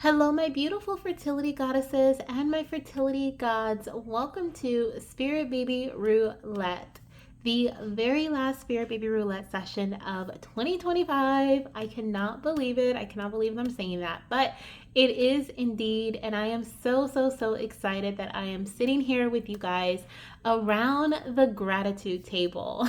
Hello, my beautiful fertility goddesses and my fertility gods. Welcome to Spirit Baby Roulette, the very last Spirit Baby Roulette session of 2025. I cannot believe it. I cannot believe I'm saying that, but it is indeed. And I am so excited that I am sitting here with you guys around the gratitude table.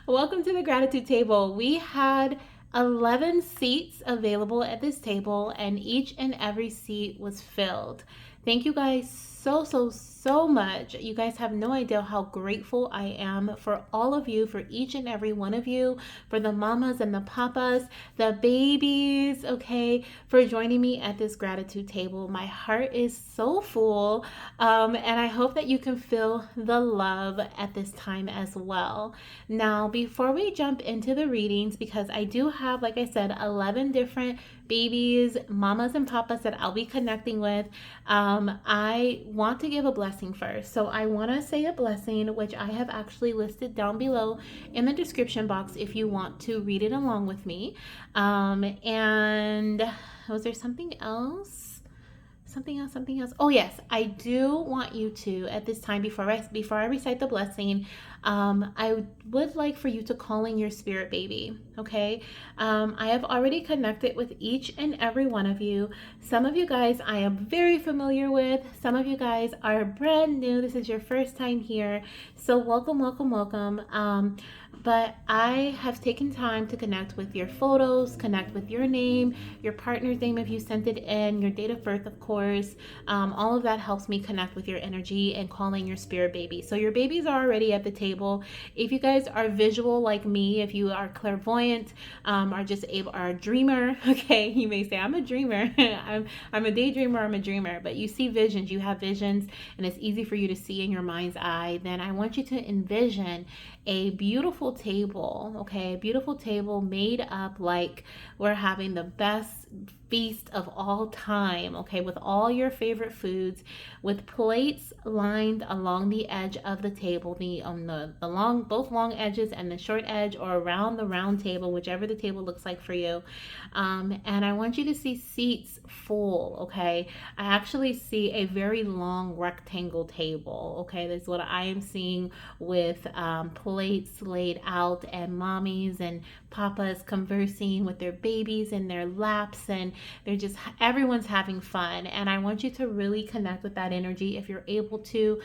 Welcome to the gratitude table. We had 11 seats available at this table, and each and every seat was filled. Thank you guys so much. You guys have no idea how grateful I am for all of you, for each and every one of you, for the mamas and the papas, the babies, okay, for joining me at this gratitude table. My heart is so full, and I hope that you can feel the love at this time as well. Now, before we jump into the readings, because I do have, like I said, 11 different babies, mamas, and papas that I'll be connecting with, I want to give a blessing first. So I want to say a blessing, which I have actually listed down below in the description box if you want to read it along with me. And was there something else? Something else. Oh yes, I do want you to, at this time, before I recite the blessing, I would like for you to call in your spirit baby. Okay, I have already connected with each and every one of you. Some of you guys I am very familiar with. Some of you guys are brand new. This is your first time here, so welcome. But I have taken time to connect with your photos, connect with your name, your partner's name if you sent it in, your date of birth, of course. All of that helps me connect with your energy and calling your spirit baby. So your babies are already at the table. If you guys are visual like me, if you are clairvoyant, are a dreamer, okay, you may say, I'm a dreamer. I'm a daydreamer, I'm a dreamer, but you see visions, you have visions, and it's easy for you to see in your mind's eye. Then I want you to envision a beautiful table, okay? A beautiful table made up like we're having the best feast of all time, okay? With all your favorite foods, with plates lined along the edge of the table, both long edges and the short edge, or around the round table, whichever the table looks like for you. And I want you to see seats full, okay? I actually see a very long rectangle table, okay? That's what I am seeing, with plates laid out and mommies and papas conversing with their babies in their laps, and everyone's having fun. And I want you to really connect with that energy. If you're able to,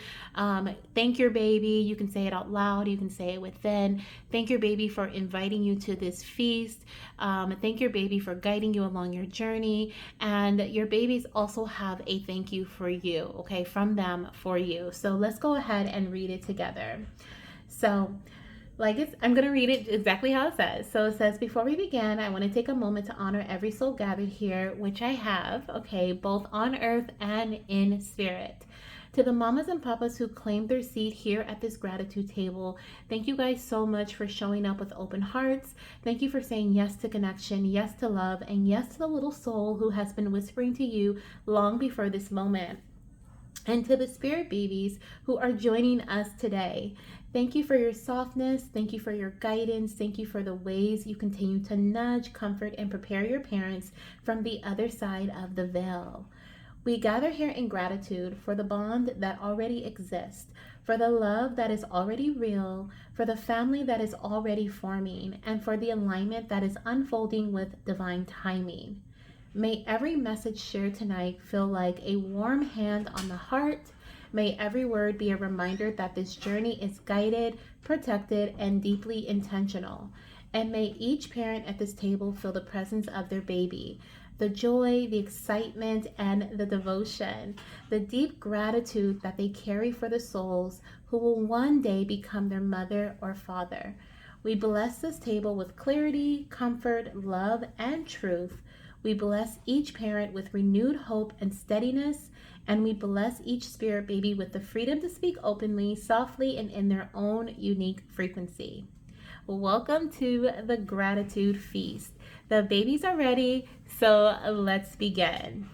thank your baby. You can say it out loud, you can say it within. Thank your baby for inviting you to this feast. Thank your baby for guiding you along your journey. And your babies also have a thank you for you, okay, from them for you. So let's go ahead and read it together. So I'm going to read it exactly how it says. So it says, before we begin, I want to take a moment to honor every soul gathered here, which I have, okay, both on earth and in spirit. To the mamas and papas who claimed their seat here at this gratitude table, thank you guys so much for showing up with open hearts. Thank you for saying yes to connection, yes to love, and yes to the little soul who has been whispering to you long before this moment. And to the spirit babies who are joining us today, thank you for your softness. Thank you for your guidance. Thank you for the ways you continue to nudge, comfort, and prepare your parents from the other side of the veil. We gather here in gratitude for the bond that already exists, for the love that is already real, for the family that is already forming, and for the alignment that is unfolding with divine timing. May every message shared tonight feel like a warm hand on the heart. May every word be a reminder that this journey is guided, protected, and deeply intentional. And may each parent at this table feel the presence of their baby, the joy, the excitement, and the devotion, the deep gratitude that they carry for the souls who will one day become their mother or father. We bless this table with clarity, comfort, love, and truth. We bless each parent with renewed hope and steadiness, and we bless each spirit baby with the freedom to speak openly, softly, and in their own unique frequency. Welcome to the gratitude feast. The babies are ready, so let's begin.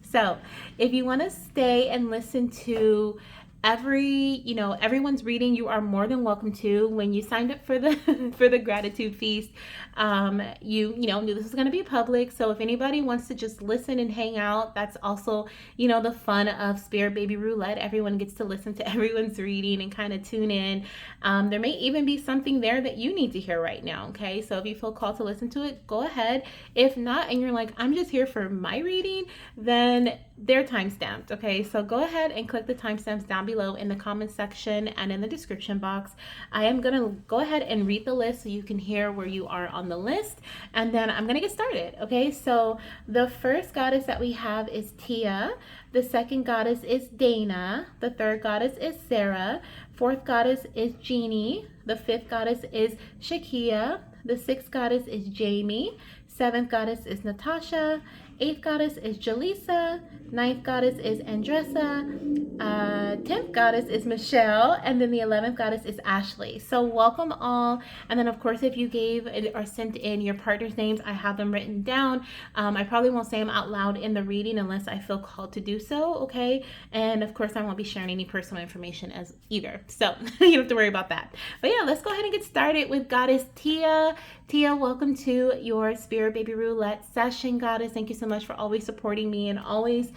So if you want to stay and listen to everyone's reading, you are more than welcome to. When you signed up for the for the gratitude feast, knew this was going to be public. So if anybody wants to just listen and hang out, that's also the fun of Spirit Baby Roulette. Everyone gets to listen to everyone's reading and kind of tune in. There may even be something there that you need to hear right now. Okay, so if you feel called to listen to it, go ahead. If not, and you're like, I'm just here for my reading, then they're time stamped. Okay, so go ahead and click the timestamps down below in the comment section and in the description box. I am gonna go ahead and read the list so you can hear where you are on the list, and then I'm gonna get started. Okay, so the first goddess that we have is Tia. The second goddess is Dana. The third goddess is Cerra. Fourth goddess is Jeanne. The fifth goddess is Shakiya. The sixth goddess is Jaime. Seventh goddess is Natasha. Eighth goddess is Jaleesa. Ninth goddess is Andresa. 10th goddess is Michelle. And then the 11th goddess is Ashley. So welcome all. And then of course, if you gave or sent in your partner's names, I have them written down. I probably won't say them out loud in the reading unless I feel called to do so. Okay. And of course, I won't be sharing any personal information as either. So you don't have to worry about that. But yeah, let's go ahead and get started with Goddess Tia. Tia, welcome to your Spirit Baby Roulette session, Goddess. Thank you so much for always supporting me and always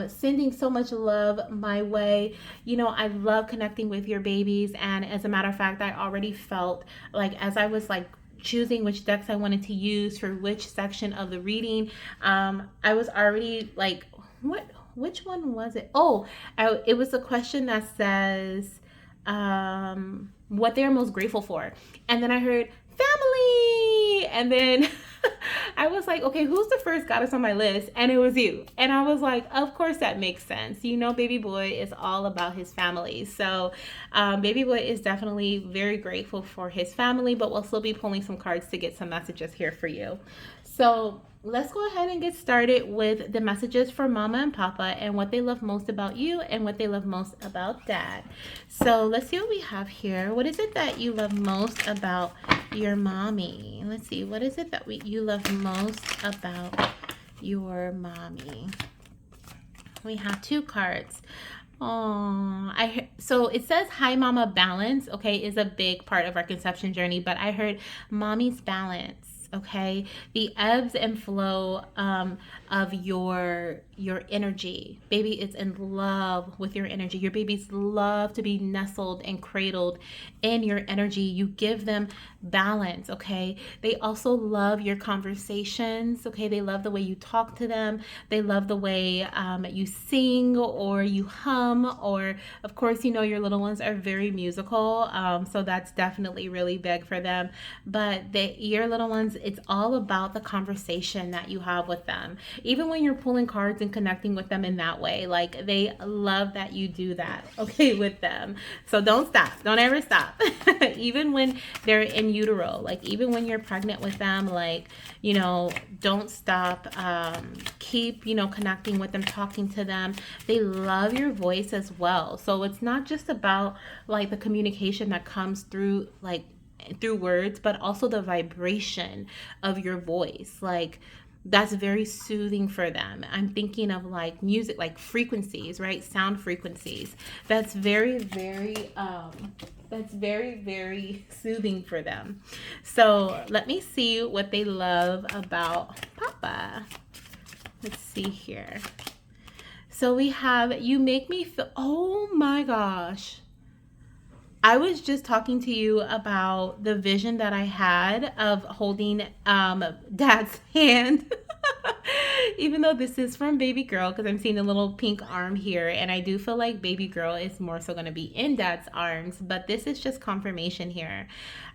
sending so much love my way. I love connecting with your babies, and as a matter of fact, I already felt like as I was like choosing which decks I wanted to use for which section of the reading, I was already like, which one was it? It was a question that says what they're most grateful for, and then I heard family, and then I was like, okay, who's the first goddess on my list? And it was you. And I was like, of course that makes sense. Baby boy is all about his family. So baby boy is definitely very grateful for his family, but we'll still be pulling some cards to get some messages here for you. So let's go ahead and get started with the messages for Mama and Papa and what they love most about you and what they love most about Dad. So let's see what we have here. What is it that you love most about your mommy? Let's see. What is it that you love most about your mommy? We have two cards. So it says hi mama balance, okay, is a big part of our conception journey, but I heard mommy's balance. Okay, the ebbs and flow of your energy. Baby is in love with your energy. Your babies love to be nestled and cradled in your energy. You give them balance. Okay, they also love your conversations. Okay, they love the way you talk to them. They love the way you sing or you hum, or of course your little ones are very musical, so that's definitely really big for them. But your little ones, it's all about the conversation that you have with them. Even when you're pulling cards and connecting with them in that way, like they love that you do that, okay, with them. So don't stop. Don't ever stop. Even when they're in utero, like even when you're pregnant with them, like, don't stop. Keep, connecting with them, talking to them. They love your voice as well. So it's not just about like the communication that comes through words, but also the vibration of your voice. Like that's very soothing for them. I'm thinking of like music, like frequencies, right? Sound frequencies. That's very, very soothing for them. So let me see what they love about Papa. Let's see here. So we have, you make me feel, oh my gosh. I was just talking to you about the vision that I had of holding Dad's hand. Even though this is from baby girl, because I'm seeing a little pink arm here, and I do feel like baby girl is more so going to be in Dad's arms, but this is just confirmation here.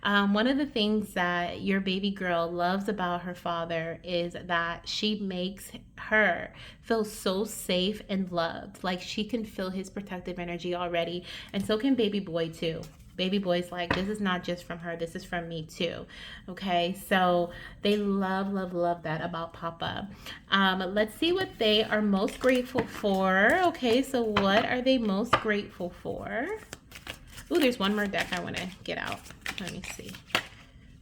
One of the things that your baby girl loves about her father is that she makes her feel so safe and loved. Like she can feel his protective energy already, and so can baby boy too. Baby boy's like, this is not just from her, this is from me too. Okay, so they love that about Papa. Let's see what they are most grateful for. Okay, so what are they most grateful for? Ooh, there's one more deck I want to get out. Let me see.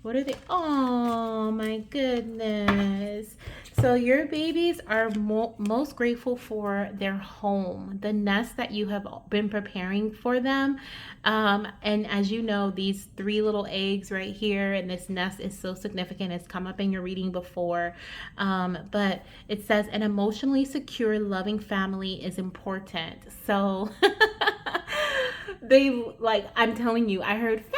What are they? Oh my goodness. So your babies are most grateful for their home, the nest that you have been preparing for them. And as you know, these three little eggs right here and this nest is so significant. It's come up in your reading before. But it says an emotionally secure, loving family is important. So they like, I'm telling you, I heard family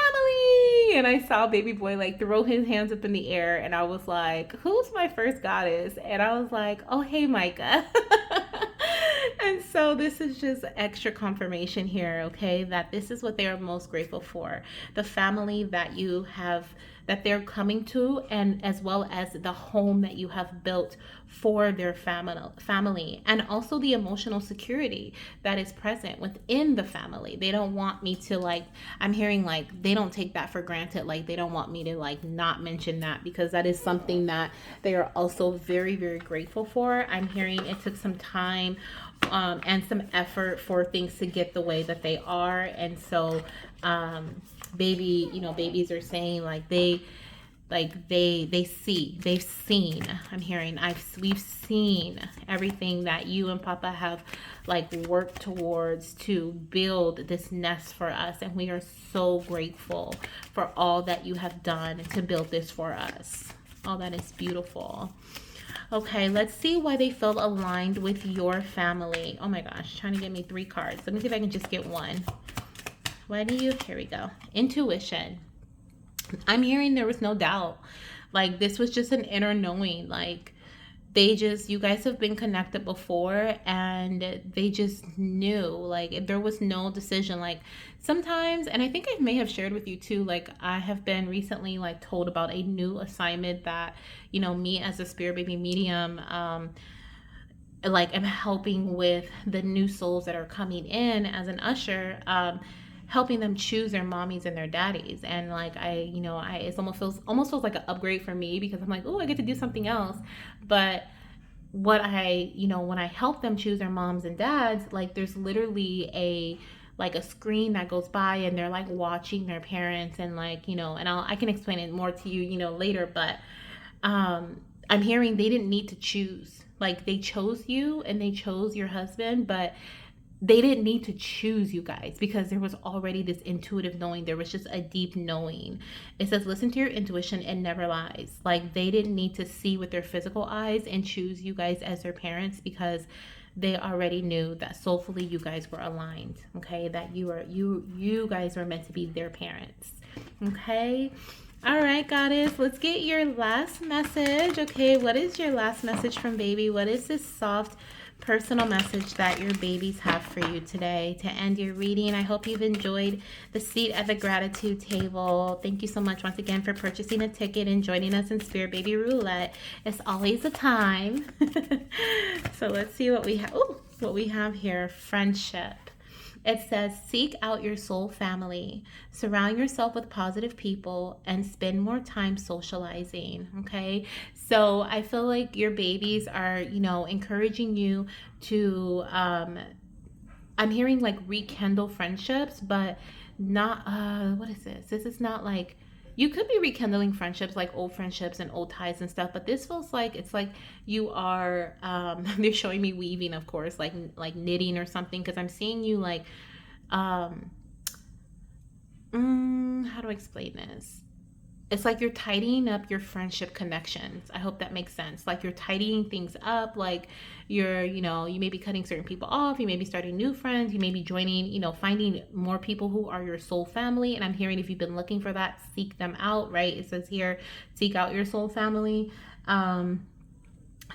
and I saw baby boy like throw his hands up in the air and I was like, who's my first goddess? And I was like, oh hey Micah. And so this is just extra confirmation here, okay, that this is what they are most grateful for, the family that you have, that they're coming to, and as well as the home that you have built for their family, and also the emotional security that is present within the family. They don't want me to like, I'm hearing like they don't take that for granted, like they don't want me to like not mention that, because that is something that they are also very, very grateful for. I'm hearing it took some time and some effort for things to get the way that they are. And so babies are saying like they've seen, I'm hearing, we've seen everything that you and Papa have like worked towards to build this nest for us, and we are so grateful for all that you have done to build this for us. Oh, that is beautiful. Okay, let's see why they feel aligned with your family. Oh my gosh, trying to get me 3 cards. Let me see if I can just get one. Why do you, here we go. Intuition. I'm hearing there was no doubt. Like this was just an inner knowing. Like you guys have been connected before and they just knew. Like there was no decision. Like sometimes, and I think I may have shared with you too, like I have been recently like told about a new assignment that, me as a spirit baby medium, like am helping with the new souls that are coming in as an usher, helping them choose their mommies and their daddies. And like it almost feels like an upgrade for me, because I'm like, oh, I get to do something else. But when I help them choose their moms and dads, like there's literally a screen that goes by and they're like watching their parents, and like, and I can explain it more to you, later. But I'm hearing they didn't need to choose. Like they chose you and they chose your husband, but they didn't need to choose you guys, because there was already this intuitive knowing. There was just a deep knowing. It says, listen to your intuition, it never lies. Like they didn't need to see with their physical eyes and choose you guys as their parents, because they already knew that soulfully you guys were aligned. Okay, that you guys were meant to be their parents. Okay. All right, goddess, let's get your last message. Okay, what is your last message from baby? What is this soft personal message that your babies have for you today to end your reading? I hope you've enjoyed the seat at the gratitude table. Thank you so much once again for purchasing a ticket and joining us in Spirit Baby Roulette. It's always a time. So let's see what we have. Oh, what we have here. Friendship. It says, seek out your soul family, surround yourself with positive people, and spend more time socializing. Okay. So I feel like your babies are, encouraging you to, I'm hearing like rekindle friendships, but not, what is this? This is not like, you could be rekindling friendships, like old friendships and old ties and stuff, but this feels like it's like you are they're showing me weaving, of course, like knitting or something, because I'm seeing you like how do I explain this? It's like you're tidying up your friendship connections. I hope that makes sense. Like you're tidying things up, like you're, you may be cutting certain people off, you may be starting new friends, you may be joining, finding more people who are your soul family. And I'm hearing, if you've been looking for that, seek them out, right? It says here, seek out your soul family.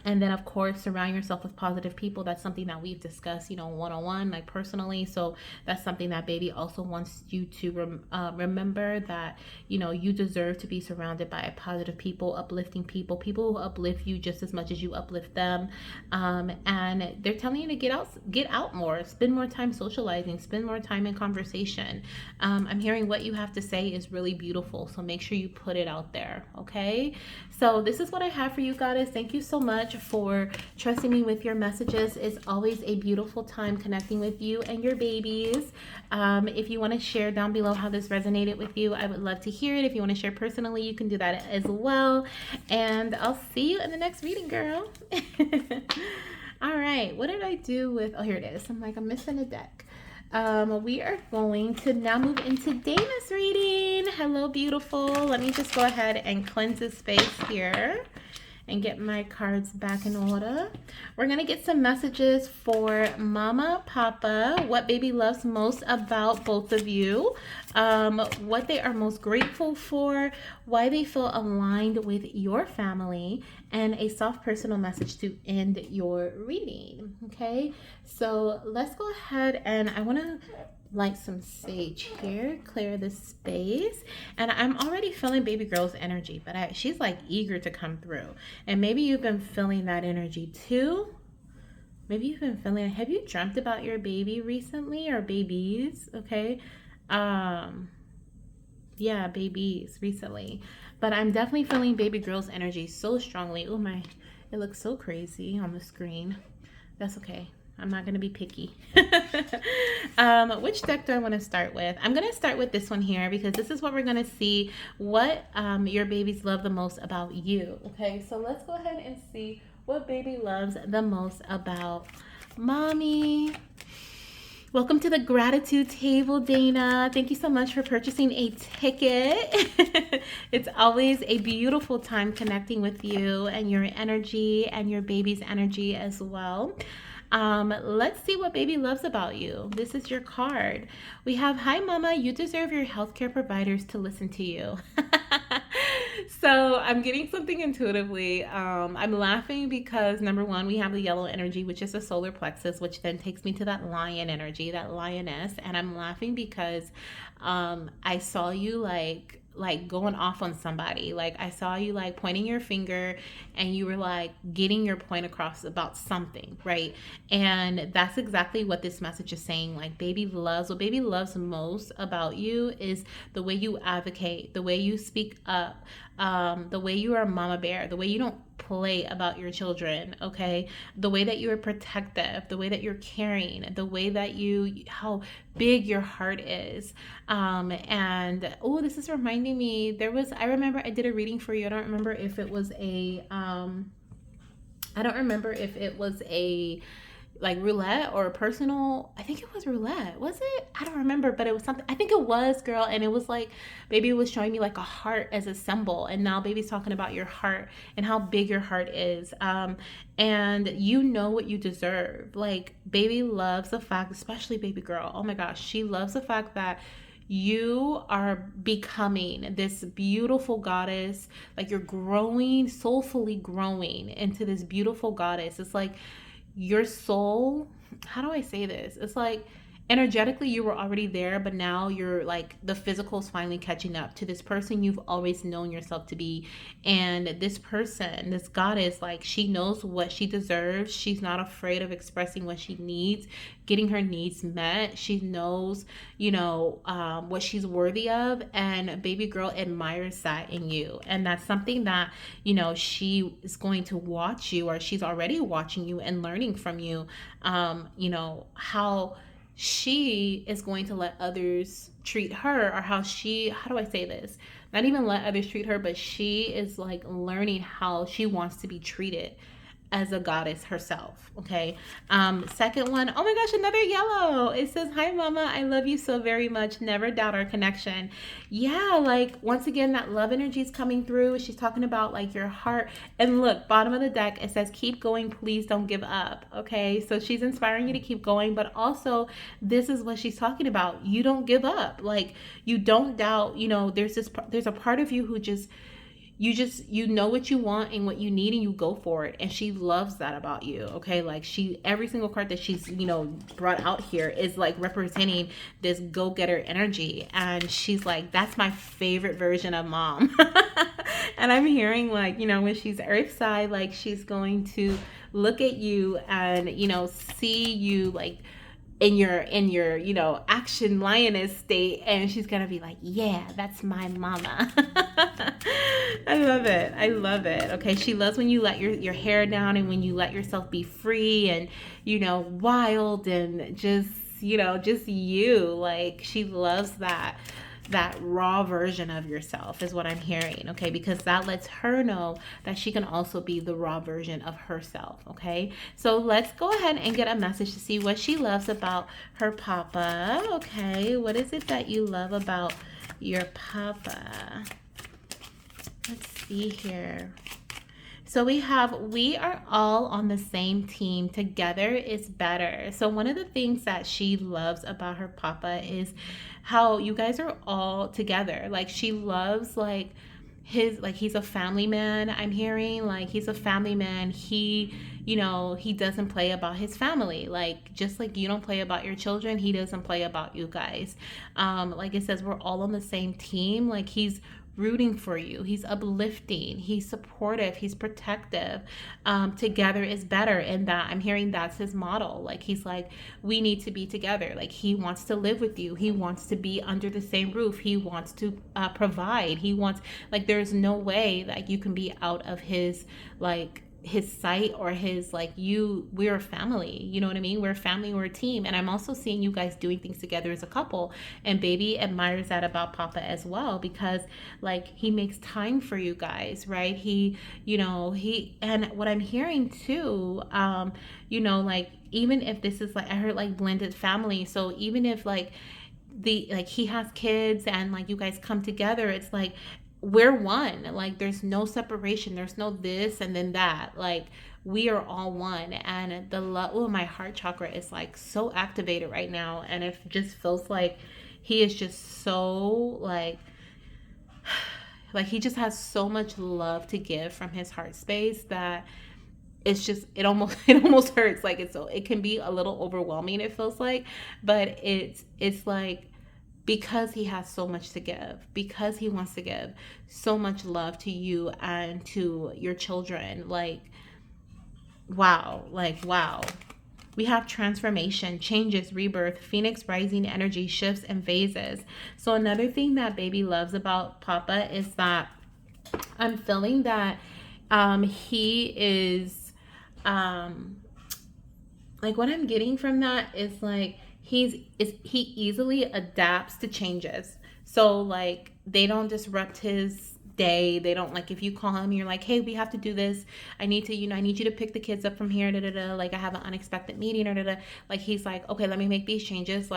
And then, of course, surround yourself with positive people. That's something that we've discussed, one-on-one, like personally. So that's something that baby also wants you to remember, that, you deserve to be surrounded by positive people, uplifting people who uplift you just as much as you uplift them. And they're telling you to get out more, spend more time socializing, spend more time in conversation. I'm hearing what you have to say is really beautiful. So make sure you put it out there. Okay. So this is what I have for you, goddess. Thank you so much much for trusting me with your messages. It's always a beautiful time connecting with you and your babies. If you want to share down below how this resonated with you, I would love to hear it. If you want to share personally, you can do that as well. And I'll see you in the next reading, girl. All right, what did I do with, oh, here it is. I'm missing a deck. We are going to now move into Dana's reading. Hello, beautiful. Let me just go ahead and cleanse the space here and get my cards back in order. We're going to get some messages for Mama, Papa, what baby loves most about both of you, what they are most grateful for, why they feel aligned with your family, and a soft personal message to end your reading. Okay, so let's go ahead, and I want to light some sage here, clear the space. And I'm already feeling baby girl's energy, but she's like eager to come through. And maybe you've been feeling that energy too. Maybe you've been feeling it. Have you dreamt about your baby recently, or babies? Okay. Yeah, babies recently. But I'm definitely feeling baby girl's energy so strongly. Oh my, it looks so crazy on the screen. That's okay. I'm not going to be picky. Which deck do I want to start with? I'm going to start with this one here, because this is what we're going to see what your babies love the most about you. Okay, so let's go ahead and see what baby loves the most about mommy. Welcome to the gratitude table, Dana. Thank you so much for purchasing a ticket. It's always a beautiful time connecting with you and your energy and your baby's energy as well. Let's see what baby loves about you. This is your card. We have, hi mama, you deserve your healthcare providers to listen to you. So I'm getting something intuitively. I'm laughing because number one, we have the yellow energy, which is the solar plexus, which then takes me to that lion energy, that lioness. And I'm laughing because I saw you like going off on somebody. Like I saw you like pointing your finger, and you were like getting your point across about something, right? And that's exactly what this message is saying. Like what baby loves most about you is the way you advocate, the way you speak up, the way you are a mama bear, the way you don't play about your children, okay? The way that you are protective, the way that you're caring, the way that how big your heart is. And oh, this is reminding me, I remember I did a reading for you. I don't remember if it was a like roulette or a personal, I think it was roulette, was it? I don't remember, but it was something, I think it was, girl. And it was like baby was showing me like a heart as a symbol, and now baby's talking about your heart and how big your heart is. And you know what you deserve. Like baby loves the fact, especially baby girl, oh my gosh, she loves the fact that you are becoming this beautiful goddess. Like you're growing, soulfully growing into this beautiful goddess. It's like your soul, how do I say this? It's like energetically you were already there, but now you're like the physical is finally catching up to this person you've always known yourself to be. And this person, this goddess, like she knows what she deserves. She's not afraid of expressing what she needs, getting her needs met. She knows, what she's worthy of, and baby girl admires that in you. And that's something that, she is going to watch you, or she's already watching you and learning from you, how she is going to let others treat her, or how do I say this? Not even let others treat her, but she is like learning how she wants to be treated as a goddess herself. Okay. Second one, oh my gosh, another yellow. It says, hi mama, I love you so very much. Never doubt our connection. Yeah, like once again, that love energy is coming through. She's talking about like your heart. And look, bottom of the deck, it says, keep going, please don't give up. Okay. So she's inspiring you to keep going, but also this is what she's talking about. You don't give up. Like you don't doubt, there's a part of you who you know what you want and what you need, and you go for it. And she loves that about you. Okay. Like every single card that she's, brought out here is like representing this go-getter energy. And she's like, that's my favorite version of mom. And I'm hearing like, when she's earthside, like she's going to look at you and, see you like in your action lioness state, and she's gonna be like, yeah, that's my mama. I love it. I love it. Okay, she loves when you let your hair down and when you let yourself be free and wild and just you. Like, she loves that raw version of yourself is what I'm hearing, okay? Because that lets her know that she can also be the raw version of herself, okay? So let's go ahead and get a message to see what she loves about her papa, okay? What is it that you love about your papa? Let's see here. So we are all on the same team. Together is better. So one of the things that she loves about her papa is how you guys are all together. Like, she loves he's a family man. I'm hearing like he's a family man. He doesn't play about his family. Like, just like you don't play about your children, he doesn't play about you guys. Like it says, we're all on the same team. Like, he's rooting for you. He's uplifting. He's supportive. He's protective. Together is better. And that I'm hearing that's his model. Like, he's like, we need to be together. Like, he wants to live with you. He wants to be under the same roof. He wants to provide. He wants, like, there's no way that you can be out of his sight or his we're a family, you know what I mean? We're a family, we're a team. And I'm also seeing you guys doing things together as a couple, and baby admires that about papa as well, because he makes time for you guys, right? He and what I'm hearing too, even if this is I heard blended family, so even if he has kids and you guys come together, it's we're one. There's no separation, there's no this and then that. We are all one. And the love, oh, my heart chakra is so activated right now, and it just feels like he is just so he just has so much love to give from his heart space that it's just it almost hurts. It can be a little overwhelming, it feels like, but it's because he has so much to give, because he wants to give so much love to you and to your children. Wow. We have transformation, changes, rebirth, phoenix rising energy, shifts, and phases. So another thing that baby loves about papa is that I'm feeling that he is what I'm getting from that is he easily adapts to changes. So they don't disrupt his day. They don't if you call him, you're like, hey, we have to do this. I need you to pick the kids up from here. I have an unexpected meeting he's okay, let me make these changes.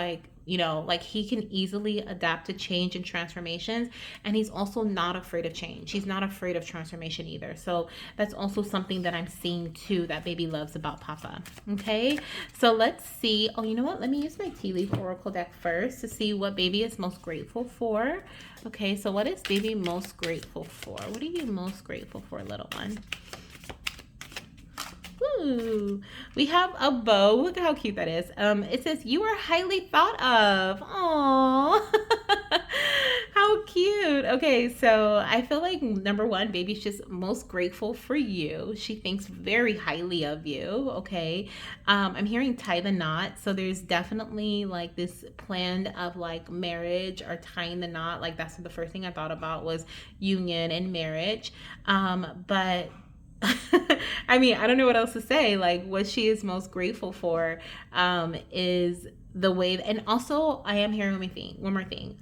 He can easily adapt to change and transformations. And he's also not afraid of change. He's not afraid of transformation either. So that's also something that I'm seeing too that baby loves about papa. Okay, so let's see. Oh, you know what? Let me use my tea leaf oracle deck first to see what baby is most grateful for. Okay, so what is baby most grateful for? What are you most grateful for, little one? Ooh, we have a bow. Look at how cute that is. It says, you are highly thought of. Aww. How cute. Okay, so I feel like number one, baby's just most grateful for you. She thinks very highly of you. Okay. I'm hearing tie the knot. So there's definitely this plan of marriage or tying the knot. That's the first thing I thought about was union and marriage. But I mean, I don't know what else to say. What she is most grateful for is the way, and also I am hearing one more thing.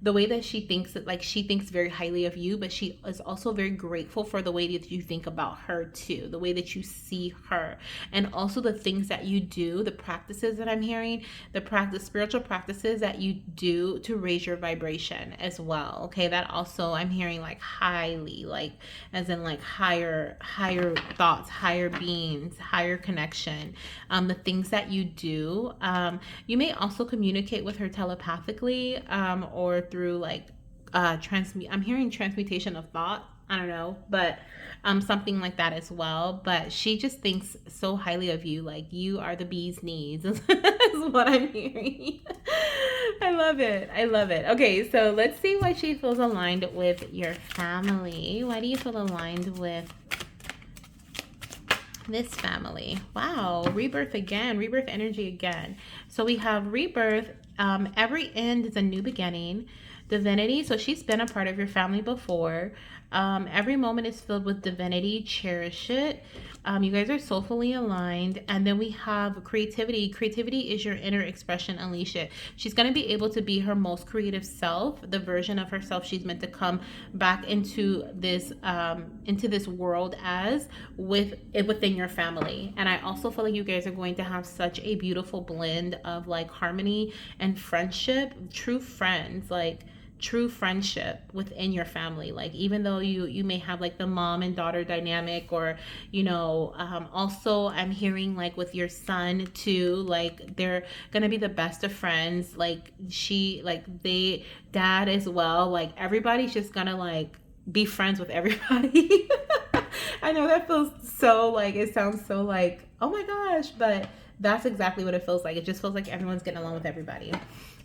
The way that she thinks that she thinks very highly of you, but she is also very grateful for the way that you think about her too, the way that you see her, and also the things that you do, the practices that I'm hearing, spiritual practices that you do to raise your vibration as well. Okay, that also I'm hearing highly, as in higher thoughts, higher beings, higher connection. The things that you do, you may also communicate with her telepathically, or through I'm hearing transmutation of thought. I don't know, but something like that as well. But she just thinks so highly of you. You are the bee's knees is what I'm hearing. I love it. Okay, so let's see why she feels aligned with your family. Why do you feel aligned with This family. Wow. Rebirth again. Rebirth energy again. So we have rebirth. Every end is a new beginning. Divinity. So she's been a part of your family before. Every moment is filled with divinity. Cherish it. You guys are soulfully aligned. And then we have creativity. Creativity is your inner expression. Unleash it. She's going to be able to be her most creative self, the version of herself she's meant to come back into this world as within your family. And I also feel like you guys are going to have such a beautiful blend of like harmony and friendship, true friends, like true friendship within your family. Like even though you may have like the mom and daughter dynamic, or also I'm hearing like with your son too, like they're gonna be the best of friends. Like they dad as well, like everybody's just gonna like be friends with everybody. I know that feels so like, it sounds so like, oh my gosh, but that's exactly what it feels like. It just feels like everyone's getting along with everybody.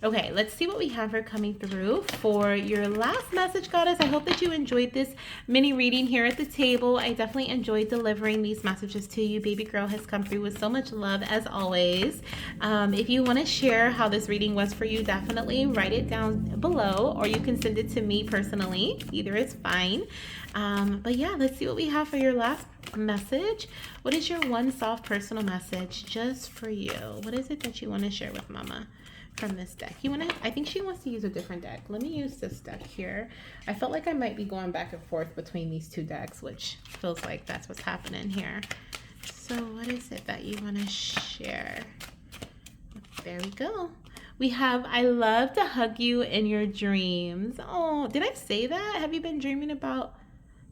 Okay, let's see what we have for coming through for your last message, Goddess. I hope that you enjoyed this mini reading here at the table. I definitely enjoyed delivering these messages to you. Baby girl has come through with so much love as always. If you want to share how this reading was for you, definitely write it down below, or you can send it to me personally. Either is fine. But yeah, let's see what we have for your last message. What is your one soft personal message just for you? What is it that you want to share with Mama from this deck? I think she wants to use a different deck. Let me use this deck here. I felt like I might be going back and forth between these two decks, which feels like that's what's happening here. So what is it that you want to share? There we go. We have, I love to hug you in your dreams. Oh, did I say that? Have you been dreaming about...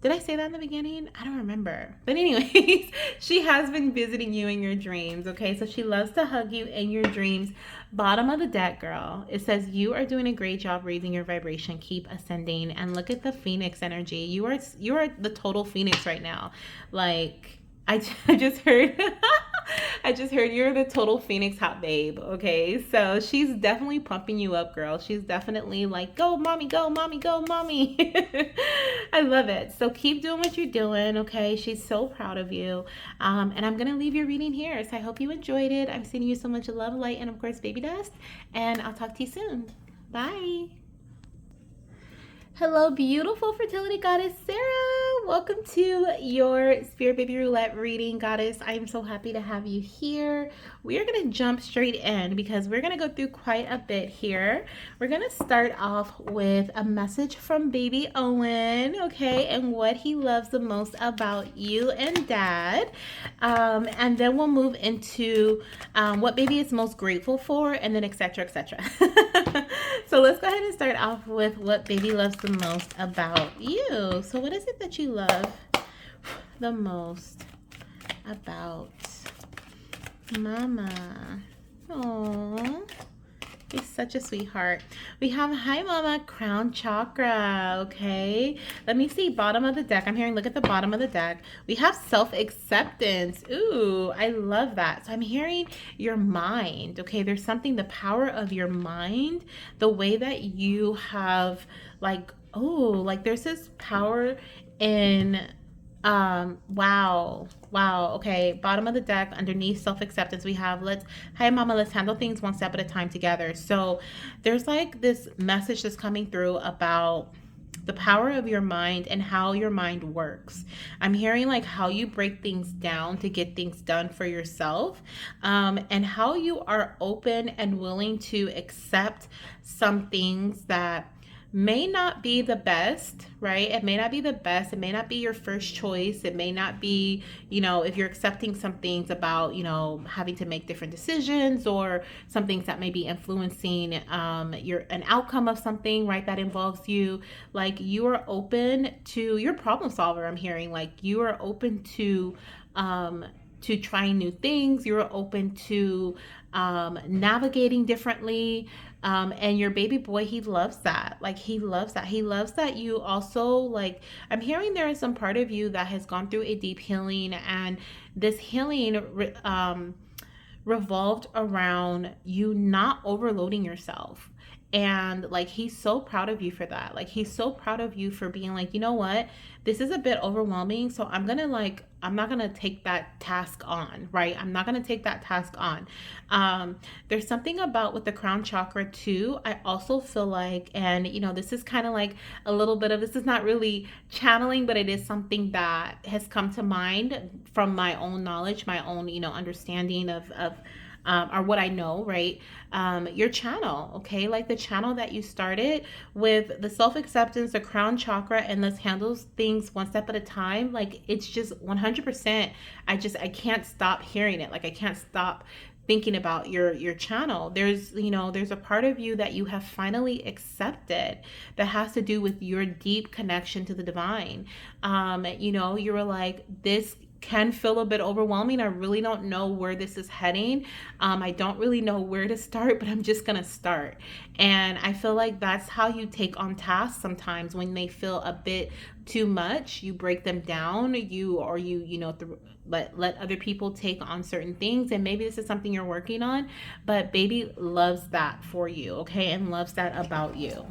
Did I say that in the beginning? I don't remember. But anyways, she has been visiting you in your dreams, okay? So she loves to hug you in your dreams. Bottom of the deck, girl. It says, you are doing a great job raising your vibration. Keep ascending. And look at the phoenix energy. You are the total phoenix right now. Like, I just heard... I just heard you're the total phoenix hot babe, okay? So she's definitely pumping you up, girl. She's definitely like, go, mommy, go, mommy, go, mommy. I love it. So keep doing what you're doing, okay? She's so proud of you. And I'm going to leave your reading here. So I hope you enjoyed it. I'm sending you so much love, light, and of course, baby dust. And I'll talk to you soon. Bye. Hello, beautiful fertility goddess Sarah. Welcome to your Spirit Baby Roulette reading, goddess. I am so happy to have you here. We are going to jump straight in because we're going to go through quite a bit here. We're going to start off with a message from baby Owen, okay, and what he loves the most about you and dad. And then we'll move into what baby is most grateful for, and then etc. etc. So let's go ahead and start off with what baby loves the most about you. So what is it that you love the most about Mama? Oh, he's such a sweetheart. We have, hi Mama, crown chakra, okay? Let me see, bottom of the deck. I'm hearing, look at the bottom of the deck. We have self-acceptance. Ooh, I love that. So I'm hearing your mind, okay? There's something, the power of your mind, the way that you have like, oh, like there's this power in, wow, okay, bottom of the deck, underneath self-acceptance, we have, hi Mama, let's handle things one step at a time together. So there's like this message that's coming through about the power of your mind and how your mind works. I'm hearing like how you break things down to get things done for yourself, and how you are open and willing to accept some things that may not be the best, right? It may not be the best. It may not be your first choice. It may not be, if you're accepting some things about, having to make different decisions, or some things that may be influencing an outcome of something, right? That involves you. Like you are open to, your problem solver. I'm hearing like you are open to trying new things. You're open to navigating differently. And your baby boy, he loves that. Like he loves that. He loves that you also, like, I'm hearing there is some part of you that has gone through a deep healing, and this healing revolved around you not overloading yourself. And like, he's so proud of you for that. Like, he's so proud of you for being like, you know what, this is a bit overwhelming, so I'm not gonna take that task on, right? I'm not gonna take that task on. There's something about with the crown chakra too. I also feel like, and this is kind of like a little bit of, this is not really channeling, but it is something that has come to mind from my own knowledge, my own, understanding of or what I know, right? Your channel, okay? Like the channel that you started with the self acceptance, the crown chakra, and let's handle things one step at a time. Like, it's just 100%. I can't stop hearing it. Like, I can't stop thinking about your channel. There's a part of you that you have finally accepted that has to do with your deep connection to the divine. You were like, this can feel a bit overwhelming. I really don't know where this is heading. I don't really know where to start, but I'm just gonna start. And I feel like that's how you take on tasks sometimes when they feel a bit too much. You break them down. Let other people take on certain things, and maybe this is something you're working on, but baby loves that for you, okay, and loves that about you.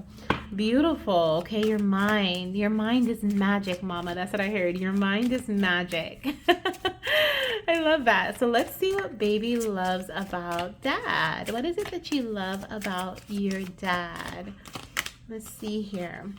Beautiful. Okay, your mind is magic, mama. That's what I heard. Your mind is magic. I love that. So let's see what baby loves about dad. What is it that you love about your dad? Let's see here.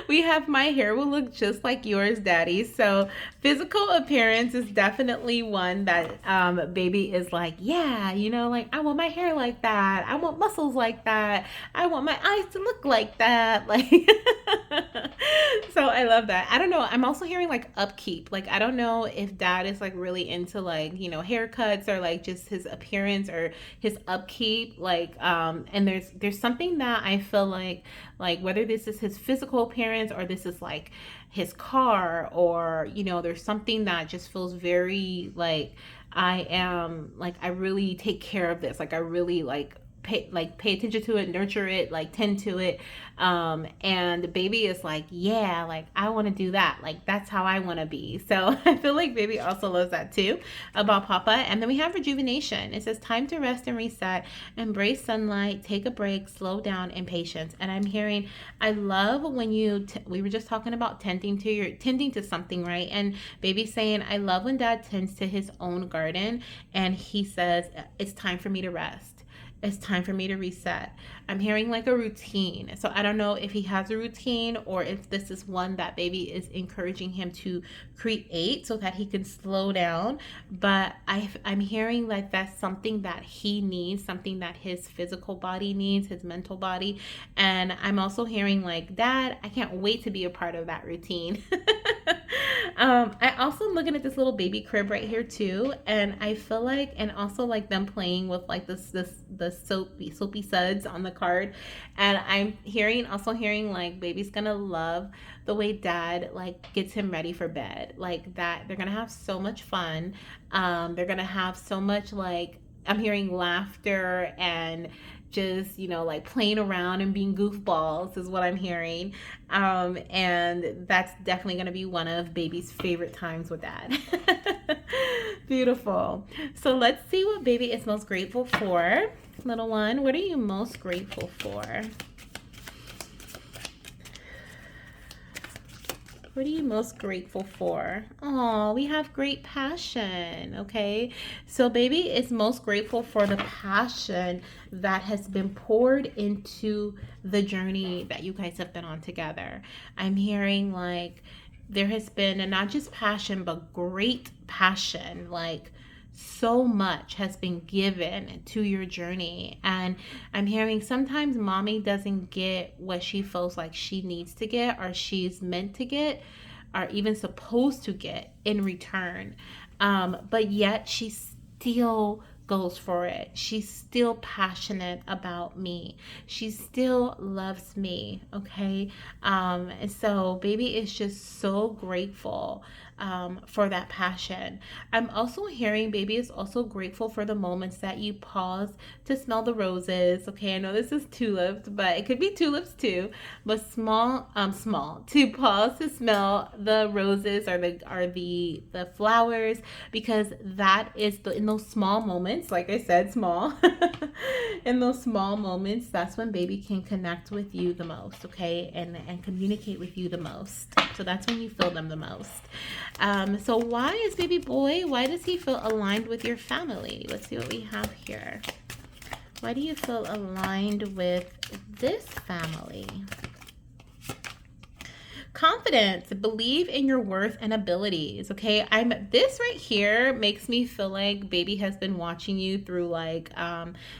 We have, my hair will look just like yours, daddy. So physical appearance is definitely one that baby is like, yeah, like, I want my hair like that. I want muscles like that. I want my eyes to look like that. Like, so I love that. I don't know. I'm also hearing like upkeep. Like, I don't know if dad is like really into like, haircuts or like just his appearance or his upkeep. Like, and there's something that I feel like whether this is his physical appearance or this is like his car, or there's something that just feels very like, I really take care of this, like I really pay attention to it, nurture it, like tend to it. And baby is like, yeah, like I want to do that. Like, that's how I want to be. So I feel like baby also loves that too about papa. And then we have rejuvenation. It says time to rest and reset, embrace sunlight, take a break, slow down, and patience. And I'm hearing, I love when we were just talking about tending to something, right? And baby saying, I love when dad tends to his own garden and he says, it's time for me to rest. It's time for me to reset. I'm hearing like a routine. So I don't know if he has a routine or if this is one that baby is encouraging him to create so that he can slow down. But I'm hearing like that's something that he needs, something that his physical body needs, his mental body. And I'm also hearing like, dad, I can't wait to be a part of that routine. I also am looking at this little baby crib right here too, and I feel like, and also like them playing with like the soapy suds on the card, and I'm also hearing like baby's gonna love the way dad like gets him ready for bed, like that they're gonna have so much fun. They're gonna have so much, like, I'm hearing laughter and just like playing around and being goofballs is what I'm hearing. And that's definitely going to be one of baby's favorite times with dad. Beautiful. So let's see what baby is most grateful for. Little one, what are you most grateful for? What are you most grateful for? Oh, we have great passion. Okay. So baby is most grateful for the passion that has been poured into the journey that you guys have been on together. I'm hearing like there has been not just passion, but great passion. Like, so much has been given to your journey. And I'm hearing sometimes mommy doesn't get what she feels like she needs to get or she's meant to get or even supposed to get in return. But yet she still goes for it. She's still passionate about me. She still loves me. Okay. And so baby is just so grateful for that passion. I'm also hearing baby is also grateful for the moments that you pause to smell the roses. Okay, I know this is tulips, but it could be tulips too. But small to pause to smell the roses or the flowers, because that is in those small moments, like I said, small. In those small moments, that's when baby can connect with you the most, okay, and communicate with you the most. So that's when you feel them the most. So why is baby boy? Why does he feel aligned with your family? Let's see what we have here. Why do you feel aligned with this family? Confidence, believe in your worth and abilities. Okay, this right here makes me feel like baby has been watching you through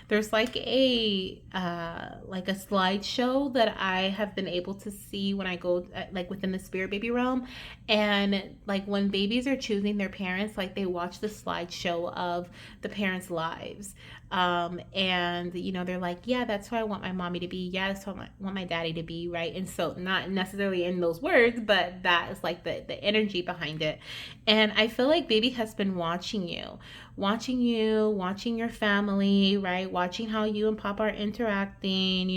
there's like a slideshow that I have been able to see when I go like within the spirit baby realm. And like when babies are choosing their parents, like they watch the slideshow of the parents' lives. And they're like, yeah, that's who I want my mommy to be. Yeah, that's who I want my daddy to be, right? And so not necessarily in those words, but that is like the energy behind it. And I feel like baby has been watching your family, right? Watching how you and Papa are interacting,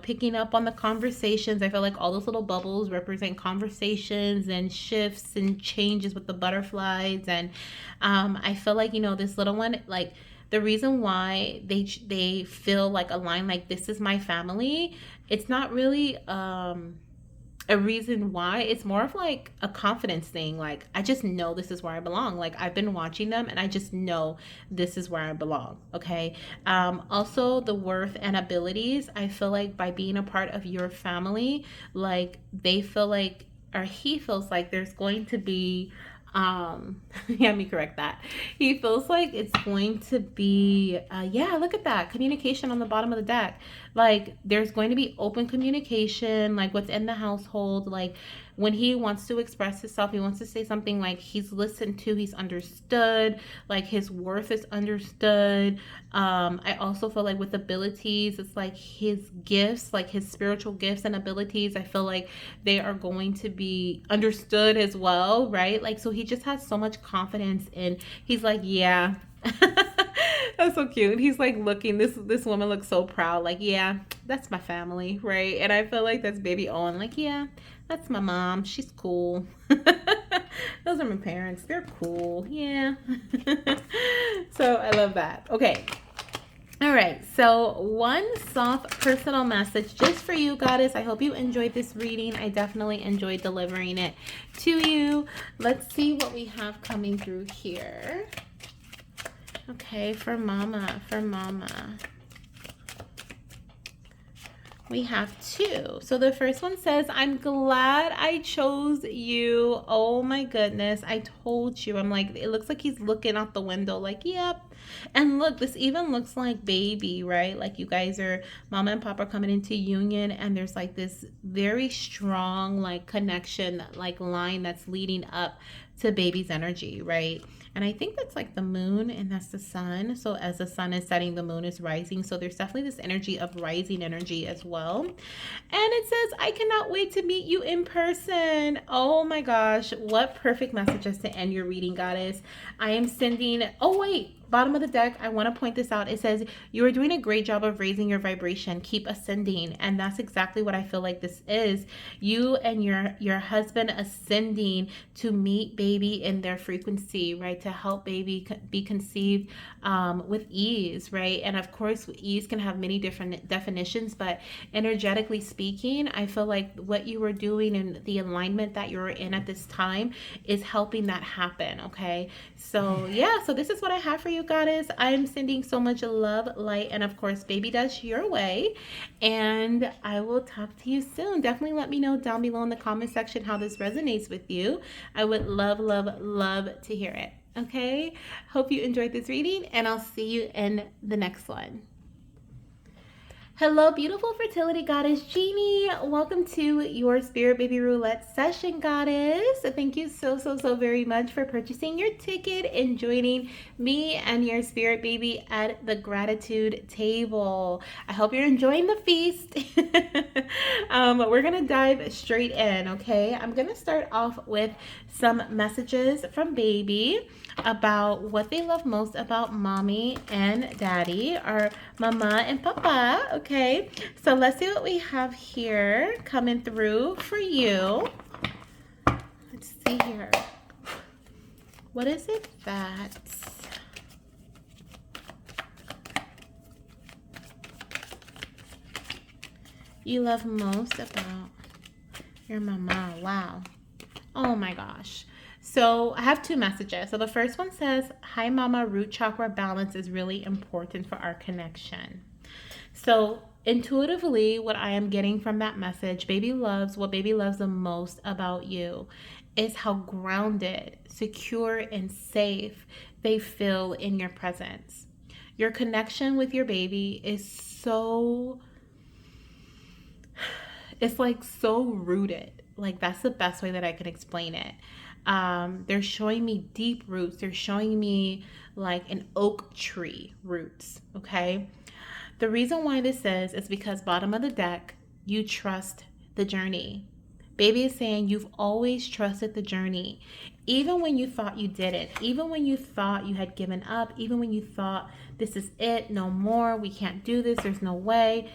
picking up on the conversations. I feel like all those little bubbles represent conversations and shifts and changes with the butterflies. And I feel like, this little one, like, the reason why they feel like aligned, like this is my family, it's not really a reason why. It's more of like a confidence thing. Like, I just know this is where I belong. Like, I've been watching them and I just know this is where I belong. Okay. Also the worth and abilities. I feel like by being a part of your family, like they feel like, or he feels like there's going to be let me correct that. He feels like it's going to be yeah, look at that communication on the bottom of the deck. Like there's going to be open communication, like what's in the household. Like when he wants to express himself, he wants to say something, like he's listened to, he's understood, like his worth is understood. I also feel like with abilities, it's like his gifts, like his spiritual gifts and abilities, I feel like they are going to be understood as well, right? Like, so he just has so much confidence in, he's like, yeah. That's so cute. He's like looking, this woman looks so proud, like, yeah, that's my family, right? And I feel like that's baby Owen, like, yeah, that's my mom, she's cool. Those are my parents, they're cool, yeah. So I love that. Okay. All right, so one soft personal message just for you, goddess. I hope you enjoyed this reading. I definitely enjoyed delivering it to you. Let's see what we have coming through here. Okay, for mama, we have two. So the first one says, I'm glad I chose you. Oh my goodness, I told you. I'm like, it looks like he's looking out the window like, yep. And look, this even looks like baby, right? Like you guys are, mama and papa are coming into union, and there's like this very strong like connection, like line that's leading up to baby's energy, right? And I think that's like the moon, and that's the sun. So as the sun is setting, the moon is rising. So there's definitely this energy of rising energy as well. And it says, I cannot wait to meet you in person. Oh my gosh, what perfect messages to end your reading, goddess. I am sending, oh wait, bottom of the deck, I want to point this out. It says, you are doing a great job of raising your vibration. Keep ascending. And that's exactly what I feel like this is. You and your husband ascending to meet baby in their frequency, right? To help baby be conceived with ease, right? And of course, ease can have many different definitions, but energetically speaking, I feel like what you were doing and the alignment that you're in at this time is helping that happen, okay? So yeah, so this is what I have for you, goddess. I'm sending so much love, light, and of course, baby dust your way. And I will talk to you soon. Definitely let me know down below in the comment section how this resonates with you. I would love, love, love to hear it. Okay? Hope you enjoyed this reading, and I'll see you in the next one. Hello, beautiful fertility goddess Jeanne. Welcome to your Spirit Baby Roulette session, goddess. Thank you so very much for purchasing your ticket and joining me and your spirit baby at the gratitude table. I hope you're enjoying the feast. We're gonna dive straight in, okay? I'm gonna start off with some messages from baby about what they love most about mommy and daddy, or mama and papa. Okay, so let's see what we have here coming through for you. Let's see here. What is it that you love most about your mama? Wow. Oh my gosh. So I have two messages. So the first one says, "Hi mama, root chakra balance is really important for our connection." So intuitively, what I am getting from that message, what baby loves the most about you is how grounded, secure, and safe they feel in your presence. Your connection with your baby is it's like so rooted. Like, that's the best way that I can explain it. They're showing me deep roots. They're showing me like an oak tree roots. Okay. The reason why this is because bottom of the deck, you trust the journey. Baby is saying you've always trusted the journey. Even when you thought you didn't, even when you thought you had given up, even when you thought this is it, no more, we can't do this, there's no way,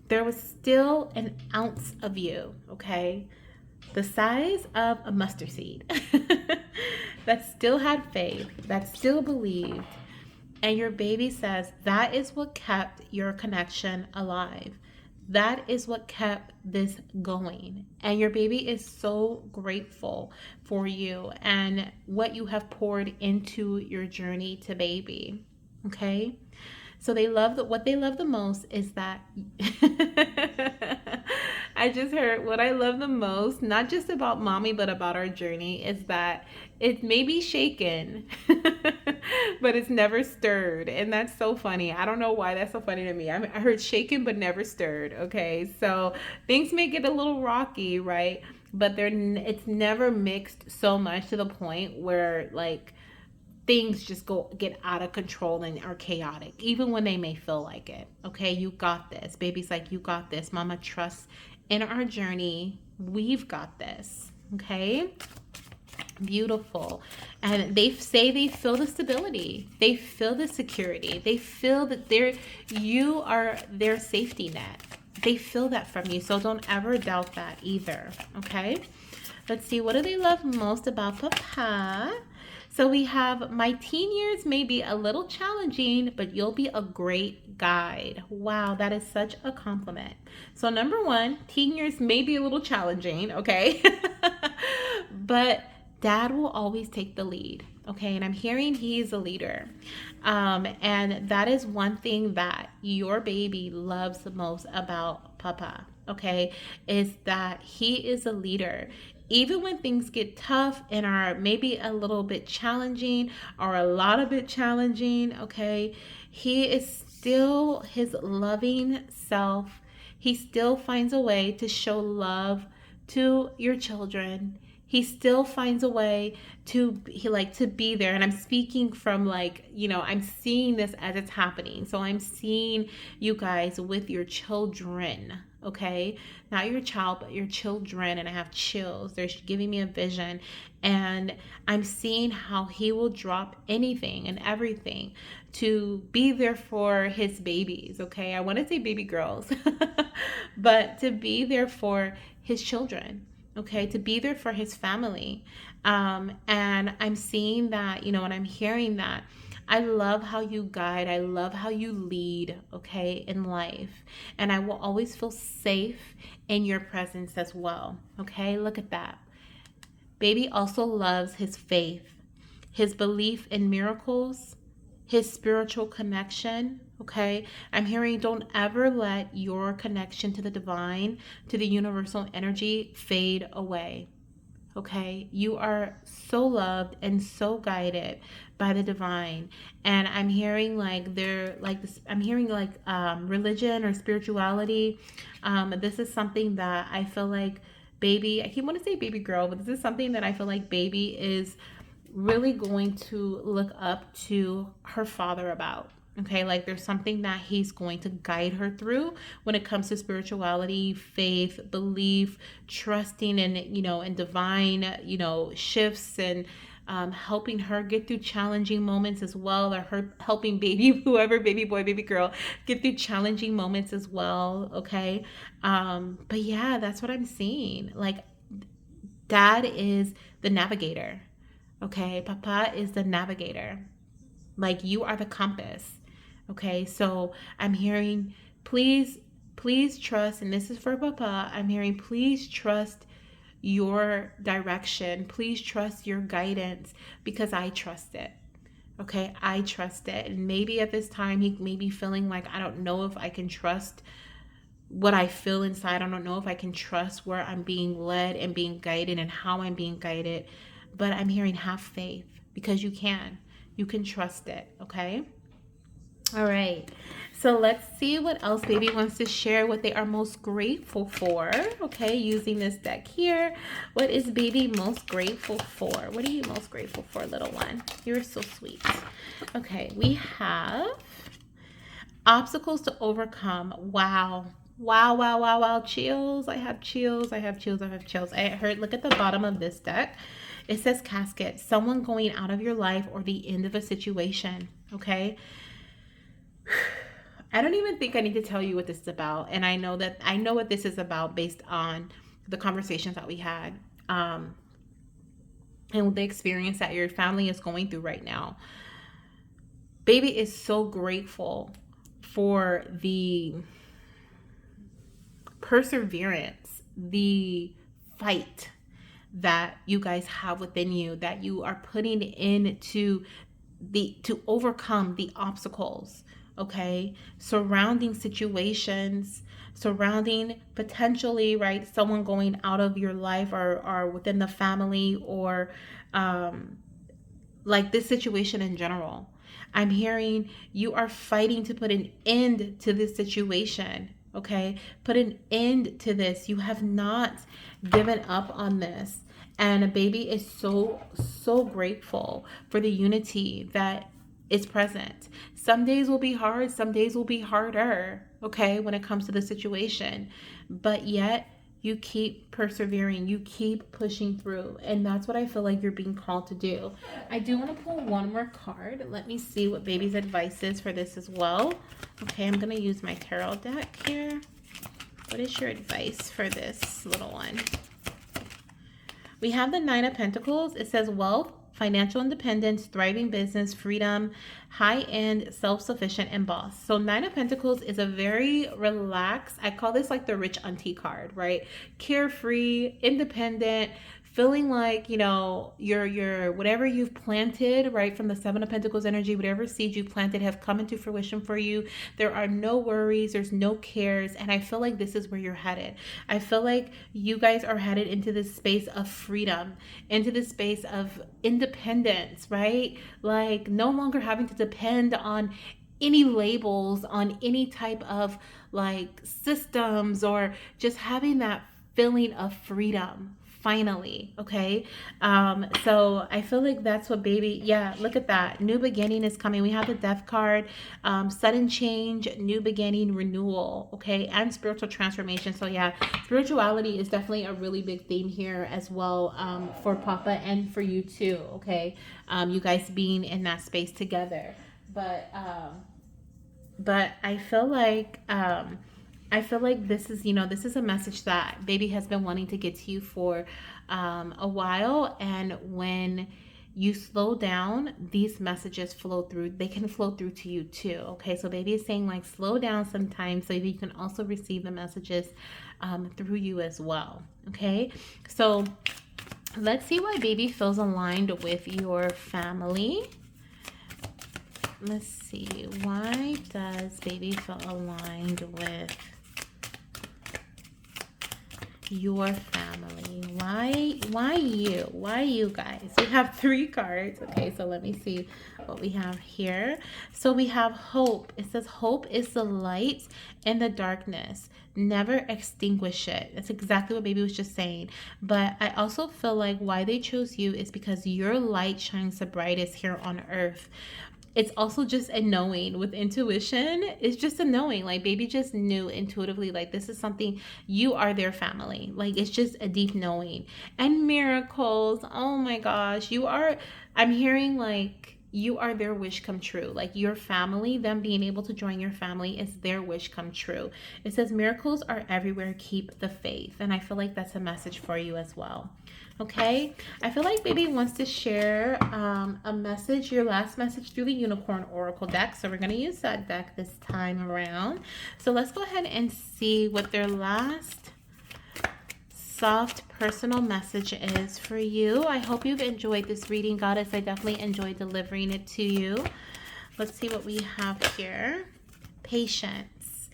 there was still an ounce of you, okay? The size of a mustard seed that still had faith, that still believed. And your baby says that is what kept your connection alive. That is what kept this going. And your baby is so grateful for you and what you have poured into your journey to baby. Okay? So what they love the most is that I just heard what I love the most, not just about mommy, but about our journey, is that it may be shaken, but it's never stirred. And that's so funny. I don't know why that's so funny to me. I heard shaken, but never stirred. Okay. So things may get a little rocky, right? But it's never mixed so much to the point where like things just get out of control and are chaotic, even when they may feel like it. Okay, you got this. Baby's like, you got this. Mama trusts in our journey. We've got this. Okay, beautiful. And they say they feel the stability. They feel the security. They feel that you are their safety net. They feel that from you. So don't ever doubt that either. Okay, let's see. What do they love most about Papa? So we have, my teen years may be a little challenging, but you'll be a great guide. Wow, that is such a compliment. So number one, teen years may be a little challenging, okay? But dad will always take the lead, okay? And I'm hearing he's a leader. And that is one thing that your baby loves the most about Papa, okay? Is that he is a leader. Even when things get tough and are maybe a little bit challenging or a lot of it challenging, okay, he is still his loving self. He still finds a way to show love to your children. He still finds a way to be there. And I'm speaking from I'm seeing this as it's happening. So I'm seeing you guys with your children, okay? Not your child, but your children. And I have chills. They're giving me a vision. And I'm seeing how he will drop anything and everything to be there for his babies, okay? I want to say baby girls, but to be there for his children, okay? To be there for his family. And I'm seeing that, and I'm hearing that. I love how you guide. I love how you lead, okay, in life. And I will always feel safe in your presence as well, okay? Look at that. Baby also loves his faith, his belief in miracles, his spiritual connection, okay? I'm hearing don't ever let your connection to the divine, to the universal energy fade away. Okay, you are so loved and so guided by the divine. And I'm hearing like they're like this, I'm hearing like religion or spirituality. This is something that I feel like baby, I keep want to say baby girl, but this is something that I feel like baby is really going to look up to her father about. Okay, like there's something that he's going to guide her through when it comes to spirituality, faith, belief, trusting in, in divine, shifts, and helping her get through challenging moments as well, or her helping baby, whoever, baby boy, baby girl, get through challenging moments as well. Okay. But yeah, that's what I'm seeing. Like, dad is the navigator. Okay. Papa is the navigator. Like, you are the compass. Okay. So I'm hearing, please, please trust, and this is for Papa. I'm hearing, please trust your direction. Please trust your guidance because I trust it. Okay. I trust it. And maybe at this time, he may be feeling like, I don't know if I can trust what I feel inside. I don't know if I can trust where I'm being led and being guided and how I'm being guided. But I'm hearing, have faith because you can. You can trust it. Okay. All right. So let's see what else baby wants to share, what they are most grateful for. Okay. Using this deck here. What is baby most grateful for? What are you most grateful for, little one? You're so sweet. Okay. We have obstacles to overcome. Wow. Wow, wow, wow, wow. Chills. I have chills. I have chills. I have chills. I heard, look at the bottom of this deck. It says casket. Someone going out of your life or the end of a situation. Okay. I don't even think I need to tell you what this is about. And I know what this is about based on the conversations that we had. And the experience that your family is going through right now. Baby is so grateful for the perseverance, the fight that you guys have within you, that you are putting into to overcome the obstacles, okay, surrounding situations, surrounding potentially, right, someone going out of your life, or within the family, or like this situation in general. I'm hearing you are fighting to put an end to this situation. Okay, put an end to this. You have not given up on this. And a baby is so grateful for the unity that is present. Some days will be hard, some days will be harder, okay, when it comes to the situation. But yet, you keep persevering, you keep pushing through. And that's what I feel like you're being called to do. I do want to pull one more card. Let me see what baby's advice is for this as well. Okay, I'm going to use my tarot deck here. What is your advice for this little one? We have the Nine of Pentacles. It says wealth, financial independence, thriving business, freedom, high-end, self-sufficient, and boss. So Nine of Pentacles is a very relaxed, I call this like the rich auntie card, right? Carefree, independent, feeling like, your whatever you've planted, right, from the Seven of Pentacles energy, whatever seeds you planted have come into fruition for you. There are no worries, there's no cares, and I feel like this is where you're headed. I feel like you guys are headed into this space of freedom, into this space of independence, right? Like no longer having to depend on any labels, on any type of like systems, or just having that feeling of freedom finally. Okay. So I feel like that's what baby, yeah, look at that. New beginning is coming. We have the death card, sudden change, new beginning, renewal. Okay. And spiritual transformation. So yeah, spirituality is definitely a really big theme here as well, for Papa and for you too. Okay. You guys being in that space together. But I feel like, this is, this is a message that baby has been wanting to get to you for a while. And when you slow down, these messages flow through. They can flow through to you too. Okay, so baby is saying like slow down sometimes so that you can also receive the messages through you as well. Okay, so let's see why baby feels aligned with your family. Let's see, why does baby feel aligned with your family? Why you? Why you guys? We have three cards. Okay, so let me see what we have here. So we have hope. It says hope is the light in the darkness. Never extinguish it. That's exactly what baby was just saying. But I also feel like why they chose you is because your light shines the brightest here on earth. It's also just a knowing with intuition. It's just a knowing. Like baby just knew intuitively, like this is something, you are their family. Like it's just a deep knowing. And miracles. Oh my gosh. I'm hearing like you are their wish come true. Like your family, them being able to join your family is their wish come true. It says miracles are everywhere. Keep the faith. And I feel like that's a message for you as well. Okay, I feel like baby wants to share a message, your last message through the Unicorn Oracle deck. So we're going to use that deck this time around. So let's go ahead and see what their last soft personal message is for you. I hope you've enjoyed this reading, Goddess. I definitely enjoyed delivering it to you. Let's see what we have here. Patience.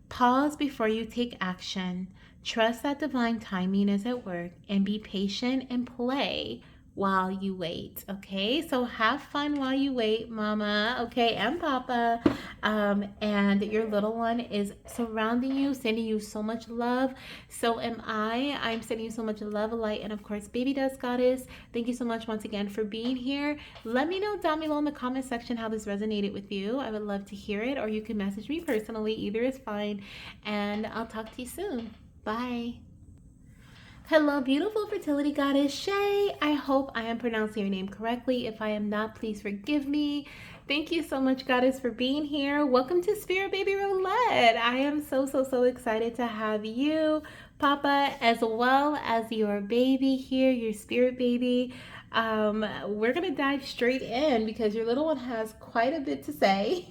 Pause before you take action. Trust that divine timing is at work and be patient and play while you wait. Okay, so have fun while you wait, mama, okay, and papa. And your little one is surrounding you, sending you so much love. So am I. I'm sending you so much love, light, and of course baby does, Goddess. Thank you so much once again for being here. Let me know down below in the comment section how this resonated with you. I would love to hear it, or you can message me personally. Either is fine, and I'll talk to you soon. Bye. Hello, beautiful fertility goddess Sha'ee. I hope I am pronouncing your name correctly. If I am not, please forgive me. Thank you so much, goddess, for being here. Welcome to Spirit Baby Roulette. I am so excited to have you, papa, as well as your baby here, your spirit baby. We're gonna dive straight in because your little one has quite a bit to say.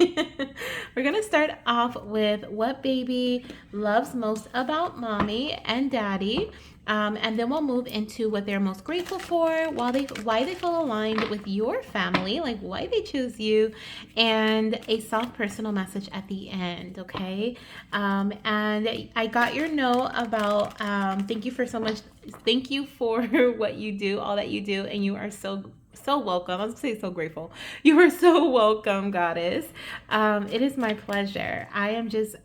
We're gonna start off with what baby loves most about mommy and daddy. And then we'll move into what they're most grateful for, why they feel aligned with your family, like why they choose you, and a soft personal message at the end, okay? And I got your note about thank you for so much. Thank you for what you do, all that you do, and you are so welcome. I was gonna say so grateful. You are so welcome, goddess. It is my pleasure. I am just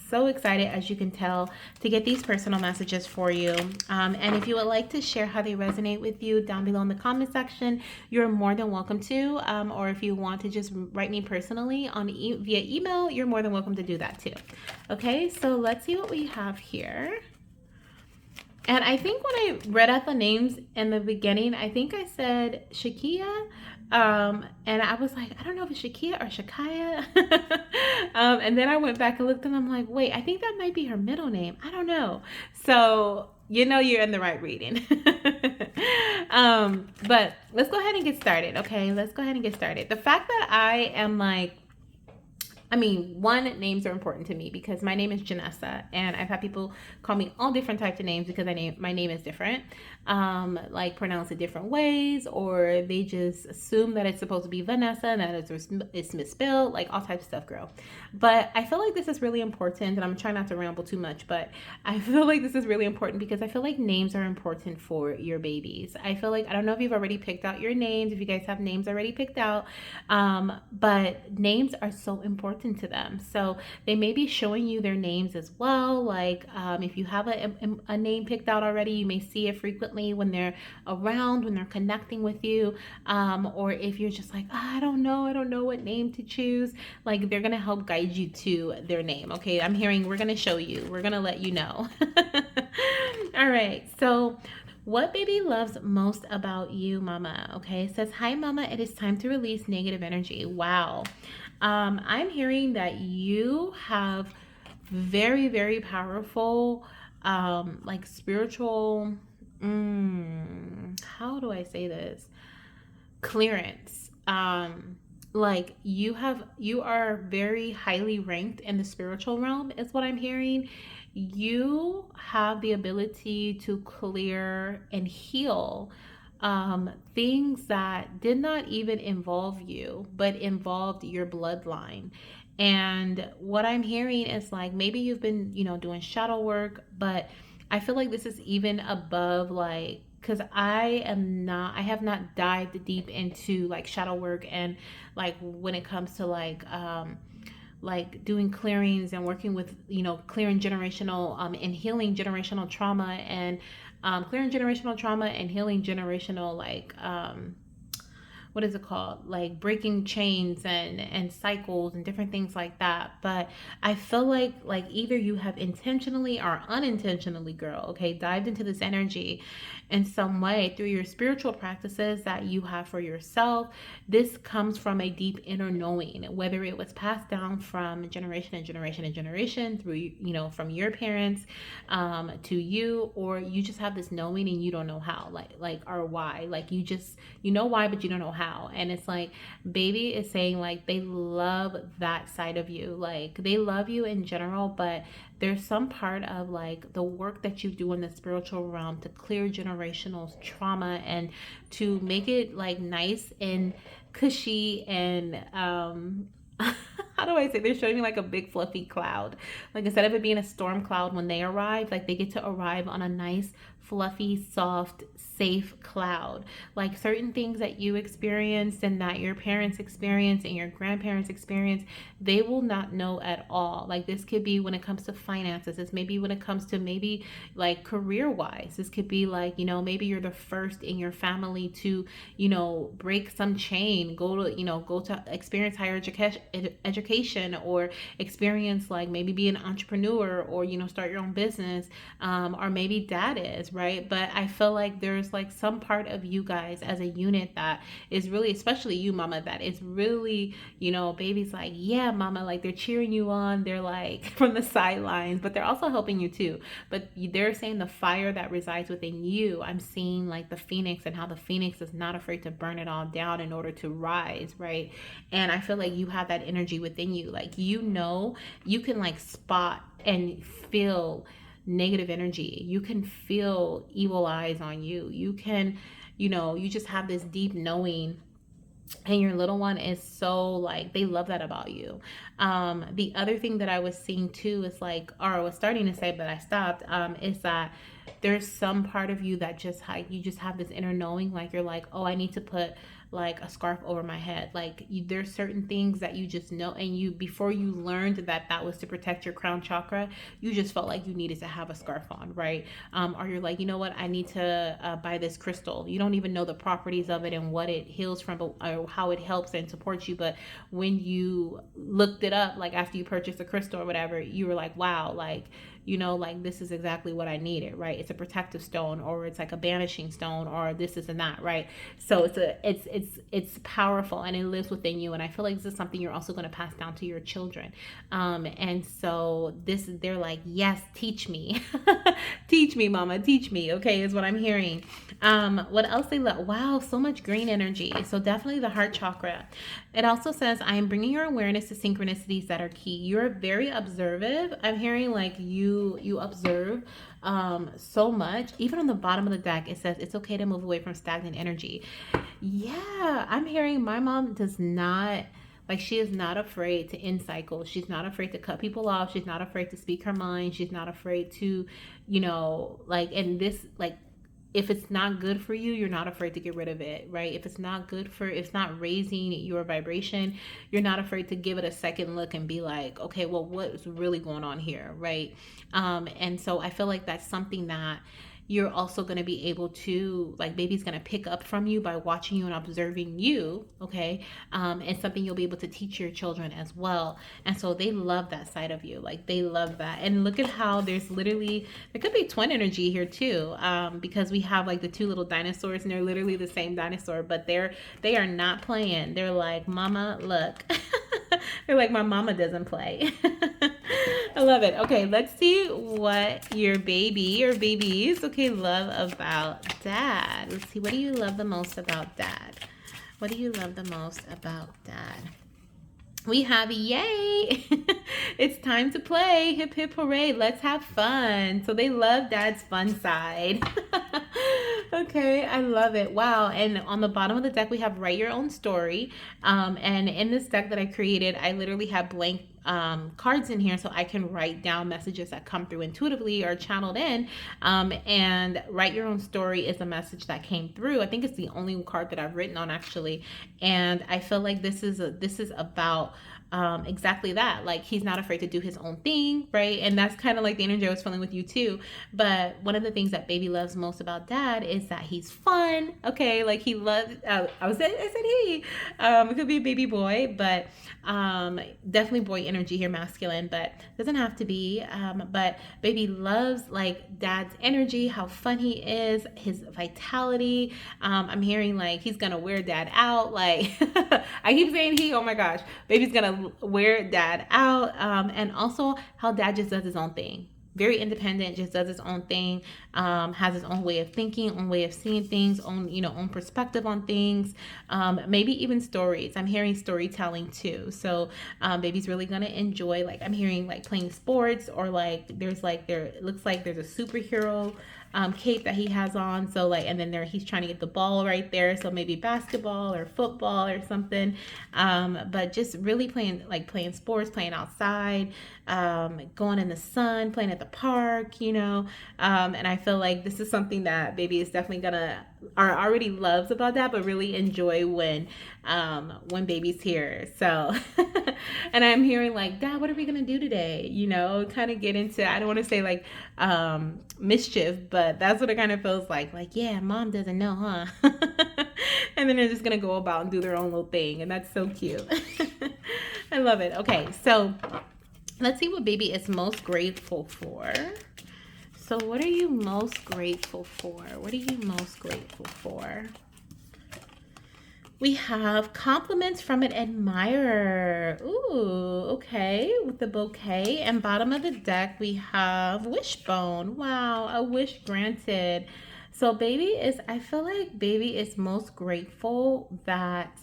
so excited, as you can tell, to get these personal messages for you. And if you would like to share how they resonate with you down below in the comment section, you're more than welcome to. Or if you want to just write me personally on via email, you're more than welcome to do that too. Okay, so let's see what we have here. And I think when I read out the names in the beginning, I think I said Shakiya. And I was like, I don't know if it's Shakiya or Shakiya. And then I went back and looked and I'm like, wait, I think that might be her middle name. I don't know. So, you know, you're in the right reading. But let's go ahead and get started. Okay, let's go ahead and get started. The fact that I am like, one, names are important to me because my name is Jaleesa, and I've had people call me all different types of names because my name is different, like pronounce it different ways, or they just assume that it's supposed to be Vanessa and that it's misspelled, like all types of stuff, girl. But I feel like this is really important, and I'm trying not to ramble too much, but I feel like this is really important because I feel like names are important for your babies. I feel like, I don't know if you've already picked out your names, if you guys have names already picked out, but names are so important to them. So they may be showing you their names as well. Like if you have a name picked out already, you may see it frequently when they're around, when they're connecting with you. Or if you're just like, I don't know what name to choose, like they're gonna help guide you to their name. Okay, I'm hearing we're gonna show you, we're gonna let you know. All right, so what baby loves most about you, mama? Okay, it says, hi mama, it is time to release negative energy. Wow. I'm hearing that you have very powerful, like spiritual, how do I say this? Clearance. Like you are very highly ranked in the spiritual realm is what I'm hearing. You have the ability to clear and heal things that did not even involve you, but involved your bloodline. And what I'm hearing is like maybe you've been, doing shadow work, but I feel like this is even above like, because I have not dived deep into like shadow work and like when it comes to like doing clearings and working with, you know, clearing generational and healing generational trauma and clearing generational trauma and healing generational like what is it called, like breaking chains and cycles and different things like that. But I feel like either you have intentionally or unintentionally, girl, okay, dived into this energy in some way through your spiritual practices that you have for yourself. This comes from a deep inner knowing, whether it was passed down from generation and generation and generation through, you know, from your parents to you, or you just have this knowing and you don't know how, like or why, like you just, you know why, but you don't know how. And it's like baby is saying like they love that side of you, like they love you in general, but there's some part of like the work that you do in the spiritual realm to clear generational trauma and to make it like nice and cushy and how do I say, they're showing me like a big fluffy cloud. Like instead of it being a storm cloud when they arrive, like they get to arrive on a nice fluffy, soft, safe cloud. Like certain things that you experienced and that your parents experienced and your grandparents experienced, they will not know at all. Like this could be when it comes to finances. This may be when it comes to maybe like career wise. This could be like, you know, maybe you're the first in your family to, you know, break some chain, go to, you know, go to experience higher education or experience like maybe be an entrepreneur or, you know, start your own business. Or maybe dad is, right? But I feel like there's like some part of you guys as a unit that is really, especially you, mama, that is really, you know, baby's like, yeah, mama, like they're cheering you on. They're like from the sidelines, but they're also helping you too. But they're saying the fire that resides within you. I'm seeing like the phoenix and how the phoenix is not afraid to burn it all down in order to rise, right? And I feel like you have that energy within you. Like, you know, you can like spot and feel negative energy. You can feel evil eyes on you. You can, you know, you just have this deep knowing, and your little one is so like they love that about you. The other thing that I was seeing too is like, or I was starting to say but I stopped, is that there's some part of you that just like you just have this inner knowing, like you're like, oh, I need to put like a scarf over my head. Like there's certain things that you just know, and you, before you learned that that was to protect your crown chakra, you just felt like you needed to have a scarf on, right? Or you're like, you know what, I need to buy this crystal. You don't even know the properties of it and what it heals from, or how it helps and supports you, but when you looked it up, like after you purchased a crystal or whatever, you were like, wow, like, you know, like this is exactly what I needed, right? It's a protective stone, or it's like a banishing stone, or this is and that, right? So it's powerful and it lives within you. And I feel like this is something you're also going to pass down to your children. And so this is, they're like, yes, teach me, teach me, mama, teach me. Okay, is what I'm hearing. What else they love? Wow, so much green energy. So definitely the heart chakra. It also says, I am bringing your awareness to synchronicities that are key. You're very observant. I'm hearing like you observe so much. Even on the bottom of the deck, it says it's okay to move away from stagnant energy. Yeah, I'm hearing my mom does not, like, she is not afraid to end cycles. She's not afraid to cut people off. She's not afraid to speak her mind. She's not afraid to, you know, like, and this, like, if it's not good for you, you're not afraid to get rid of it, right? If it's not good for, if it's not raising your vibration, you're not afraid to give it a second look and be like, okay, well, what's really going on here, right? And so I feel like that's something that you're also going to be able to, like, baby's going to pick up from you by watching you and observing you, okay? And something you'll be able to teach your children as well. And so they love that side of you, like they love that. And look at how there's literally, there could be twin energy here too, because we have like the two little dinosaurs and they're literally the same dinosaur, but they are not playing. They're like, mama, look. They're like, my mama doesn't play. I love it. Okay, let's see what your babies, okay, love about dad. Let's see, what do you love the most about dad? What do you love the most about dad? We have yay. It's time to play. Hip hip hooray. Let's have fun. So they love dad's fun side. Okay, I love it. Wow. And on the bottom of the deck, we have write your own story. And in this deck that I created, I literally have blank cards in here so I can write down messages that come through intuitively or channeled in. And write your own story is a message that came through. I think it's the only card that I've written on, actually. And I feel like this is about exactly that. Like, he's not afraid to do his own thing, right? And that's kind of like the energy I was feeling with you too. But one of the things that baby loves most about dad is that he's fun. Okay, like he loves. I said he. It could be a baby boy, but definitely boy energy here, masculine, but doesn't have to be. But baby loves like dad's energy, how fun he is, his vitality. I'm hearing like he's gonna wear dad out. Like I keep saying he. Oh my gosh, baby's gonna wear dad out. And also how dad just does his own thing, very independent, just does his own thing, has his own way of thinking, own way of seeing things, own perspective on things, maybe even stories. I'm hearing storytelling too. So baby's really gonna enjoy, like I'm hearing like playing sports, or like it looks like there's a superhero cape that he has on. So like, and then he's trying to get the ball right there. So maybe basketball or football or something. But just really playing sports, playing outside, going in the sun, playing at the park, and I feel like this is something that baby is definitely gonna, or already loves about that, but really enjoy when baby's here. So, and I'm hearing like, Dad, what are we gonna do today? Kind of get into, I don't want to say like mischief, but that's what it kind of feels like. Like, yeah, mom doesn't know, huh? And then they're just gonna go about and do their own little thing, and that's so cute. I love it. Okay, so let's see what baby is most grateful for. So what are you most grateful for? What are you most grateful for? We have compliments from an admirer. Ooh, okay, with the bouquet. And bottom of the deck, we have wishbone. Wow, a wish granted. So I feel like baby is most grateful that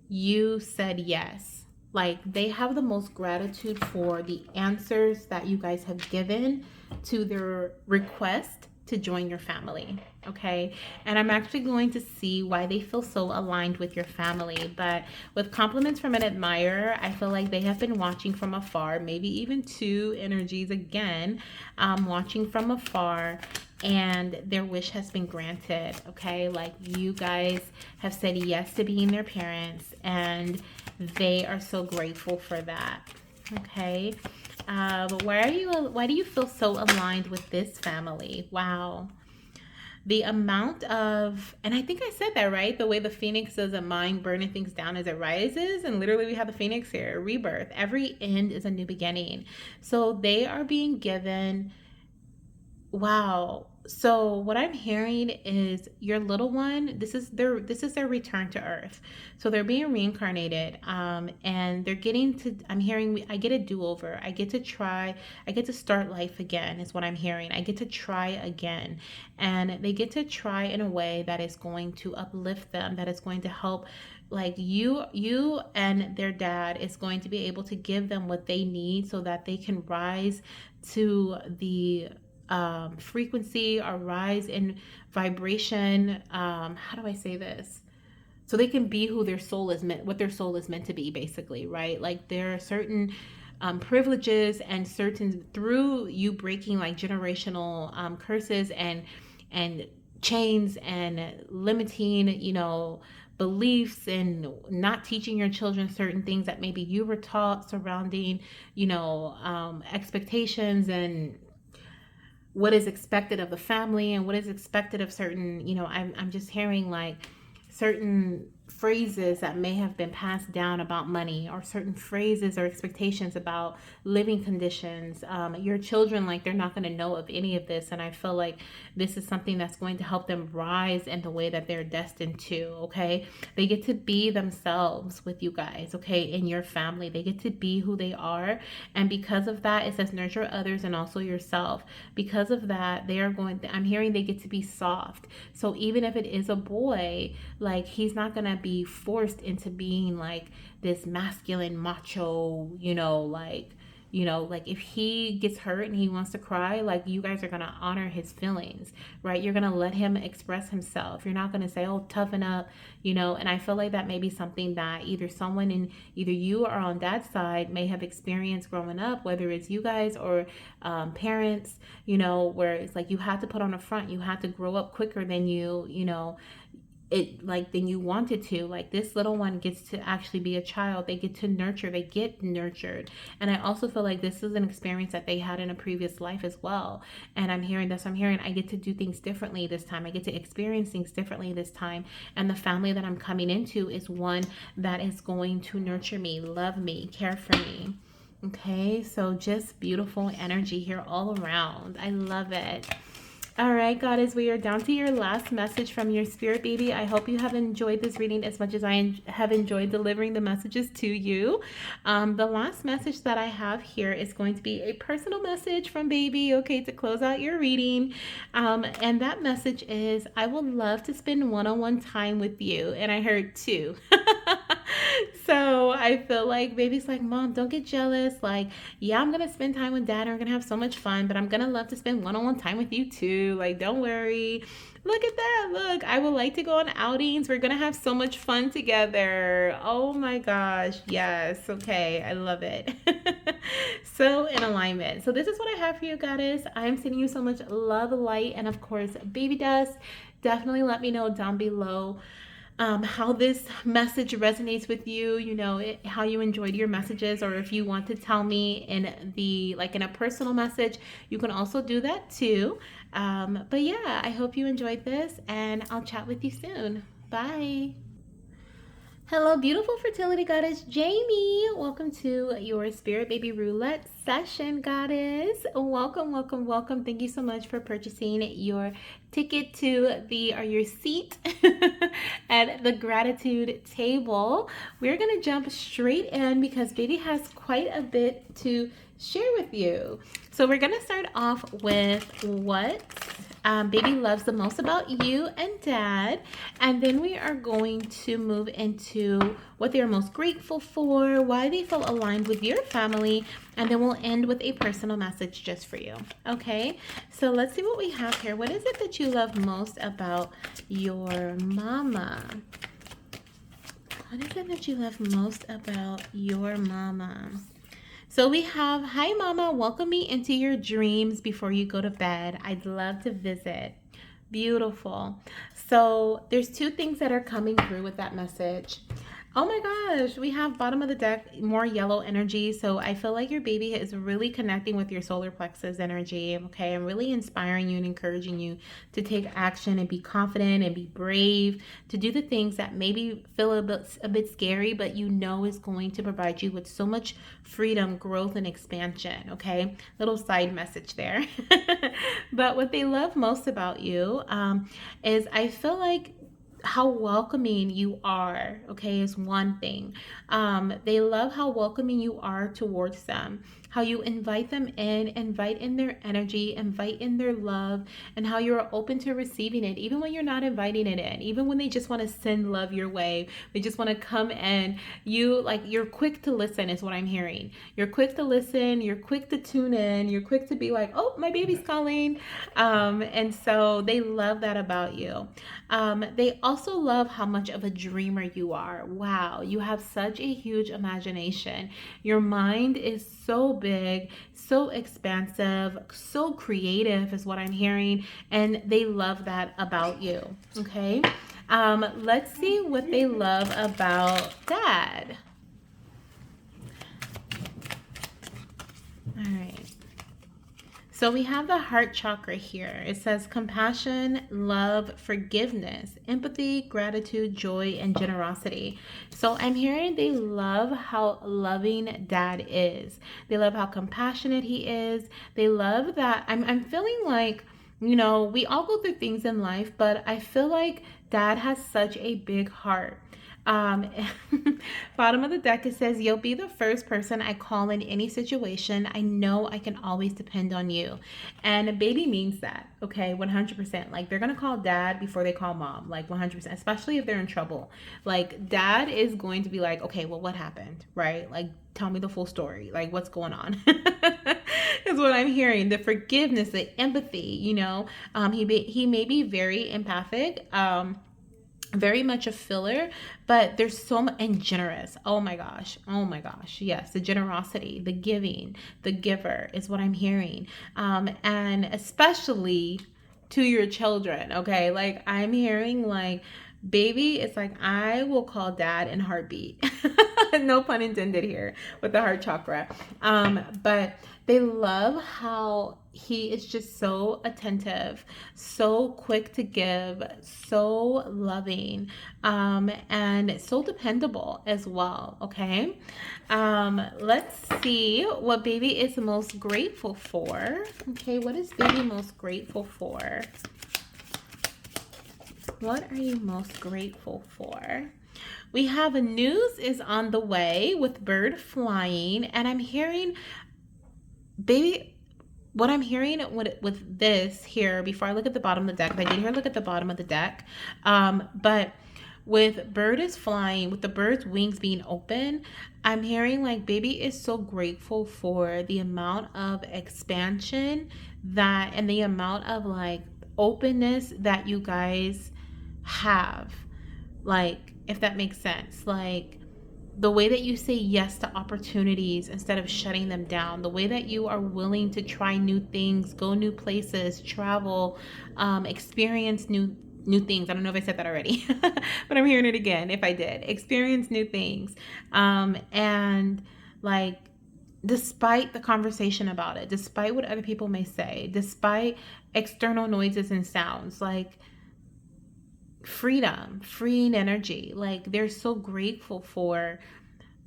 you said yes. Like, they have the most gratitude for the answers that you guys have given to their request to join your family. Okay, and I'm actually going to see why they feel so aligned with your family. But with compliments from an admirer, I feel like they have been watching from afar, maybe even two energies again, watching from afar, and their wish has been granted. Okay, like you guys have said yes to being their parents, and they are so grateful for that. Okay, but why do you feel so aligned with this family? Wow. The amount of, and I think I said that right, the way the phoenix doesn't mind burning things down as it rises, and literally we have the phoenix here, rebirth. Every end is a new beginning. So they are being given, wow. So what I'm hearing is your little one, this is their return to earth. So they're being reincarnated, and they're getting to, I'm hearing, I get a do-over. I get to start life again is what I'm hearing. I get to try again. And they get to try in a way that is going to uplift them, that is going to help, like you and their dad is going to be able to give them what they need so that they can rise to the frequency, or rise in vibration. How do I say this? So they can be what their soul is meant to be, basically, right? Like, there are certain privileges and certain, through you breaking like generational curses and chains and limiting, beliefs, and not teaching your children certain things that maybe you were taught surrounding, expectations and what is expected of the family and what is expected of certain, I'm just hearing like certain phrases that may have been passed down about money, or certain phrases or expectations about living conditions. Your children, like, they're not going to know of any of this, and I feel like this is something that's going to help them rise in the way that they're destined to. Okay, they get to be themselves with you guys. Okay, in your family, they get to be who they are, and because of that, it says nurture others and also yourself. Because of that, I'm hearing they get to be soft. So even if it is a boy, like, he's not gonna be forced into being like this masculine macho, like like if he gets hurt and he wants to cry, like you guys are going to honor his feelings, right? You're going to let him express himself. You're not going to say, oh, toughen up, and I feel like that may be something that either someone in either you or on dad's side may have experienced growing up, whether it's you guys or parents, where it's like you have to put on a front, you have to grow up quicker than than you wanted to. Like this little one gets to actually be a child. They get to nurture, they get nurtured. And I also feel like this is an experience that they had in a previous life as well. And I'm hearing I get to do things differently this time. I get to experience things differently this time. And the family that I'm coming into is one that is going to nurture me, love me, care for me. Okay, so just beautiful energy here all around. I love it. All right, Goddess, we are down to your last message from your spirit baby. I hope you have enjoyed this reading as much as I have enjoyed delivering the messages to you. The last message that I have here is going to be a personal message from baby, okay, to close out your reading. And that message is, I would love to spend one-on-one time with you. And I heard two. So I feel like baby's like, Mom, don't get jealous. Like, yeah, I'm going to spend time with dad and we're going to have so much fun, but I'm going to love to spend one-on-one time with you too. Like, don't worry. Look at that. Look, I would like to go on outings. We're going to have so much fun together. Oh my gosh. Yes. Okay. I love it. So in alignment. So this is what I have for you, Goddess. I'm sending you so much love, light, and of course, baby dust. Definitely let me know down below how this message resonates with you, how you enjoyed your messages, or if you want to tell me in a personal message, you can also do that too. But yeah, I hope you enjoyed this and I'll chat with you soon. Bye. Hello, beautiful fertility goddess Jaime. Welcome to your spirit baby roulette session, goddess. Welcome, welcome, welcome. Thank you so much for purchasing your ticket to your seat at the gratitude table. We're gonna jump straight in because baby has quite a bit to share with you. So we're gonna start off with what baby loves the most about you and dad, and then we are going to move into what they're most grateful for, why they feel aligned with your family, and then we'll end with a personal message just for you. Okay, so let's see what we have here. What is it that you love most about your mama? What is it that you love most about your mama? So we have, hi mama, welcome me into your dreams before you go to bed. I'd love to visit. Beautiful. So there's two things that are coming through with that message. Oh my gosh, we have bottom of the deck, more yellow energy. So I feel like your baby is really connecting with your solar plexus energy, okay? And really inspiring you and encouraging you to take action and be confident and be brave, to do the things that maybe feel a bit scary, but is going to provide you with so much freedom, growth, and expansion, okay? Little side message there. But what they love most about you is I feel like how welcoming you are, okay, is one thing. They love how welcoming you are towards them, how you invite them in, invite in their energy, invite in their love, and how you're open to receiving it, even when you're not inviting it in, even when they just want to send love your way, they just want to come in. You're quick to listen is what I'm hearing. You're quick to listen, you're quick to tune in, you're quick to be like, oh, my baby's calling. And so they love that about you. They also love how much of a dreamer you are. Wow, you have such a huge imagination. Your mind is so big, so expansive, so creative is what I'm hearing, and they love that about you, okay? Let's see what they love about dad. All right. So we have the heart chakra here. It says compassion, love, forgiveness, empathy, gratitude, joy, and generosity. So I'm hearing they love how loving dad is. They love how compassionate he is. They love that. I'm feeling like, we all go through things in life, but I feel like dad has such a big heart. Um, bottom of the deck, it says, you'll be the first person I call in any situation. I know I can always depend on you. And a baby means that, okay? 100%. Like, they're going to call dad before they call mom, like 100%, especially if they're in trouble. Like, dad is going to be like, okay, well, what happened, right? Like, tell me the full story. Like, what's going on? Is what I'm hearing. The forgiveness, the empathy, he may be very empathic. Very much a filler, but there's so much, and generous. Oh my gosh. Oh my gosh. Yes, the generosity, the giving, the giver is what I'm hearing. And especially to your children, okay? Like, I'm hearing like, baby, it's like, I will call dad in heartbeat. No pun intended here with the heart chakra. But they love how he is just so attentive, so quick to give, so loving, and so dependable as well. Okay. Let's see what baby is most grateful for. Okay, what is baby most grateful for? What are you most grateful for? We have a news is on the way with bird flying, and I'm hearing, baby, what I'm hearing with this here, before I look at the bottom of the deck, I did hear look at the bottom of the deck, but with bird is flying, with the bird's wings being open, I'm hearing like baby is so grateful for the amount of expansion that, and the amount of like openness that you guys have. Like, if that makes sense. Like, the way that you say yes to opportunities instead of shutting them down, the way that you are willing to try new things, go new places, travel, experience new things. I don't know if I said that already, but I'm hearing it again. If I did, experience new things, and like, despite the conversation about it, despite what other people may say, despite external noises and sounds, like, freedom, freeing energy. Like, they're so grateful for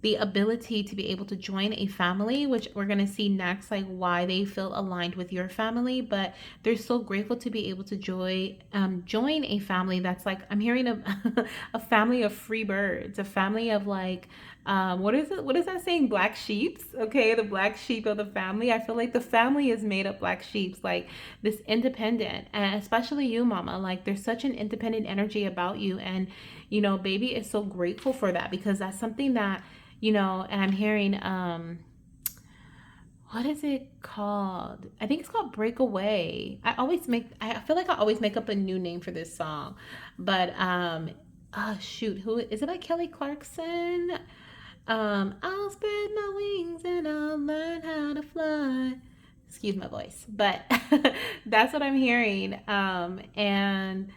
the ability to be able to join a family, which we're going to see next, like why they feel aligned with your family. But they're so grateful to be able to join a family that's like, I'm hearing a family of free birds, a family of like, what is it? What is that saying? Black sheeps. Okay, the black sheep of the family. I feel like the family is made of black sheeps, like this independent, and especially you, mama. Like, there's such an independent energy about you, and baby is so grateful for that, because that's something that, and I'm hearing, what is it called? I think it's called Breakaway. I feel like I always make up a new name for this song. But oh shoot, who is it, by Kelly Clarkson? I'll spread my wings and I'll learn how to fly. Excuse my voice. But that's what I'm hearing. And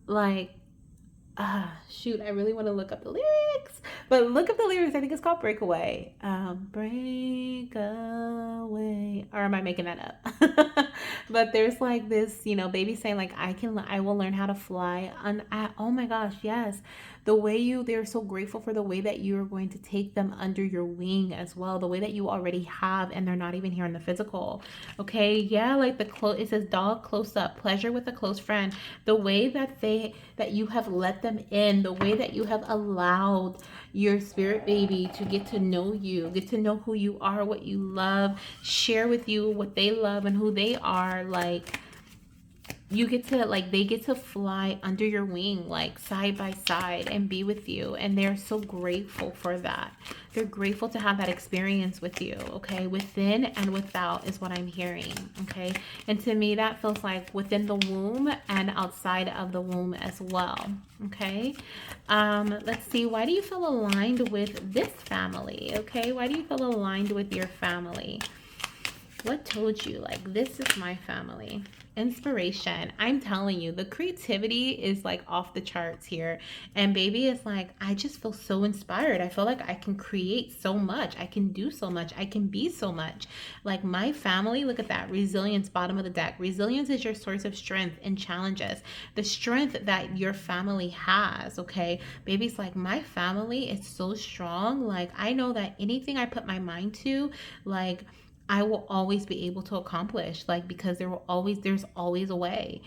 like, shoot, I really want to look up the lyrics, but look up the lyrics. I think it's called Breakaway. Breakaway. Or am I making that up? But there's like this, baby saying like, I will learn how to fly. And oh my gosh, yes. They're so grateful for the way that you're going to take them under your wing as well. The way that you already have, and they're not even here in the physical. Okay. Yeah. Like it says dog close up, pleasure with a close friend. The way that you have let them in, the way that you have allowed your spirit baby to get to know you, get to know who you are, what you love, share with you what they love and who they are. Like, you get to, like, they get to fly under your wing, like side by side, and be with you, and they're so grateful for that. They're grateful to have that experience with you. Okay, within and without is what I'm hearing. Okay, and to me that feels like within the womb and outside of the womb as well. Okay, let's see, why do you feel aligned with this family? Okay, why do you feel aligned with your family? What told you, like, this is my family? Inspiration. I'm telling you, the creativity is like off the charts here. And baby is like, I just feel so inspired. I feel like I can create so much. I can do so much. I can be so much. Like, my family, look at that. Resilience, bottom of the deck. Resilience is your source of strength in challenges. The strength that your family has, okay? Baby's like, my family is so strong. Like, I know that anything I put my mind to, like, I will always be able to accomplish, like, because there's always a way.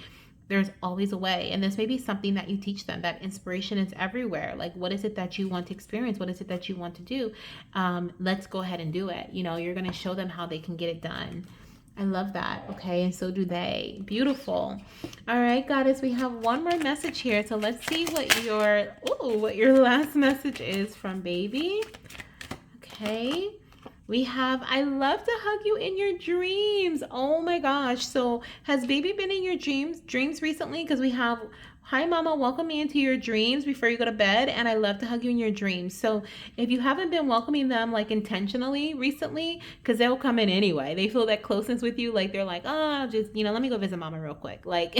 there's always a way. And this may be something that you teach them, that inspiration is everywhere. Like, what is it that you want to experience? What is it that you want to do? Let's go ahead and do it. You know, you're going to show them how they can get it done. I love that. Okay, and so do they. Beautiful. All right, goddess, we have one more message here. So let's see what your last message is from baby. Okay. We have, I love to hug you in your dreams. Oh my gosh. So has baby been in your dreams recently? Because we have, hi mama, welcome me into your dreams before you go to bed. And I love to hug you in your dreams. So if you haven't been welcoming them like intentionally recently, because they'll come in anyway. They feel that closeness with you. Like they're like, oh, just, let me go visit mama real quick. Like,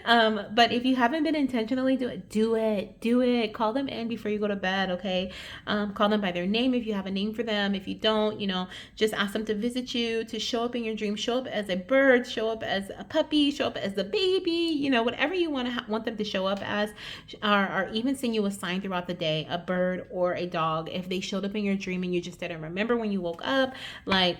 but if you haven't been intentionally do it. Call them in before you go to bed. Okay. Call them by their name if you have a name for them. If you don't, just ask them to visit you, to show up in your dream, show up as a bird, show up as a puppy, show up as a baby, whatever you want them to show up as, or even send you a sign throughout the day, a bird or a dog. If they showed up in your dream and you just didn't remember when you woke up, like,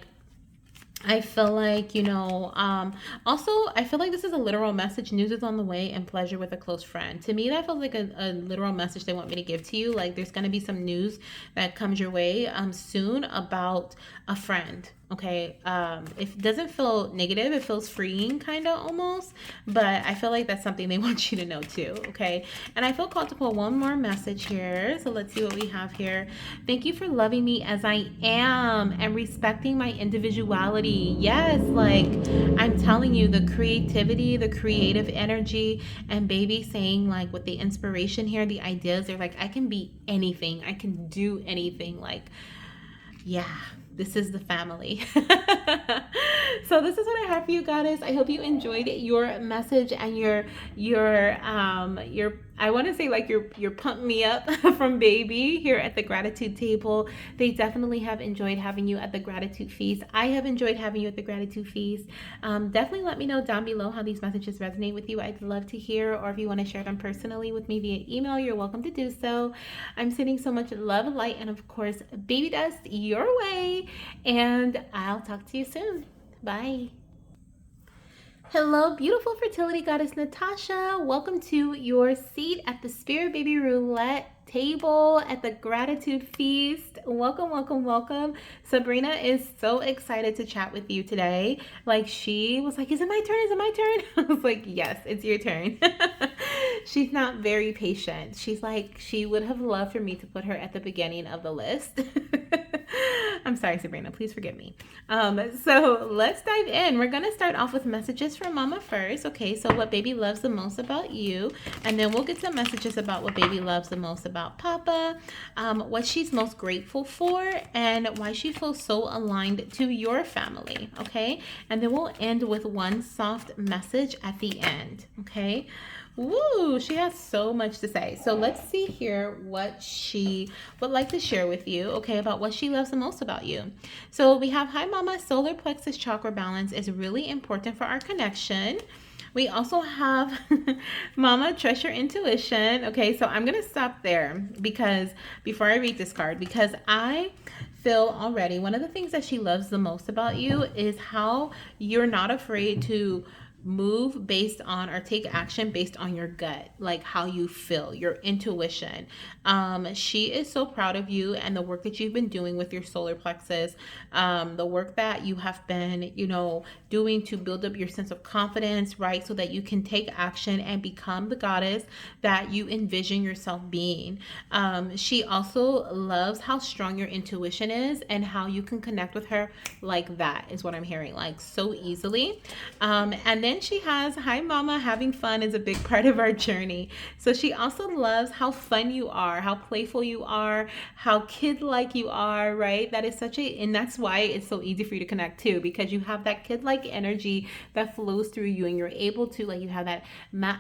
I feel like, also, I feel like this is a literal message. News is on the way and pleasure with a close friend. To me, that feels like a literal message they want me to give to you. Like there's going to be some news that comes your way soon about a friend. Okay. It doesn't feel negative. It feels freeing kind of almost, but I feel like that's something they want you to know too. Okay. And I feel called to pull one more message here. So let's see what we have here. Thank you for loving me as I am and respecting my individuality. Yes. Like I'm telling you, the creativity, the creative energy, and baby saying like with the inspiration here, the ideas, they're like, I can be anything. I can do anything. Like, yeah. This is the family. So this is what I have for you, goddess. I hope you enjoyed your message and your I want to say like your pump me up from baby here at the gratitude table. They definitely have enjoyed having you at the gratitude feast. I have enjoyed having you at the gratitude feast. Definitely let me know down below how these messages resonate with you. I'd love to hear, or if you want to share them personally with me via email, you're welcome to do so. I'm sending so much love, light, and of course, baby dust your way. And I'll talk to you soon. Bye. Hello, beautiful fertility goddess Natasha. Welcome to your seat at the Spirit Baby Roulette table at the gratitude feast. Welcome, welcome, welcome. Sabrina is so excited to chat with you today. Like she was like, is it my turn? Is it my turn? I was like, yes, it's your turn. She's not very patient. She's like, she would have loved for me to put her at the beginning of the list. I'm sorry, Sabrina, please forgive me. So let's dive in. We're gonna start off with messages from mama first. Okay, so what baby loves the most about you, and then we'll get some messages about what baby loves the most about papa, what she's most grateful for, and why she feels so aligned to your family. Okay, and then we'll end with one soft message at the end. Okay. Woo, she has so much to say. So let's see here what she would like to share with you, okay, about what she loves the most about you. So we have, hi mama, solar plexus chakra balance is really important for our connection. We also have mama, trust your intuition. Okay, so I'm going to stop there because before I read this card, because I feel already one of the things that she loves the most about you is how you're not afraid to move based on or take action based on your gut, like how you feel, your intuition. She is so proud of you and the work that you've been doing with your solar plexus, the work that you have been, doing to build up your sense of confidence, right? So that you can take action and become the goddess that you envision yourself being. She also loves how strong your intuition is and how you can connect with her like that is what I'm hearing, like so easily. And then she has, hi mama, having fun is a big part of our journey. So she also loves how fun you are, how playful you are, how kid-like you are, right? That is and that's why it's so easy for you to connect too, because you have that kid-like energy that flows through you, and you're able to, like, you have that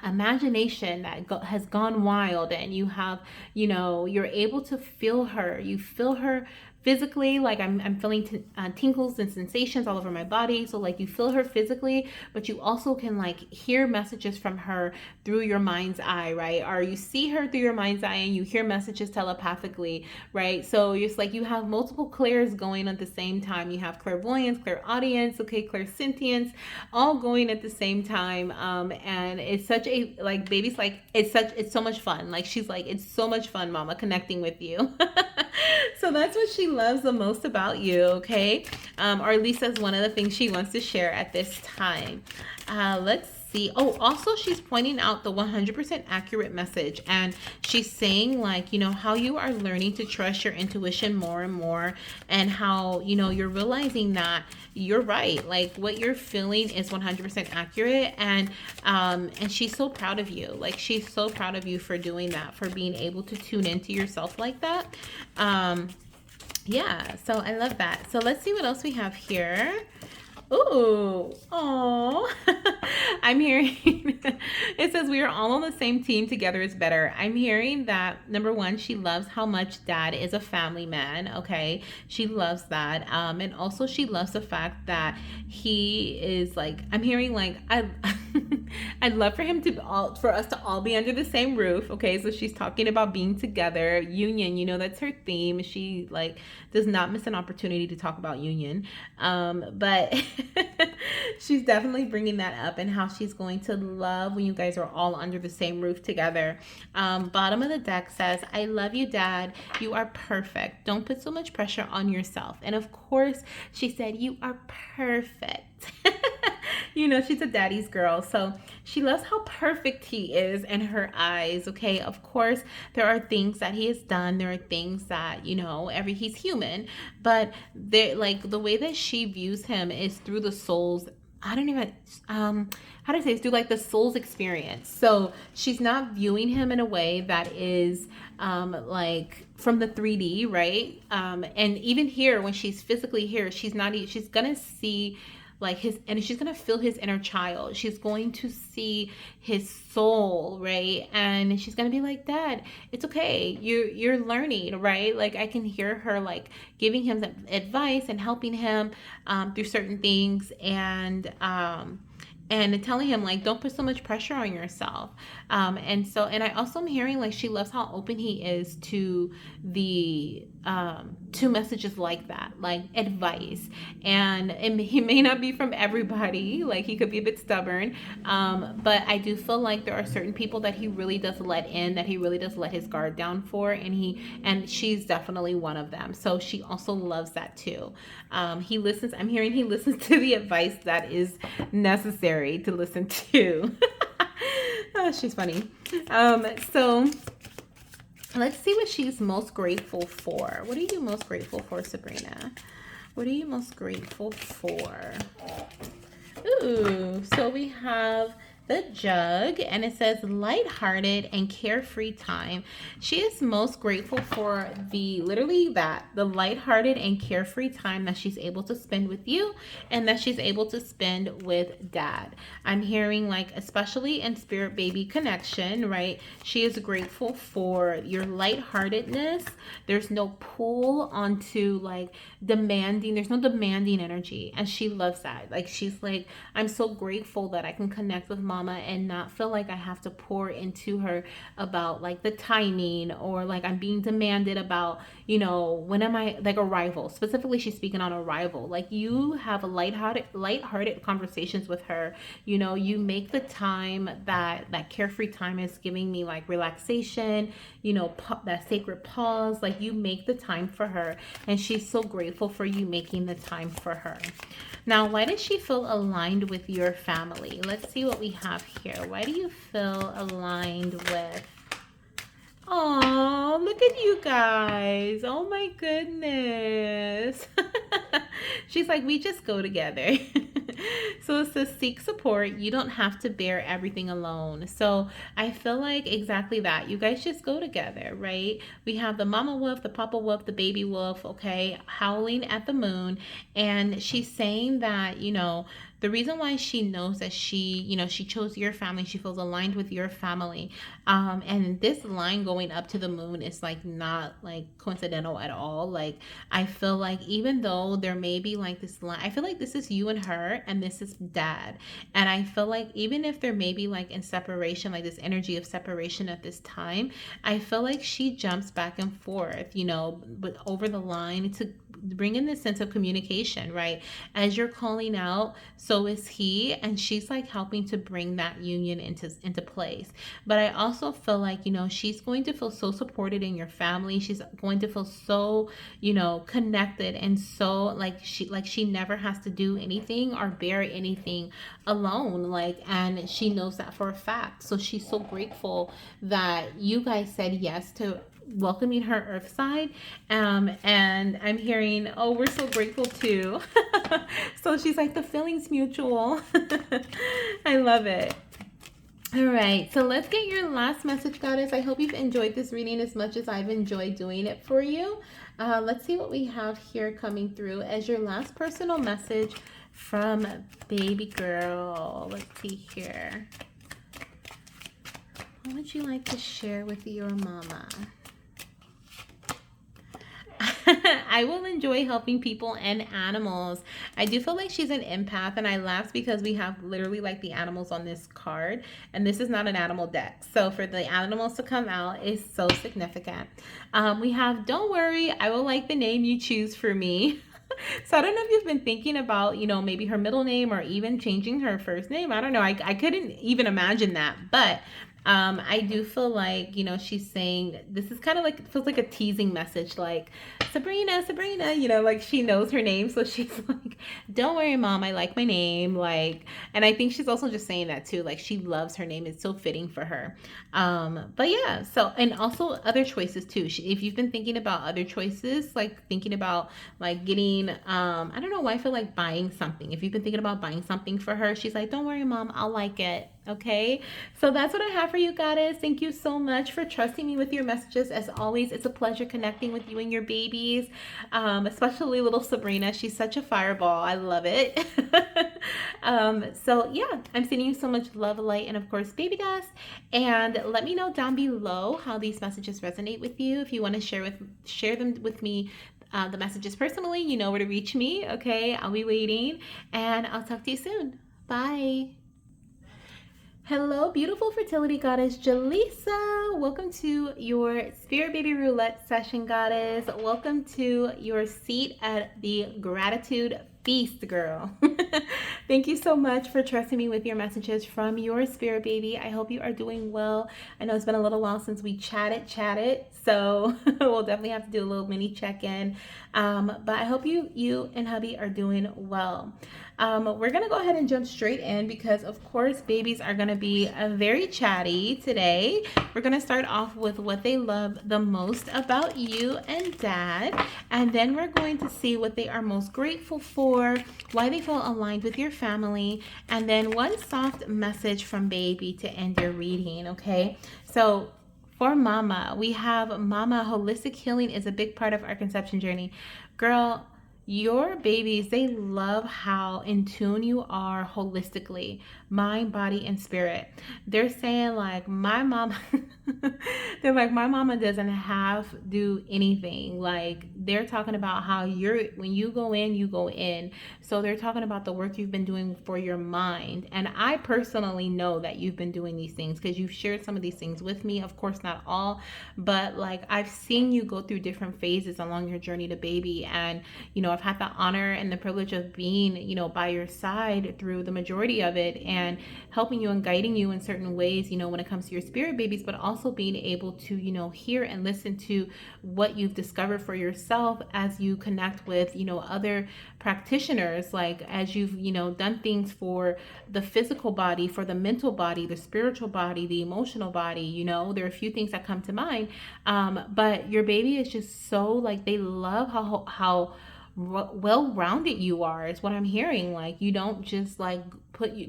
imagination that has gone wild, and you have, you're able to feel her. You feel her physically, like I'm feeling tingles and sensations all over my body. So like you feel her physically, but you also can like hear messages from her through your mind's eye, right? Or you see her through your mind's eye and you hear messages telepathically, right? So it's like you have multiple clairs going at the same time. You have clairvoyance, clairaudience, okay, clairsentience, all going at the same time. And it's such a like baby's like it's so much fun. Like she's like it's so much fun, mama, connecting with you. So that's what she loves the most about you, okay? Or at least that's one of the things she wants to share at this time. Let's see. Oh, also she's pointing out the 100% accurate message, and she's saying like, you know, how you are learning to trust your intuition more and more, and how, you know, you're realizing that you're right. Like what you're feeling is 100% accurate, and she's so proud of you. Like she's so proud of you for doing that, for being able to tune into yourself like that. Yeah, so I love that. So let's see what else we have here. Ooh, oh, I'm hearing it says we are all on the same team. Together is better. I'm hearing that number one, she loves how much dad is a family man. Okay, she loves that, and also she loves the fact that he is like. I'm hearing like I. I'd love for him to all for us to all be under the same roof. Okay, so she's talking about being together, union. You know that's her theme. She like does not miss an opportunity to talk about union, but she's definitely bringing that up and how she's going to love when you guys are all under the same roof together. Bottom of the deck says, I love you, Dad. You are perfect. Don't put so much pressure on yourself. And of course, she said, you are perfect. You know, she's a daddy's girl. So she loves how perfect he is in her eyes. Okay. Of course, there are things that he has done. There are things that, you know, he's human, but like the way that she views him is through the soul's, I don't even, how do I say it's through like the soul's experience. So she's not viewing him in a way that is, like from the 3D, right? And even here, when she's physically here, she's gonna see like his, and she's gonna feel his inner child. She's going to see his soul, right? And she's gonna be like, Dad, it's okay, you're learning, right? Like I can hear her like giving him advice and helping him through certain things, and telling him like don't put so much pressure on yourself, and I also am hearing like she loves how open he is to the to messages like that, like advice, and he may not be from everybody, like he could be a bit stubborn, but I do feel like there are certain people that he really does let in, that he really does let his guard down for, and she's definitely one of them. So she also loves that too. He listens, I'm hearing he listens to the advice that is necessary to listen to. Oh, she's funny. So let's see what she's most grateful for. What are you most grateful for, Sabrina? What are you most grateful for? Ooh, so we have the jug, and it says lighthearted and carefree time. She is most grateful for the lighthearted and carefree time that she's able to spend with you, and that she's able to spend with Dad. I'm hearing like, especially in spirit baby connection, right? She is grateful for your lightheartedness. There's no pull onto like demanding. There's no demanding energy, and she loves that. Like she's like, I'm so grateful that I can connect with Mama and not feel like I have to pour into her about like the timing, or like I'm being demanded about, you know, when am I like arrival. Specifically, she's speaking on arrival. Like you have a lighthearted conversations with her. You know, you make the time, that carefree time is giving me like relaxation, you know, that sacred pause. Like you make the time for her, and she's so grateful for you making the time for her. Now, why does she feel aligned with your family? Let's see what we have here. Why do you feel aligned with? Oh, look at you guys. Oh my goodness. She's like, we just go together. So it says seek support. You don't have to bear everything alone. So I feel like exactly that. You guys just go together, right? We have the mama wolf, the papa wolf, the baby wolf, okay, howling at the moon. And she's saying that, you know, the reason why she knows that she chose your family, she feels aligned with your family. And this line going up to the moon is like not like coincidental at all. Like, I feel like even though there may be like this line, I feel like this is you and her, and this is dad. And I feel like even if there may be like in separation, like this energy of separation at this time, I feel like she jumps back and forth, but over the line to bring in this sense of communication, right? As you're calling out, so is he, and she's like helping to bring that union into place. But I also feel like, she's going to feel so supported in your family. She's going to feel so, connected, and so like she never has to do anything or bear anything alone. Like, and she knows that for a fact. So she's so grateful that you guys said yes to welcoming her earth side. And I'm hearing, oh, we're so grateful too. So she's like, the feeling's mutual. I love it. All right, so let's get your last message, goddess. I hope you've enjoyed this reading as much as I've enjoyed doing it for you. Let's see what we have here coming through as your last personal message from baby girl. Let's see here. What would you like to share with your mama? I will enjoy helping people and animals. I do feel like she's an empath, and I laughed because we have literally like the animals on this card, and this is not an animal deck. So for the animals to come out is so significant. We have, don't worry, I will like the name you choose for me. So I don't know if you've been thinking about, maybe her middle name or even changing her first name. I don't know. I couldn't even imagine that. But I do feel like, she's saying this is kind of like, it feels like a teasing message, like Sabrina, like she knows her name. So she's like, don't worry, mom, I like my name. Like, and I think she's also just saying that too. Like, she loves her name. It's so fitting for her. But yeah, so, and also other choices too. If you've been thinking about other choices, like thinking about like getting, I don't know why I feel like buying something. If you've been thinking about buying something for her, she's like, don't worry, mom, I'll like it. Okay, so that's what I have for you, goddess. Thank you so much for trusting me with your messages. As always, it's a pleasure connecting with you and your babies, especially little Sabrina. She's such a fireball. I love it. So yeah, I'm sending you so much love, light, and of course, baby dust. And let me know down below how these messages resonate with you. If you want to share them with me, the messages personally, you know where to reach me. Okay, I'll be waiting, and I'll talk to you soon. Bye. Hello, beautiful fertility goddess Jaleesa. Welcome to your Spirit Baby Roulette session, goddess. Welcome to your seat at the gratitude feast, girl. Thank you so much for trusting me with your messages from your Spirit Baby. I hope you are doing well. I know it's been a little while since we chatted, so we'll definitely have to do a little mini check-in. But I hope you and hubby are doing well. We're gonna go ahead and jump straight in because of course babies are gonna be very chatty today. We're gonna start off with what they love the most about you and dad, and then we're going to see what they are most grateful for, why they feel aligned with your family, and then one soft message from baby to end your reading. Okay, so for mama, we have mama. Holistic healing is a big part of our conception journey, girl. Your babies, they love how in tune you are holistically, mind, body, and spirit. They're saying like, my mom, they're like, my mama doesn't have to do anything. Like, they're talking about how when you go in, you go in. So they're talking about the work you've been doing for your mind. And I personally know that you've been doing these things because you've shared some of these things with me. Of course, not all, but like I've seen you go through different phases along your journey to baby. And, I've had the honor and the privilege of being, by your side through the majority of it and helping you and guiding you in certain ways, when it comes to your spirit babies, but also being able to, hear and listen to what you've discovered for yourself as you connect with, other practitioners, like as you've, done things for the physical body, for the mental body, the spiritual body, the emotional body, there are a few things that come to mind. But your baby is just so like, they love how well-rounded you are, is what I'm hearing. Like, you don't just like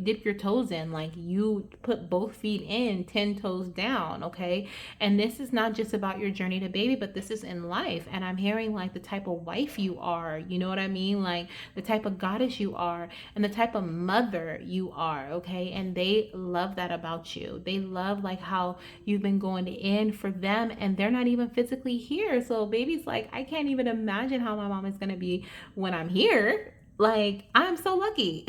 dip your toes in, like you put both feet in, 10 toes down. Okay. And this is not just about your journey to baby, but this is in life. And I'm hearing like the type of wife you are, you know what I mean, like the type of goddess you are, and the type of mother you are. Okay. And they love that about you. They love like how you've been going in for them, and they're not even physically here. So baby's like, I can't even imagine how my mom is going to be when I'm here. Like, I'm so lucky.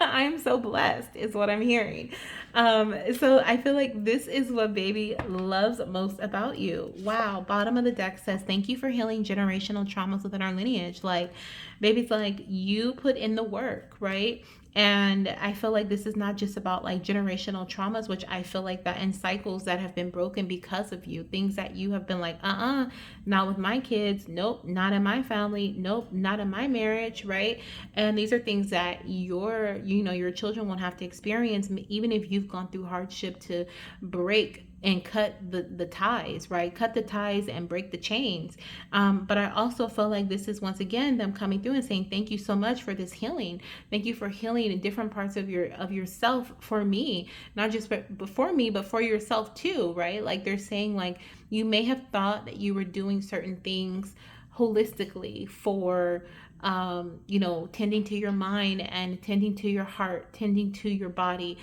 I'm so blessed, is what I'm hearing. So I feel like this is what baby loves most about you. Wow. Bottom of the deck says, thank you for healing generational traumas within our lineage. Like, baby's like, you put in the work, right? And I feel like this is not just about like generational traumas, which I feel like that in cycles that have been broken because of you, things that you have been like, not with my kids. Nope. Not in my family. Nope. Not in my marriage. Right. And these are things that your children won't have to experience, even if you've gone through hardship to break and cut the ties, right? Cut the ties and break the chains. But I also feel like this is once again them coming through and saying, thank you so much for this healing. Thank you for healing in different parts of yourself for me, not just for me, but for yourself too, right? Like they're saying like, you may have thought that you were doing certain things holistically for tending to your mind and tending to your heart, tending to your body,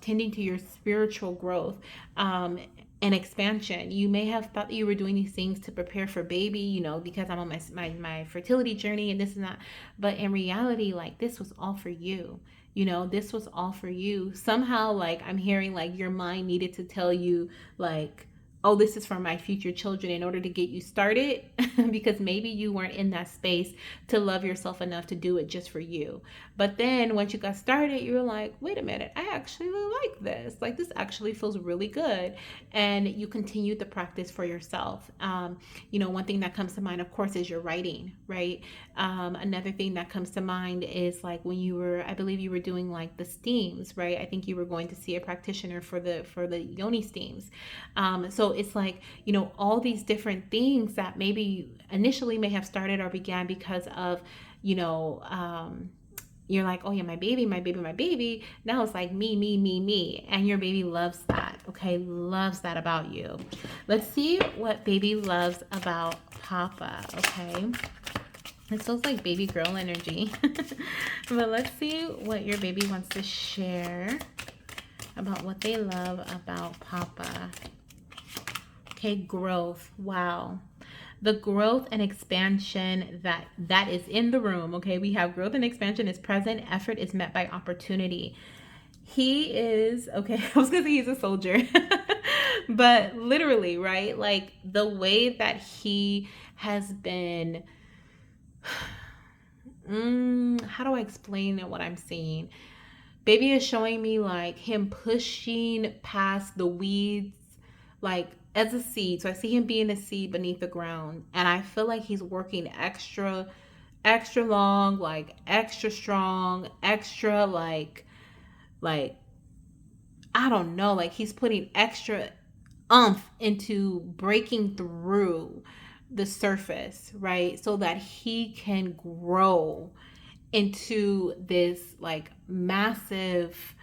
tending to your spiritual growth, and expansion. You may have thought that you were doing these things to prepare for baby, because I'm on my fertility journey and this and that. But in reality, like this was all for you. This was all for you. Somehow, like I'm hearing like your mind needed to tell you like, oh, this is for my future children in order to get you started because maybe you weren't in that space to love yourself enough to do it just for you. But then once you got started, you were like, wait a minute, I actually like this. Like this actually feels really good. And you continued the practice for yourself. One thing that comes to mind, of course, is your writing, right? Another thing that comes to mind is like when I believe you were doing like the steams, right? I think you were going to see a practitioner for the yoni steams. So it's like, all these different things that maybe initially may have started or began because of, you're like, oh yeah, my baby, my baby, my baby. Now it's like me. And your baby loves that. Okay. Loves that about you. Let's see what baby loves about Papa. Okay. It feels like baby girl energy. But let's see what your baby wants to share about what they love about Papa. Okay, growth. Wow. The growth and expansion that is in the room. Okay, we have growth and expansion is present. Effort is met by opportunity. He is, okay, I was gonna say he's a soldier, but literally, right? Like the way that he has been, how do I explain what I'm seeing? Baby is showing me like him pushing past the weeds, like as a seed. So I see him being a seed beneath the ground. And I feel like he's working extra long, like extra strong, extra like I don't know, like he's putting extra oomph into breaking through the surface, right? So that he can grow into this like massive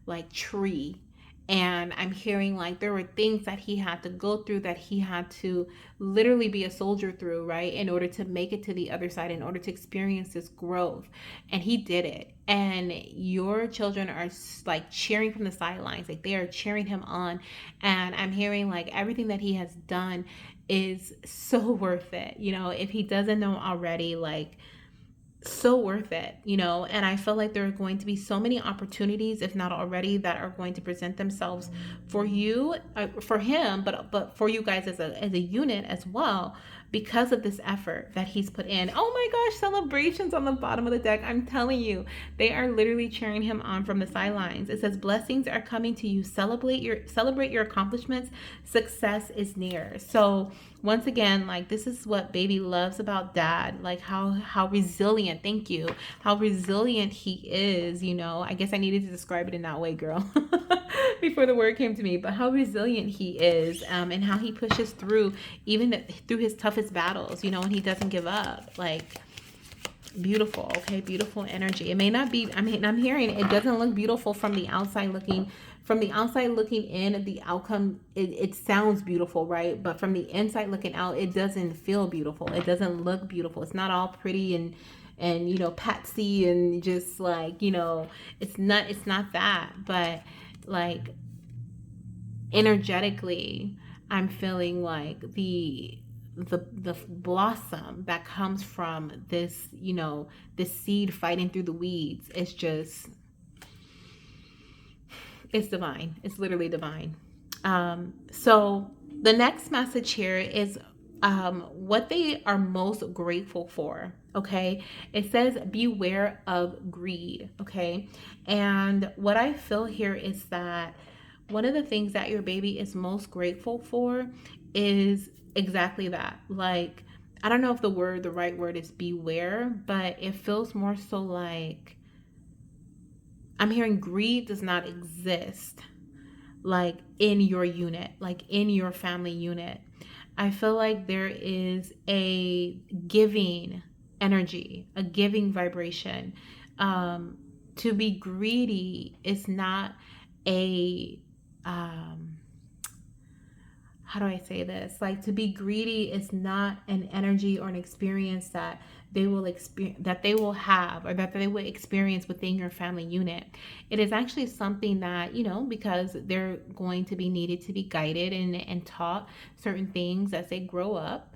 like tree. And I'm hearing like there were things that he had to go through, that he had to literally be a soldier through, right, in order to make it to the other side, in order to experience this growth. And he did it. And your children are like cheering from the sidelines, like they are cheering him on. And I'm hearing like everything that he has done is so worth it. If he doesn't know already, like so worth it, and I feel like there are going to be so many opportunities, if not already, that are going to present themselves for you, for him, but for you guys as a unit as well, because of this effort that he's put in. Oh my gosh, celebrations on the bottom of the deck. I'm telling you, they are literally cheering him on from the sidelines. It says blessings are coming to you. Celebrate your accomplishments. Success is near. So once again, like this is what baby loves about dad, like how resilient, thank you, how resilient he is. I guess I needed to describe it in that way, girl, before the word came to me, but how resilient he is, and how he pushes through, even through his toughest battles, and he doesn't give up. Like Beautiful, okay, beautiful energy. It may not be, I mean, I'm hearing it doesn't look beautiful from the outside looking. From the outside looking in, the outcome, it sounds beautiful, right? But from the inside looking out, it doesn't feel beautiful. It doesn't look beautiful. It's not all pretty and patsy and just like, it's not that. But like energetically, I'm feeling like the blossom that comes from this, this seed fighting through the weeds. It's divine. It's literally divine. So the next message here is what they are most grateful for. Okay. It says, beware of greed. Okay. And what I feel here is that one of the things that your baby is most grateful for is exactly that. Like, I don't know if the right word is beware, but it feels more so like I'm hearing greed does not exist like in your unit, like in your family unit. I feel like there is a giving energy, a giving vibration. To be greedy is not a how do I say this? Like, to be greedy is not an energy or an experience that they will experience, that they will have, or that they will experience within your family unit. It is actually something that, because they're going to be needed to be guided and taught certain things as they grow up.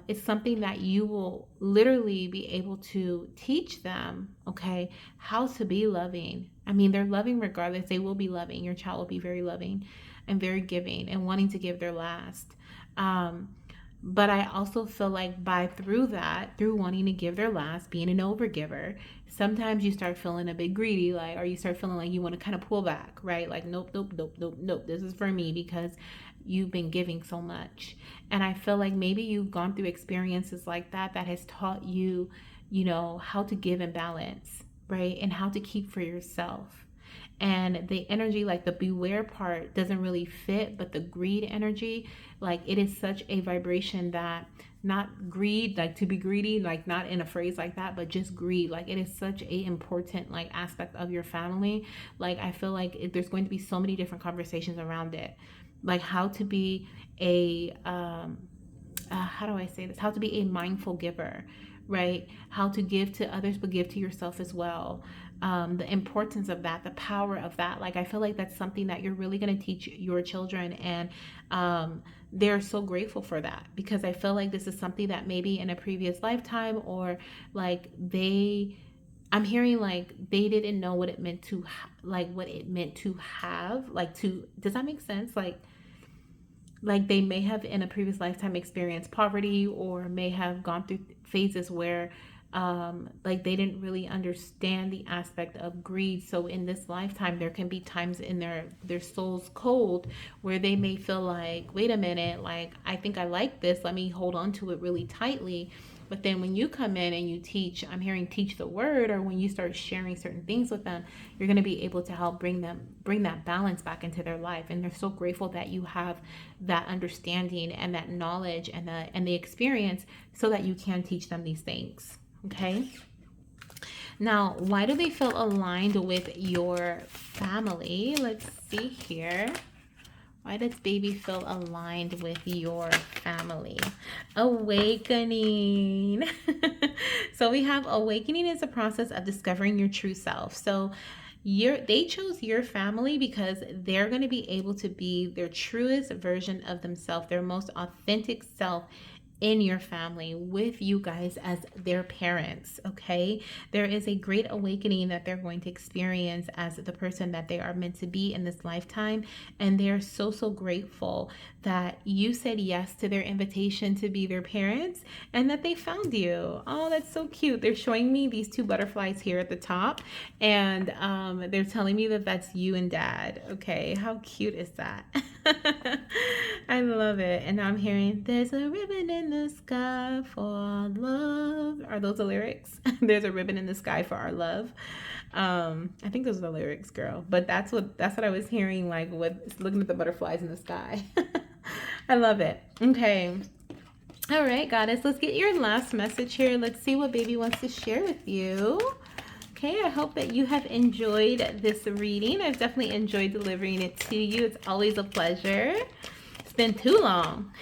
It's something that you will literally be able to teach them, okay, how to be loving. I mean, they're loving regardless. They will be loving. Your child will be very loving and very giving and wanting to give their last. Um, but I also feel like through wanting to give their last, being an overgiver, sometimes you start feeling a bit greedy, like, or you start feeling like you want to kind of pull back, right? Like, nope, nope, nope, nope, nope. This is for me because you've been giving so much. And I feel like maybe you've gone through experiences like that has taught you, how to give in balance, right? And how to keep for yourself. And the energy, like the beware part, doesn't really fit, but the greed energy, like, it is such a vibration that, not greed like to be greedy, like not in a phrase like that, but just greed, like, it is such a important like aspect of your family. Like, I feel like there's going to be so many different conversations around it, like how to be a how do I say this? How to be a mindful giver, right? How to give to others, but give to yourself as well. The importance of that, the power of that. Like, I feel like that's something that you're really going to teach your children. And they're so grateful for that, because I feel like this is something that maybe in a previous lifetime, or like I'm hearing like they didn't know what it meant to, like what it meant to have, like to, does that make sense? Like they may have in a previous lifetime experienced poverty, or may have gone through phases where like they didn't really understand the aspect of greed. So in this lifetime there can be times in their soul's cold where they may feel like, wait a minute, like I think I like this, let me hold on to it really tightly. But then when you come in and you teach, I'm hearing teach the word, or when you start sharing certain things with them, you're going to be able to help bring that balance back into their life. And they're so grateful that you have that understanding and that knowledge and the experience, so that you can teach them these things. Okay. Now, why do they feel aligned with your family? Let's see here. Why does baby feel aligned with your family? Awakening. So we have awakening is a process of discovering your true self. So they chose your family because they're going to be able to be their truest version of themselves, their most authentic self in your family, with you guys as their parents. Okay, there is a great awakening that they're going to experience as the person that they are meant to be in this lifetime, and they're so grateful that you said yes to their invitation to be their parents, and that they found you. Oh, that's so cute. They're showing me these two butterflies here at the top, and they're telling me that that's you and dad. Okay, how cute is that? I love it. And now I'm hearing, there's a ribbon in the sky for our love. Are those the lyrics? There's a ribbon in the sky for our love. I think those are the lyrics, girl. But that's what I was hearing, like with looking at the butterflies in the sky. I love it. Okay. All right, goddess, let's get your last message here. Let's see what baby wants to share with you. Okay, I hope that you have enjoyed this reading. I've definitely enjoyed delivering it to you. It's always a pleasure. It's been too long.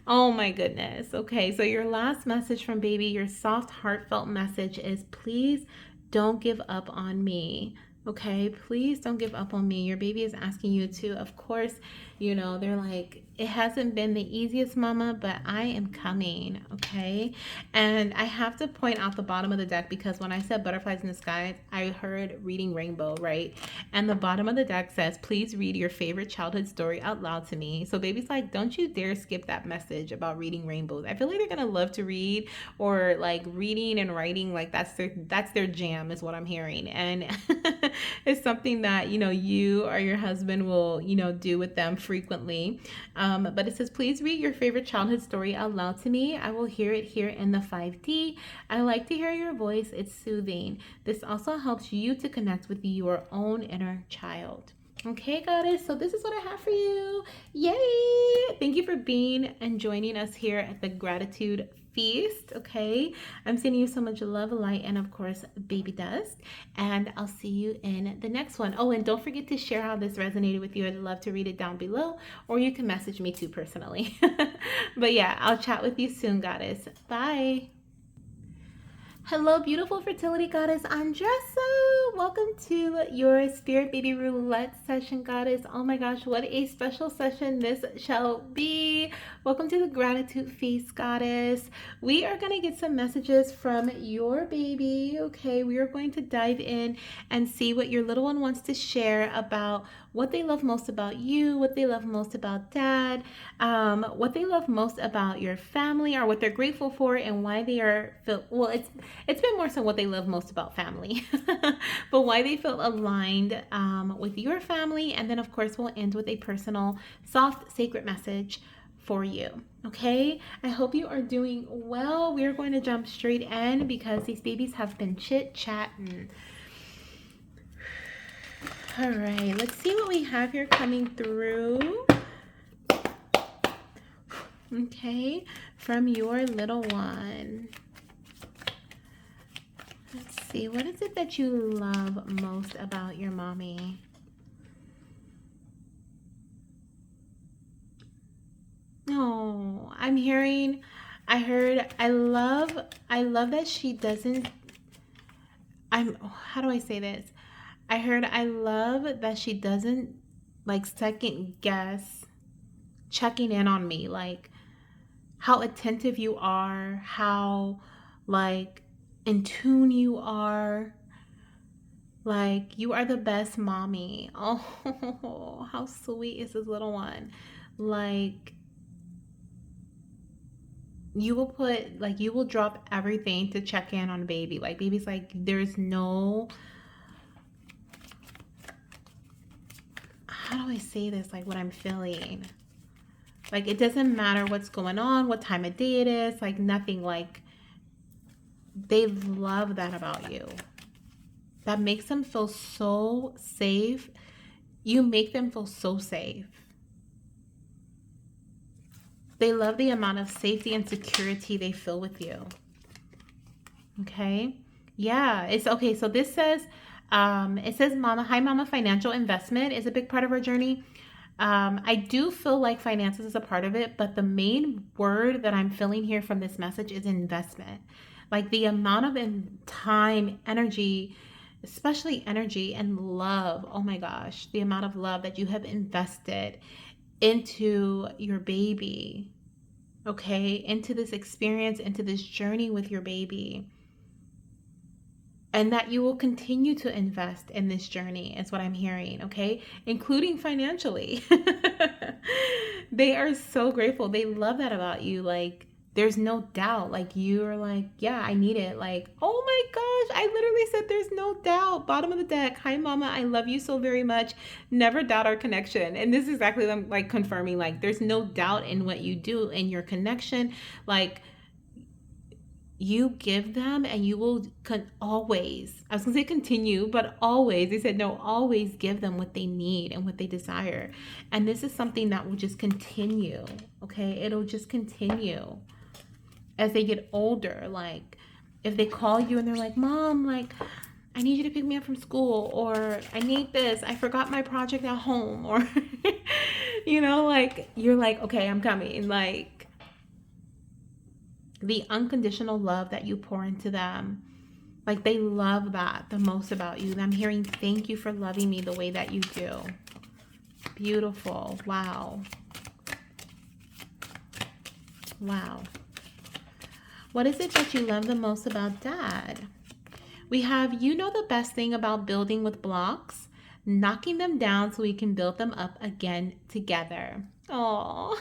Oh my goodness. Okay, so your last message from baby, your soft, heartfelt message is please don't give up on me. Okay, please don't give up on me. Your baby is asking you to, of course, they're like, it hasn't been the easiest, mama, but I am coming. Okay. And I have to point out the bottom of the deck because when I said butterflies in the sky, I heard reading rainbow, right? And the bottom of the deck says, please read your favorite childhood story out loud to me. So baby's like, don't you dare skip that message about reading rainbows. I feel like they're going to love to read, or like reading and writing. Like that's their jam is what I'm hearing. And it's something that, you or your husband will, do with them frequently. But it says, please read your favorite childhood story out loud to me. I will hear it here in the 5D. I like to hear your voice. It's soothing. This also helps you to connect with your own inner child. Okay, goddess, so this is what I have for you. Yay! Thank you for being and joining us here at the Gratitude Feast. Okay, I'm sending you so much love, light, and of course baby dust, and I'll see you in the next one. Oh, and don't forget to share how this resonated with you. I'd love to read it down below, or you can message me too personally. But yeah, I'll chat with you soon, goddess. Bye. Hello, beautiful fertility goddess Andresa. Welcome to your spirit baby roulette session, goddess. Oh my gosh, what a special session this shall be. Welcome to the gratitude feast, goddess. We are going to get some messages from your baby. Okay, we are going to dive in and see what your little one wants to share about what they love most about you, what they love most about dad, what they love most about your family, or what they're grateful for, and why they are it's been more so what they love most about family, but why they feel aligned with your family. And then of course we'll end with a personal, soft, sacred message for you. Okay, I hope you are doing well. We are going to jump straight in because these babies have been chit-chatting. All right, let's see what we have here coming through. Okay, from your little one. Let's see, what is it that you love most about your mommy? Oh, I love that she doesn't, how do I say this? I love that she doesn't like second guess checking in on me, like how attentive you are, how like in tune you are. Like, you are the best mommy. Oh, how sweet is this little one? Like, you will drop everything to check in on baby. Like, baby's like, there's no, how do I say this? Like, what I'm feeling. Like, it doesn't matter what's going on, what time of day it is, like, nothing. Like, they love that about you. That makes them feel so safe. You make them feel so safe. They love the amount of safety and security they feel with you. Okay. Yeah, it's okay. So this says, it says, Mama, hi, Mama, financial investment is a big part of our journey. I do feel like finances is a part of it, but the main word that I'm feeling here from this message is investment. Like the amount of time, energy, especially energy and love. Oh my gosh, the amount of love that you have invested into your baby, okay, into this experience, into this journey with your baby, and that you will continue to invest in this journey is what I'm hearing, okay, including financially. They are so grateful. They love that about you. Like, there's no doubt. Like, you're like, yeah, I need it. Like, oh my gosh, I literally said there's no doubt. Bottom of the deck. Hi, Mama. I love you so very much. Never doubt our connection. And this is exactly them like confirming, like, there's no doubt in what you do in your connection. Like, you give them, and you will always, I was gonna say continue, but always, they said no, always give them what they need and what they desire. And this is something that will just continue, okay? It'll just continue as they get older. Like, if they call you and they're like, Mom, like, I need you to pick me up from school, or I need this, I forgot my project at home, or, like, you're like, okay, I'm coming. Like, the unconditional love that you pour into them, like, they love that the most about you. I'm hearing, thank you for loving me the way that you do. Beautiful. Wow. Wow. What is it that you love the most about Dad? We have, the best thing about building with blocks, knocking them down so we can build them up again together. Oh.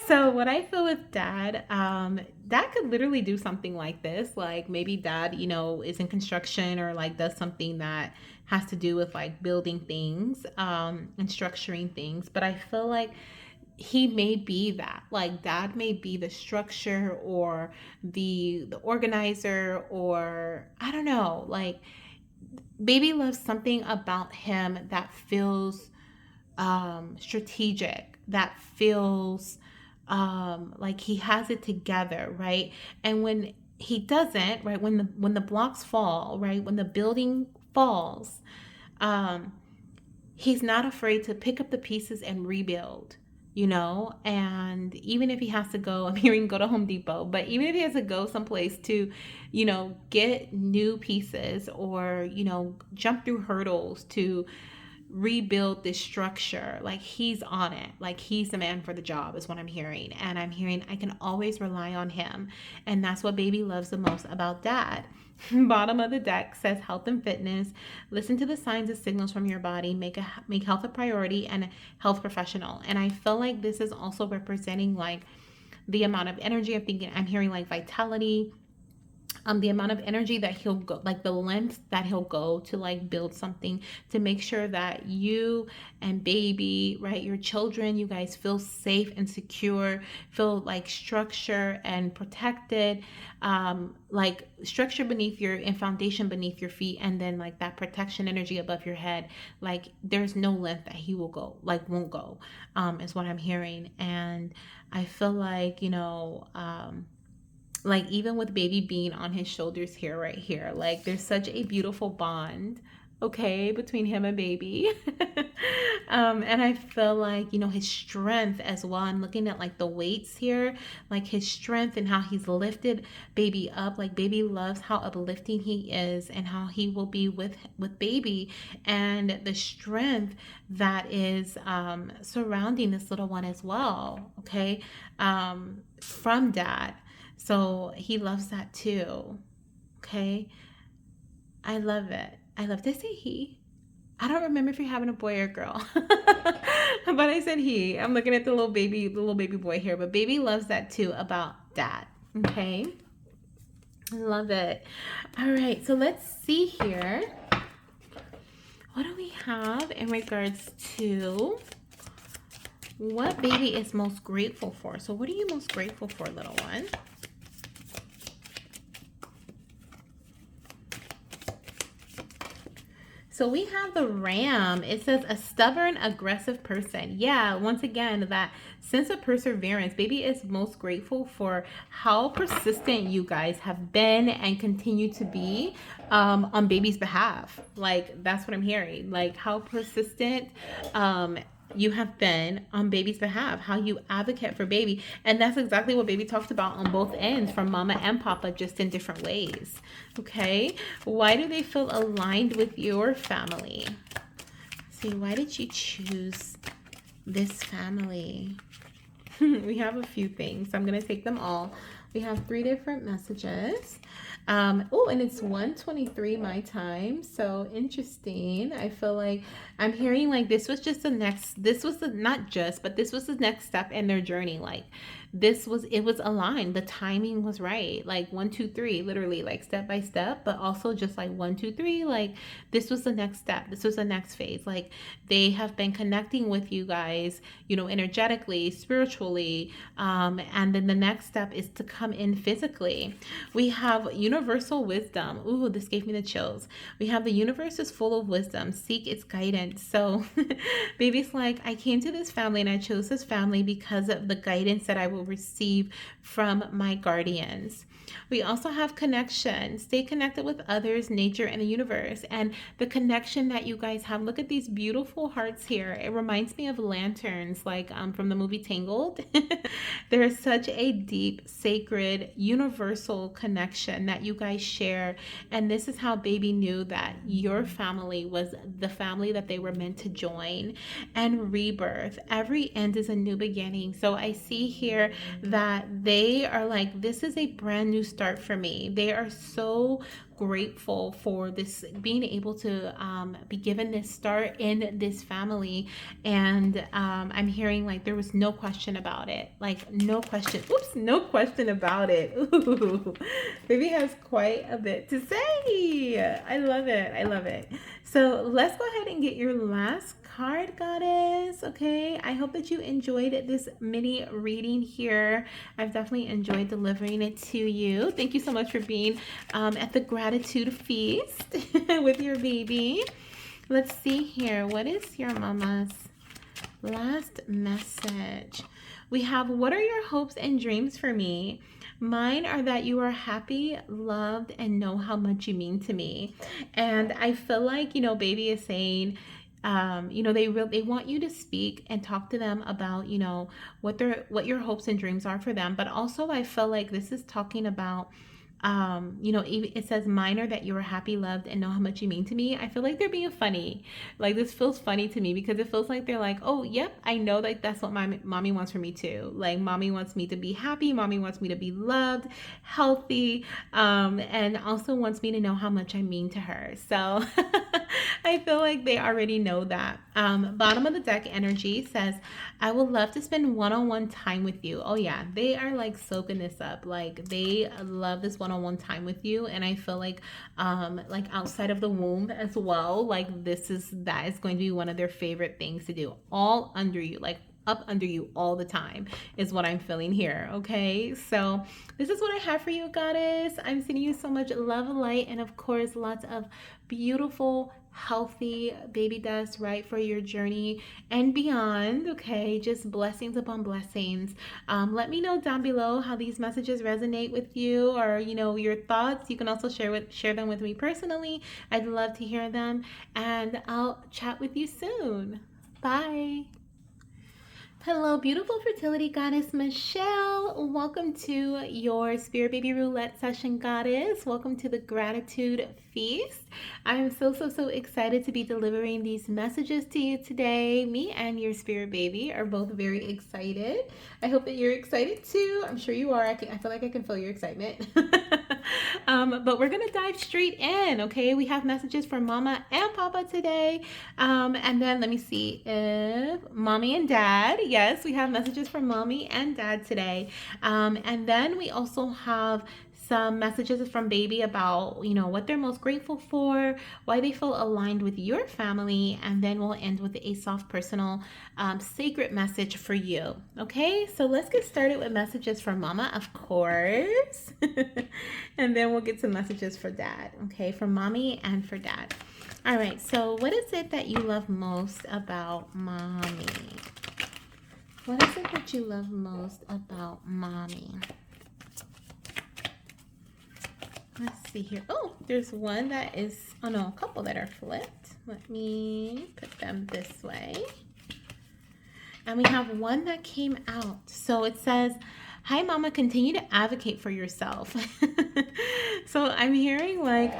So what I feel with Dad, Dad could literally do something like this. Like, maybe Dad, is in construction, or like does something that has to do with like building things, and structuring things. But I feel like he may be that, like, Dad may be the structure, or the organizer, or I don't know, like, baby loves something about him that feels strategic, that feels like he has it together, right? And when he doesn't, right, when the blocks fall, right, when the building falls, um he's not afraid to pick up the pieces and rebuild, and even if he has to go, I'm hearing go to Home Depot, but even if he has to go someplace to, get new pieces, or, jump through hurdles to rebuild this structure, like, he's on it. Like, he's the man for the job is what I'm hearing. And I'm hearing I can always rely on him. And that's what baby loves the most about Dad. Bottom of the deck says health and fitness. Listen to the signs and signals from your body. Make health a priority, and a health professional. And I feel like this is also representing like the amount of energy. I'm hearing like vitality, the amount of energy that he'll go, like the length that he'll go to like build something, to make sure that you and baby, right, your children, you guys feel safe and secure, feel like structure and protected, like structure beneath your and foundation beneath your feet, and then like that protection energy above your head. Like, there's no length that he will go, like won't go, is what I'm hearing. And I feel like, like, even with baby being on his shoulders here, right here, like, there's such a beautiful bond, okay, between him and baby. And I feel like, his strength as well. I'm looking at like the weights here, like his strength and how he's lifted baby up. Like, baby loves how uplifting he is, and how he will be with baby, and the strength that is surrounding this little one as well, okay, from Dad. So he loves that too. Okay. I love it. I love to say he. I don't remember if you're having a boy or girl. But I said he. I'm looking at the little baby boy here. But baby loves that too about Dad. Okay. I love it. All right. So let's see here. What do we have in regards to what baby is most grateful for? So what are you most grateful for, little one? So we have the Ram. It says a stubborn, aggressive person. Yeah, once again, that sense of perseverance. Baby is most grateful for how persistent you guys have been and continue to be on baby's behalf. Like, that's what I'm hearing. Like, how persistent you have been on baby's behalf, how you advocate for baby. And that's exactly what baby talked about on both ends, from mama and papa, just in different ways. Okay, why do they feel aligned with your family? See, why did you choose this family? We have a few things, so I'm going to take them all. We have 3 different messages. Oh, and it's 1:23 my time. So interesting. I feel like I'm hearing like this was the next step in their journey. Like, it was aligned. The timing was right. Like one, two, three, literally like step by step, but also just like one, two, three, like this was the next step. This was the next phase. Like they have been connecting with you guys, energetically, spiritually. And then the next step is to come in physically. We have universal wisdom. Ooh, this gave me the chills. We have the universe is full of wisdom. Seek its guidance. So, baby's like, I came to this family and I chose this family because of the guidance that I will receive from my guardians. We also have connection. Stay connected with others, nature, and the universe. And the connection that you guys have. Look at these beautiful hearts here. It reminds me of lanterns, like from the movie Tangled. There is such a deep, sacred, universal connection that you guys share. And this is how baby knew that your family was the family that they were meant to join. And rebirth. Every end is a new beginning. So I see here that they are like, this is a brand new start for me. They are so grateful for this, being able to be given this start in this family. And I'm hearing like there was no question about it. Like no question. Oops, no question about it. Ooh, baby has quite a bit to say. I love it. I love it. So let's go ahead and get your last card, goddess. Okay, I hope that you enjoyed this mini reading here. I've definitely enjoyed delivering it to you. Thank you so much for being at the gratitude feast with your baby. Let's see here. What is your mama's last message? We have, what are your hopes and dreams for me? Mine are that you are happy, loved, and know how much you mean to me. And I feel like, baby is saying, they want you to speak and talk to them about, what your hopes and dreams are for them. But also I feel like this is talking about, it says minor that you are happy, loved, and know how much you mean to me. I feel like they're being funny. Like this feels funny to me because it feels like they're like, oh, yep, I know that that's what my mommy wants for me too. Like mommy wants me to be happy. Mommy wants me to be loved, healthy, and also wants me to know how much I mean to her. So I feel like they already know that. Bottom of the deck energy says, I would love to spend one-on-one time with you. Oh yeah, they are like soaking this up. Like they love this one-on-one time with you. And I feel like outside of the womb as well, like that is going to be one of their favorite things to do. All under you, like up under you all the time is what I'm feeling here. Okay, so this is what I have for you, goddess. I'm sending you so much love, light, and of course lots of beautiful, healthy baby dust, right, for your journey and beyond. Okay, just blessings upon blessings. Let me know down below how these messages resonate with you, or your thoughts. You can also share them with me personally. I'd love to hear them, and I'll chat with you soon. Bye. Hello, beautiful fertility goddess Michelle. Welcome to your Spirit Baby Roulette session, goddess. Welcome to the gratitude feast. I'm so excited to be delivering these messages to you today. Me and your Spirit Baby are both very excited. I hope that you're excited too. I'm sure you are. I feel like I can feel your excitement. But we're going to dive straight in, okay? We have messages from Mama and Papa today. And then let me see if Mommy and Dad. Yes, we have messages from Mommy and Dad today. And then we also have some messages from baby about, what they're most grateful for, why they feel aligned with your family, and then we'll end with a soft, personal, sacred message for you. Okay, so let's get started with messages from Mama, of course. And then we'll get some messages for Dad, okay, for Mommy and for Dad. All right, so what is it that you love most about Mommy? What is it that you love most about Mommy? Let's see here. Oh, there's one that is, oh no, a couple that are flipped. Let me put them this way. And we have one that came out. So it says, hi, Mama, continue to advocate for yourself. So I'm hearing like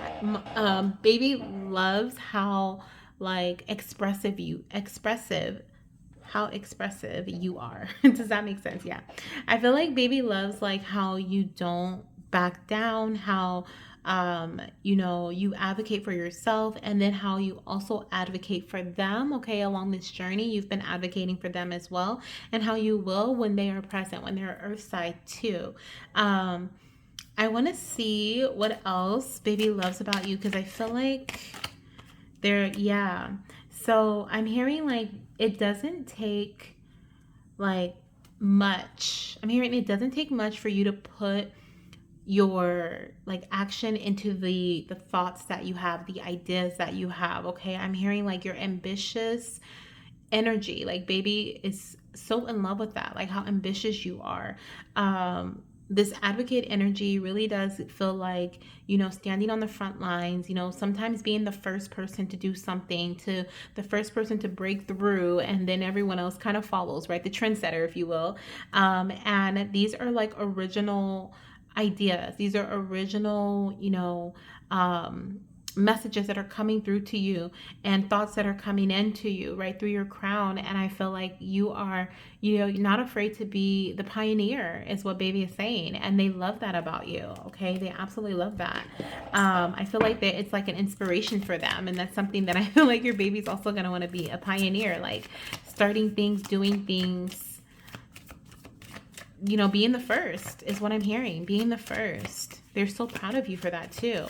baby loves how like expressive you are. Does that make sense? Yeah. I feel like baby loves like how you don't back down, how you advocate for yourself, and then how you also advocate for them, okay, along this journey. You've been advocating for them as well, and how you will when they are present, when they're earthside too. Um, I want to see what else baby loves about you, because I feel like yeah. So I'm hearing like it doesn't take like much. I'm hearing it doesn't take much for you to put your like action into the thoughts that you have, the ideas that you have, okay? I'm hearing like your ambitious energy, like baby is so in love with that, like how ambitious you are. This advocate energy really does feel like, standing on the front lines, sometimes being the first person to do something, to the first person to break through, and then everyone else kind of follows, right? The trendsetter, if you will. And these are like original ideas. These are original, messages that are coming through to you, and thoughts that are coming into you right through your crown. And I feel like you are, you're not afraid to be the pioneer, is what baby is saying, and they love that about you. Okay, they absolutely love that. I feel like that it's like an inspiration for them, and that's something that I feel like your baby's also going to want to be, a pioneer, like starting things, doing things, being the first is what I'm hearing. Being the first. They're so proud of you for that too.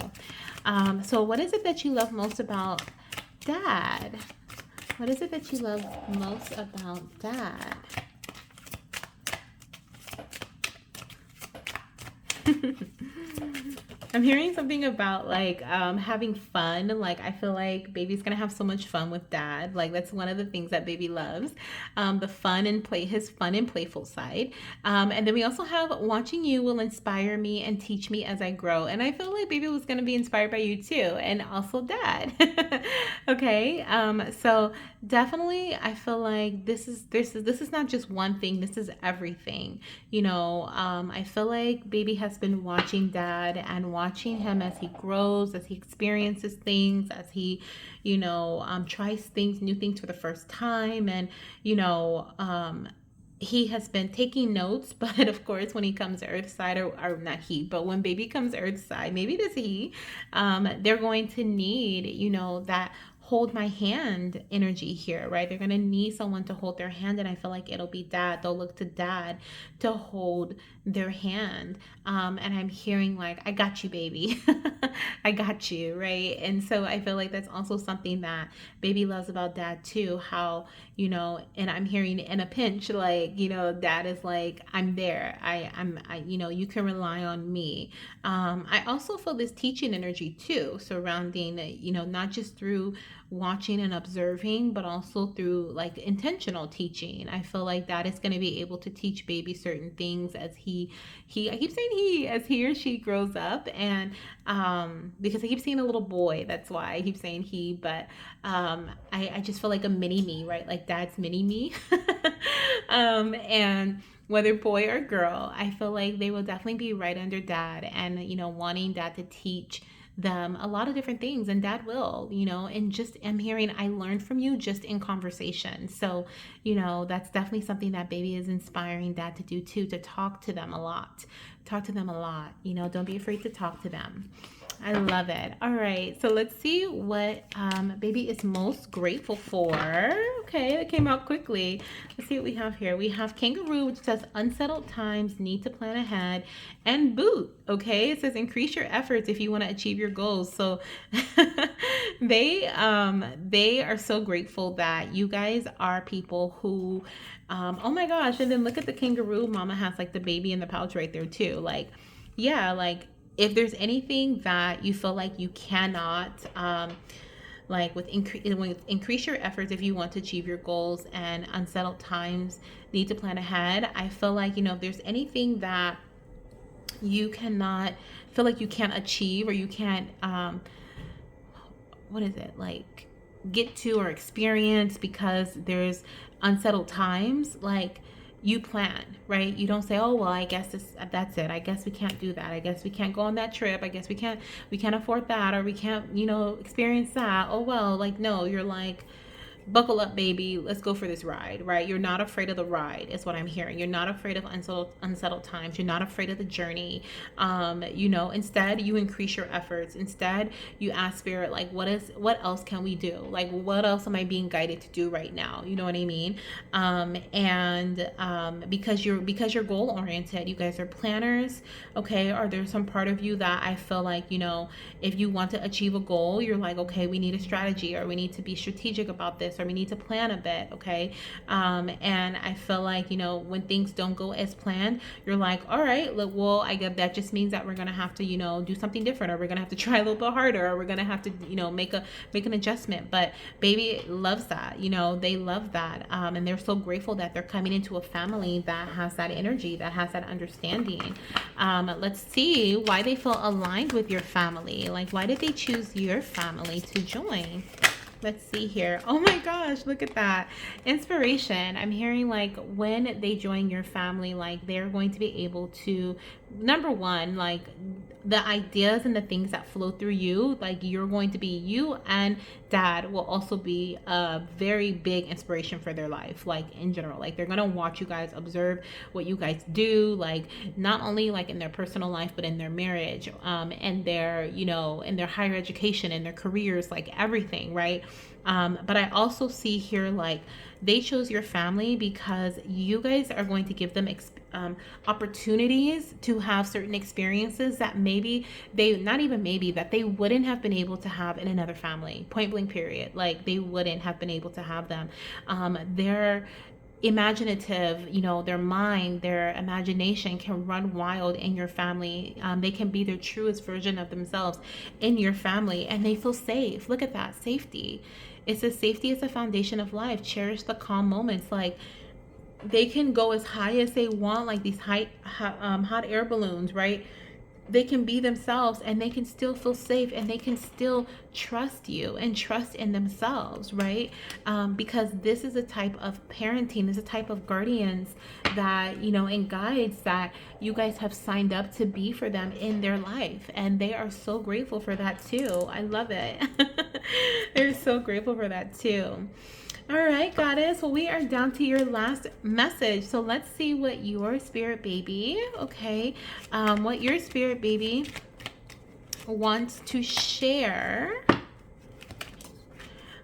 So what is it that you love most about dad? What is it that you love most about dad? I'm hearing something about like having fun. Like I feel like baby's gonna have so much fun with dad. Like that's one of the things that baby loves, the fun and play, his fun and playful side. And then we also have watching you will inspire me and teach me as I grow. And I feel like baby was gonna be inspired by you too, and also dad. Okay, so definitely I feel like this is not just one thing. This is everything. I feel like baby has been watching dad and watching him as he grows, as he experiences things, as he, tries things, new things for the first time. And, he has been taking notes, but of course, when he comes to Earthside, or not he, but when baby comes to Earthside, maybe it is he, they're going to need, that hold my hand energy here, right? They're going to need someone to hold their hand, and I feel like it'll be dad. They'll look to dad to hold their hand. And I'm hearing like, I got you, baby. I got you, right? And so I feel like that's also something that baby loves about dad too, how, and I'm hearing in a pinch, like, dad is like, I'm there. You can rely on me. I also feel this teaching energy too, surrounding, not just through watching and observing, but also through like intentional teaching. I feel like that is going to be able to teach baby certain things as I keep saying he, as he or she grows up. And because I keep saying a little boy, that's why I keep saying he. But I just feel like a mini me, right? Like dad's mini me. And whether boy or girl, I feel like they will definitely be right under dad, and wanting dad to teach them a lot of different things, and dad will, and just I'm hearing, I learned from you just in conversation. So that's definitely something that baby is inspiring dad to do too, to talk to them a lot. Don't be afraid to talk to them. I love it. All right, so let's see what baby is most grateful for. Okay, that came out quickly. Let's see what we have here. We have kangaroo, which says unsettled times, need to plan ahead, and boot. Okay, it says increase your efforts if you want to achieve your goals. So they are so grateful that you guys are people who oh my gosh. And then look at the kangaroo. Mama has like the baby in the pouch right there too. Like, yeah, like if there's anything that you feel like you cannot, like with increase your efforts if you want to achieve your goals, and unsettled times need to plan ahead. I feel like, if there's anything that you cannot feel like you can't achieve, or you can't, what is it, like get to or experience because there's unsettled times, like you plan, right? You don't say, oh well, I guess that's it, I guess we can't do that, I guess we can't go on that trip, I guess we can't afford that, or we can't experience that, oh well. Like no, you're like, buckle up, baby, let's go for this ride, right? You're not afraid of the ride, is what I'm hearing. You're not afraid of unsettled times. You're not afraid of the journey. Instead you increase your efforts. Instead you ask spirit, like, what else can we do? Like, what else am I being guided to do right now? You know what I mean? Because you're goal oriented, you guys are planners, okay? Or there's some part of you that I feel like, if you want to achieve a goal, you're like, okay, we need a strategy, or we need to be strategic about this, or we need to plan a bit, okay? And I feel like, when things don't go as planned, you're like, all right, look, well, I guess that just means that we're gonna have to, do something different, or we're gonna have to try a little bit harder, or we're gonna have to, make an adjustment. But baby loves that, they love that, and they're so grateful that they're coming into a family that has that energy, that has that understanding. Let's see why they feel aligned with your family. Like, why did they choose your family to join? Let's see here. Oh my gosh, look at that. Inspiration. I'm hearing like when they join your family, like they're going to be able to, number one, like the ideas and the things that flow through you, like you and dad will also be a very big inspiration for their life, like in general. Like they're going to watch you guys, observe what you guys do, like not only like in their personal life, but in their marriage, and their, in their higher education, in their careers, like everything, right? But I also see here, like, they chose your family because you guys are going to give them opportunities to have certain experiences that maybe that they wouldn't have been able to have in another family, point blank period. Like they wouldn't have been able to have them. They're imaginative, their mind, their imagination can run wild in your family. They can be their truest version of themselves in your family, and they feel safe. Look at that, safety. It says safety is the foundation of life. Cherish the calm moments. Like they can go as high as they want, like these hot air balloons, right? They can be themselves, and they can still feel safe, and they can still trust you and trust in themselves, right? Because this is a type of parenting, this is a type of guardians that, and guides that you guys have signed up to be for them in their life. And they are so grateful for that too. I love it. They're so grateful for that too. All right, goddess. Well, we are down to your last message. So let's see what your spirit baby, what your spirit baby wants to share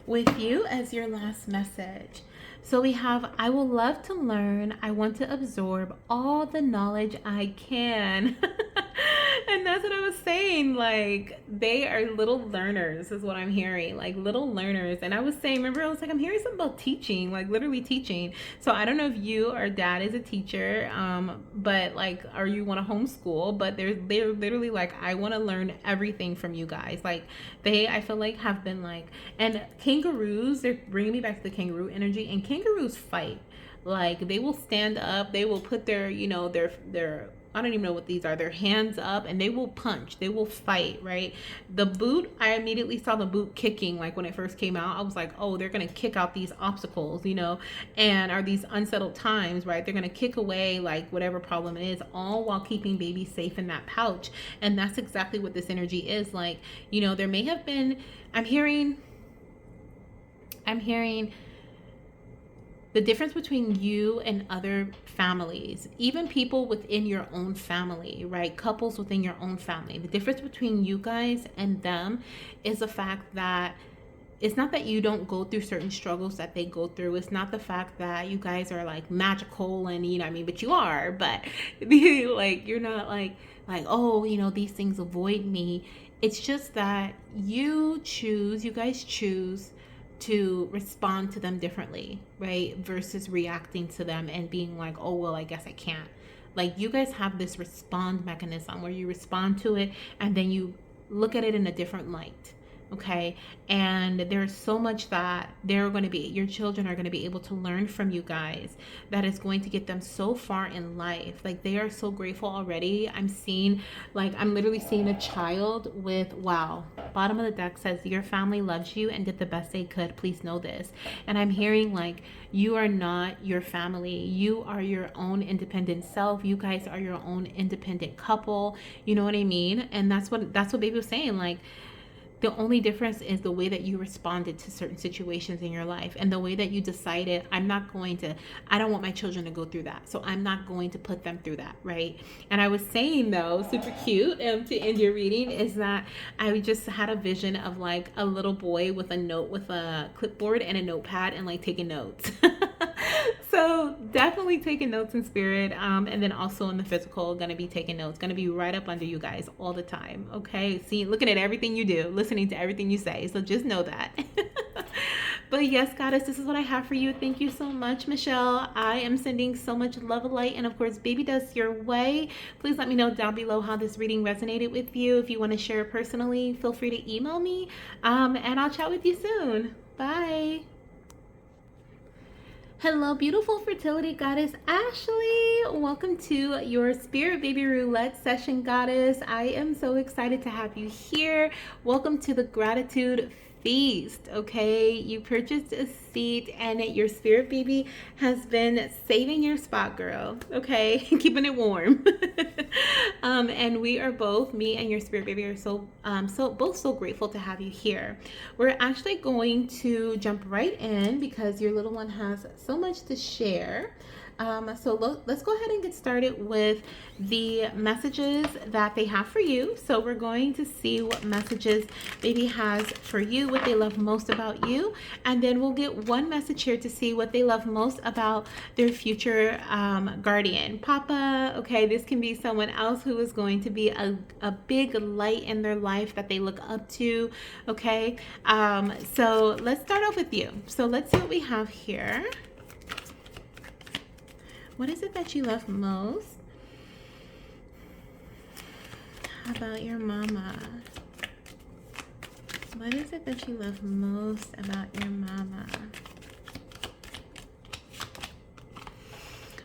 with you as your last message. So we have, I will love to learn. I want to absorb all the knowledge I can. And that's what I was saying. Like, they are little learners, is what I'm hearing. Like, little learners. And I was saying, remember, I was like, I'm hearing something about teaching, like literally teaching. So I don't know if you or dad is a teacher, but like, or you want to homeschool, but they're literally like, I want to learn everything from you guys. Like, I feel like, have been like, and kangaroos, they're bringing me back to the kangaroo energy, and kangaroos fight. Like, they will stand up, they will put their, their I don't even know what these are, their hands up, and they will punch, they will fight, right? The boot, I immediately saw the boot kicking. Like when it first came out, I was like, oh, they're gonna kick out these obstacles, and are these unsettled times, right? They're gonna kick away like whatever problem it is, all while keeping baby safe in that pouch. And that's exactly what this energy is. Like, there may have been, I'm hearing the difference between you and other families, even people within your own family, right? Couples within your own family. The difference between you guys and them is the fact that it's not that you don't go through certain struggles that they go through. It's not the fact that you guys are like magical and, but you are, but like, you're not like, oh, these things avoid me. It's just that you guys choose to respond to them differently, right? Versus reacting to them and being like, oh, well, I guess I can't. Like, you guys have this respond mechanism where you respond to it and then you look at it in a different light. Okay. And there's so much that your children are going to be able to learn from you guys that is going to get them so far in life. Like, they are so grateful already. I'm literally seeing a child with, wow, bottom of the deck says, your family loves you and did the best they could. Please know this. And I'm hearing like, you are not your family. You are your own independent self. You guys are your own independent couple. You know what I mean? And that's what baby was saying. Like, The only difference is the way that you responded to certain situations in your life, and the way that you decided, I don't want my children to go through that, so I'm not going to put them through that, right? And I was saying, though, super cute, to end your reading, is that I just had a vision of like a little boy with a clipboard and a notepad, and like taking notes. So definitely taking notes in spirit, and then also in the physical, gonna be taking notes, gonna be right up under you guys all the time. Okay, see, looking at everything you do, listening to everything you say, so just know that. But yes, goddess, this is what I have for you. Thank you so much, Michelle. I am sending so much love, light, and of course, baby dust your way. Please let me know down below how this reading resonated with you. If you want to share it personally, feel free to email me, and I'll chat with you soon. Bye. Hello, beautiful fertility goddess Ashley. Welcome to your Spirit Baby Roulette session, goddess. I am so excited to have you here. Welcome to the gratitude feast. Okay, you purchased a seat and your spirit baby has been saving your spot, girl. Okay, keeping it warm. And we are both, me and your spirit baby, are both so grateful to have you here. We're actually going to jump right in because your little one has so much to share. Let's go ahead and get started with the messages that they have for you. So we're going to see what messages baby has for you, what they love most about you, and then we'll get one message here to see what they love most about their future guardian, Papa. Okay, this can be someone else who is going to be a big light in their life that they look up to. Okay, so let's start off with you. So let's see what we have here. What is it that you love most about your mama? What is it that you love most about your mama?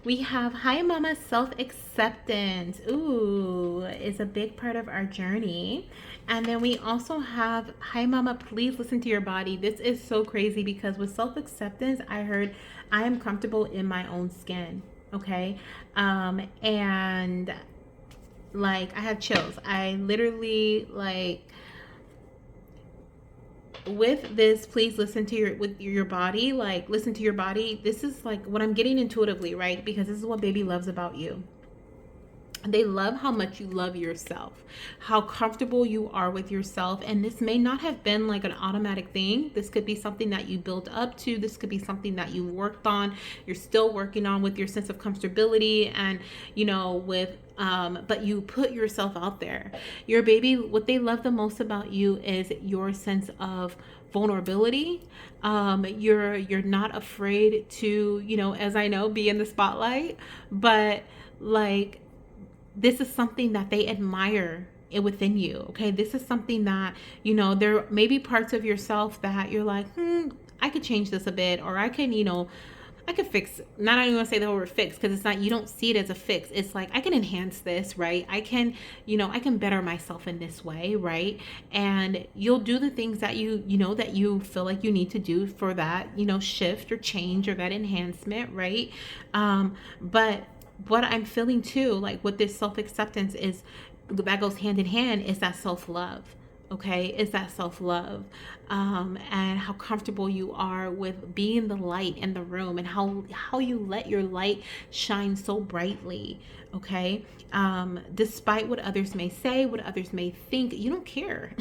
We have Hi Mama, self-acceptance. Ooh, is a big part of our journey. And then we also have Hi Mama, please listen to your body. This is so crazy because with self-acceptance, I heard I am comfortable in my own skin. Okay, and like I have chills. I literally, like, with this, please listen to your body, like listen to your body. This is like what I'm getting intuitively, right? Because this is what baby loves about you. They love how much you love yourself, how comfortable you are with yourself. And this may not have been like an automatic thing. This could be something that you built up to. This could be something that you worked on. You're still working on with your sense of comfortability and, but you put yourself out there. Your baby, what they love the most about you is your sense of vulnerability. You're not afraid to, as I know, be in the spotlight, but like, this is something that they admire within you. Okay, this is something that there may be parts of yourself that you're like, I could change this a bit, or I can I could fix. Not even gonna say the word fix, because it's not, you don't see it as a fix. It's like, I can enhance this, right? I can I can better myself in this way, right? And you'll do the things that that you feel like you need to do for that shift or change or that enhancement, right? But what I'm feeling too, like with this self-acceptance, is that goes hand in hand, is that self-love. Okay, is that self-love, and how comfortable you are with being the light in the room, and how you let your light shine so brightly. Okay, despite what others may say, what others may think, you don't care.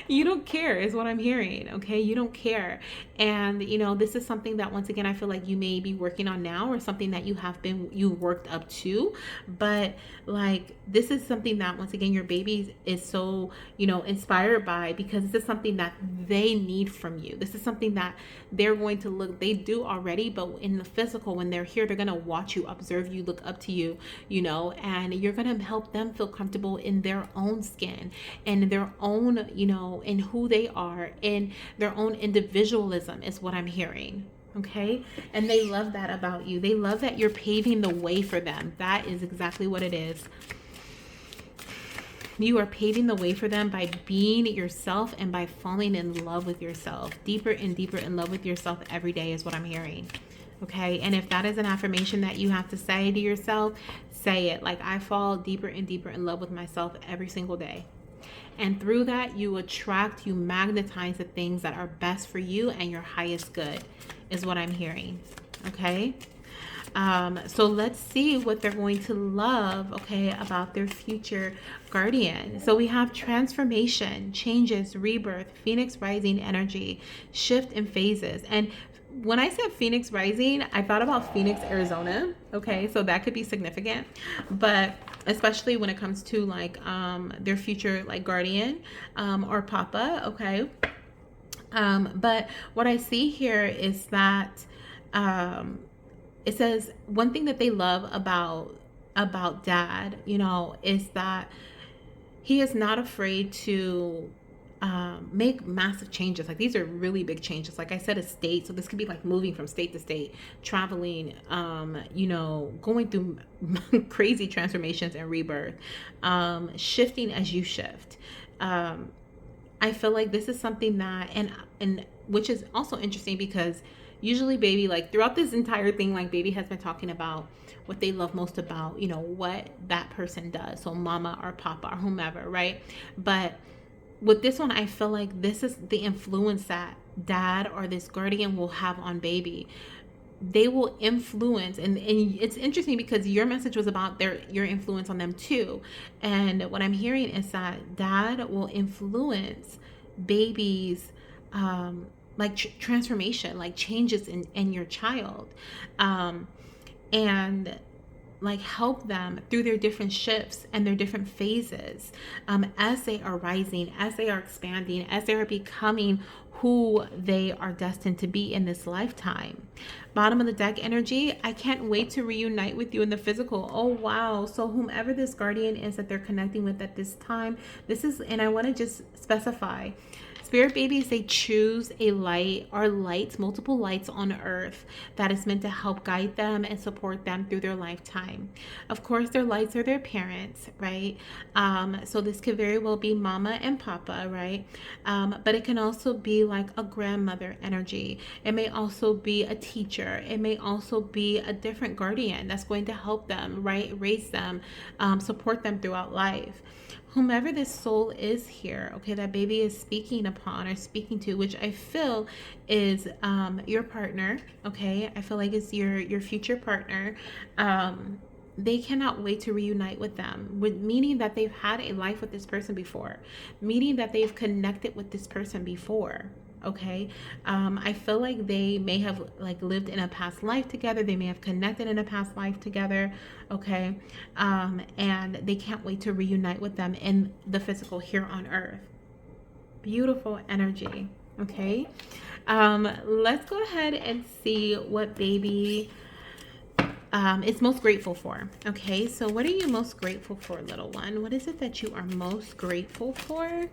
You don't care is what I'm hearing. Okay, you don't care. And this is something that, once again, I feel like you may be working on now, or something that you worked up to. But like, this is something that, once again, your baby is so inspired by, because this is something that they need from you. This is something that they're going to they do already, but in the physical, when they're here, they're going to watch you, observe you, look up to you, and you're going to help them feel comfortable in their own skin, and their own, in who they are, in their own individualism, is what I'm hearing. Okay, and they love that about you. They love that you're paving the way for them. That is exactly what it is. You are paving the way for them by being yourself and by falling in love with yourself. Deeper and deeper in love with yourself every day is what I'm hearing. Okay, and if that is an affirmation that you have to say to yourself, say it. Like, I fall deeper and deeper in love with myself every single day. And through that, you attract, you magnetize the things that are best for you and your highest good, is what I'm hearing. Okay. So let's see what they're going to love, okay, about their future guardian. So we have transformation, changes, rebirth, Phoenix rising energy, shift in phases. And when I said Phoenix rising, I thought about Phoenix, Arizona. Okay, so that could be significant, but especially when it comes to like their future like guardian or papa. Okay, but what I see here is that it says one thing that they love about dad, you know, is that he is not afraid to make massive changes. Like these are really big changes. Like I said, a state. So this could be like moving from state to state, traveling, you know, going through crazy transformations and rebirth, shifting as you shift. I feel like this is something that, and which is also interesting because usually baby, like throughout this entire thing, like baby has been talking about what they love most about, you know, what that person does. So mama or papa or whomever, right? But with this one, I feel like this is the influence that dad or this guardian will have on baby. They will influence, and it's interesting because your message was about your influence on them too. And what I'm hearing is that dad will influence babies like transformation, like changes in your child, and like help them through their different shifts and their different phases, as they are rising, as they are expanding, as they are becoming who they are destined to be in this lifetime. Bottom of the deck energy, I can't wait to reunite with you in the physical. Oh wow. So whomever this guardian is that they're connecting with at this time, this is, and I want to just specify, spirit babies, they choose a light or lights, multiple lights on earth that is meant to help guide them and support them through their lifetime. Of course, their lights are their parents, right? So this could very well be mama and papa, right? But it can also be like a grandmother energy. It may also be a teacher. It may also be a different guardian that's going to help them, right? Raise them, support them throughout life. Whomever this soul is here, okay, that baby is speaking upon or speaking to, which I feel is your partner, okay? I feel like it's your future partner. They cannot wait to reunite with them, meaning that they've had a life with this person before, meaning that they've connected with this person before. Okay, I feel like they may have like lived in a past life together. They may have connected in a past life together. Okay, and they can't wait to reunite with them in the physical here on earth. Beautiful energy. Okay, let's go ahead and see what baby is most grateful for. Okay, so what are you most grateful for, little one? What is it that you are most grateful for?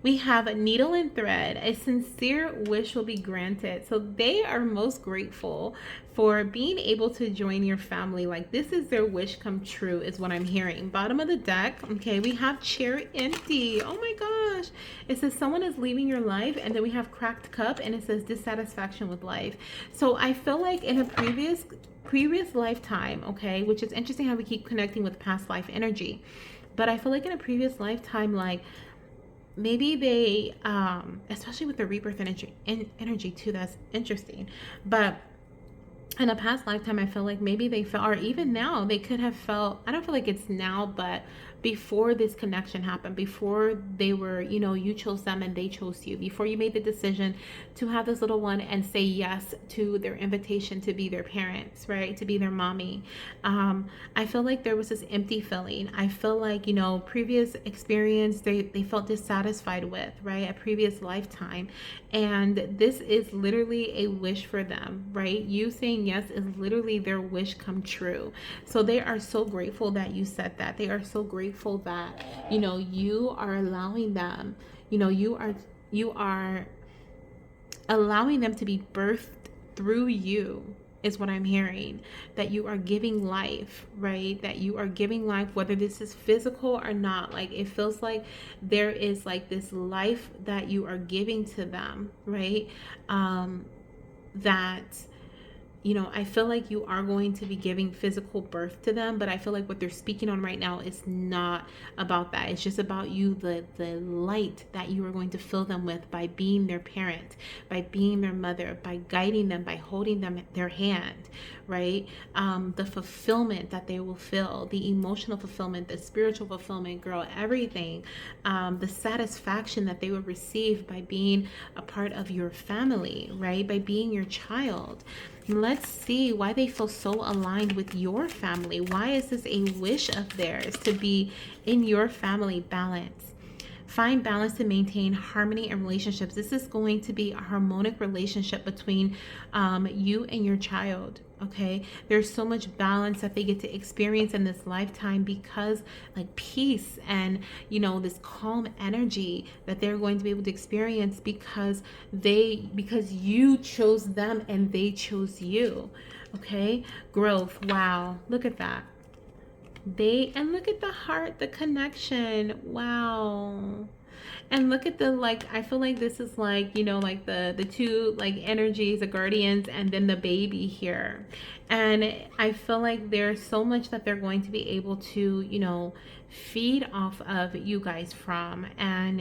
We have a needle and thread. A sincere wish will be granted. So they are most grateful for being able to join your family. Like this is their wish come true is what I'm hearing. Bottom of the deck, okay, we have chair empty. Oh my gosh. It says someone is leaving your life, and then we have cracked cup, and it says dissatisfaction with life. So I feel like in a previous lifetime, okay, which is interesting how we keep connecting with past life energy. But I feel like in a previous lifetime, like maybe they especially with the rebirth energy too, that's interesting. But in a past lifetime, I feel like maybe they felt, or even now they could have felt, I don't feel like it's now, but before this connection happened, before they were, you know, you chose them and they chose you, before you made the decision to have this little one and say yes to their invitation to be their parents, right, to be their mommy, I feel like there was this empty feeling. I feel like, you know, previous experience they felt dissatisfied with, right, a previous lifetime, and this is literally a wish for them, right? You saying yes is literally their wish come true. So they are so grateful that you said that. They are so grateful that, you know, you are allowing them, you know, you are allowing them to be birthed through you, is what I'm hearing. That you are giving life, right? That you are giving life, whether this is physical or not. Like it feels like there is like this life that you are giving to them, right? That I feel like you are going to be giving physical birth to them, but I feel like what they're speaking on right now is not about that. It's just about you, the light that you are going to fill them with by being their parent, by being their mother, by guiding them, by holding them their hand, right? The fulfillment that they will feel, the emotional fulfillment, the spiritual fulfillment, girl, everything, the satisfaction that they will receive by being a part of your family, right? By being your child. Let's see why they feel so aligned with your family. Why is this a wish of theirs to be in your family balance? Find balance to maintain harmony in relationships. This is going to be a harmonic relationship between you and your child. Okay, there's so much balance that they get to experience in this lifetime because, like, peace and this calm energy that they're going to be able to experience because you chose them and they chose you. Okay, growth. Wow, look at that. And look at the heart, the connection. Wow. And look at I feel like this is like the two like energies, the guardians, and then the baby here. And I feel like there's so much that they're going to be able to feed off of you guys from, and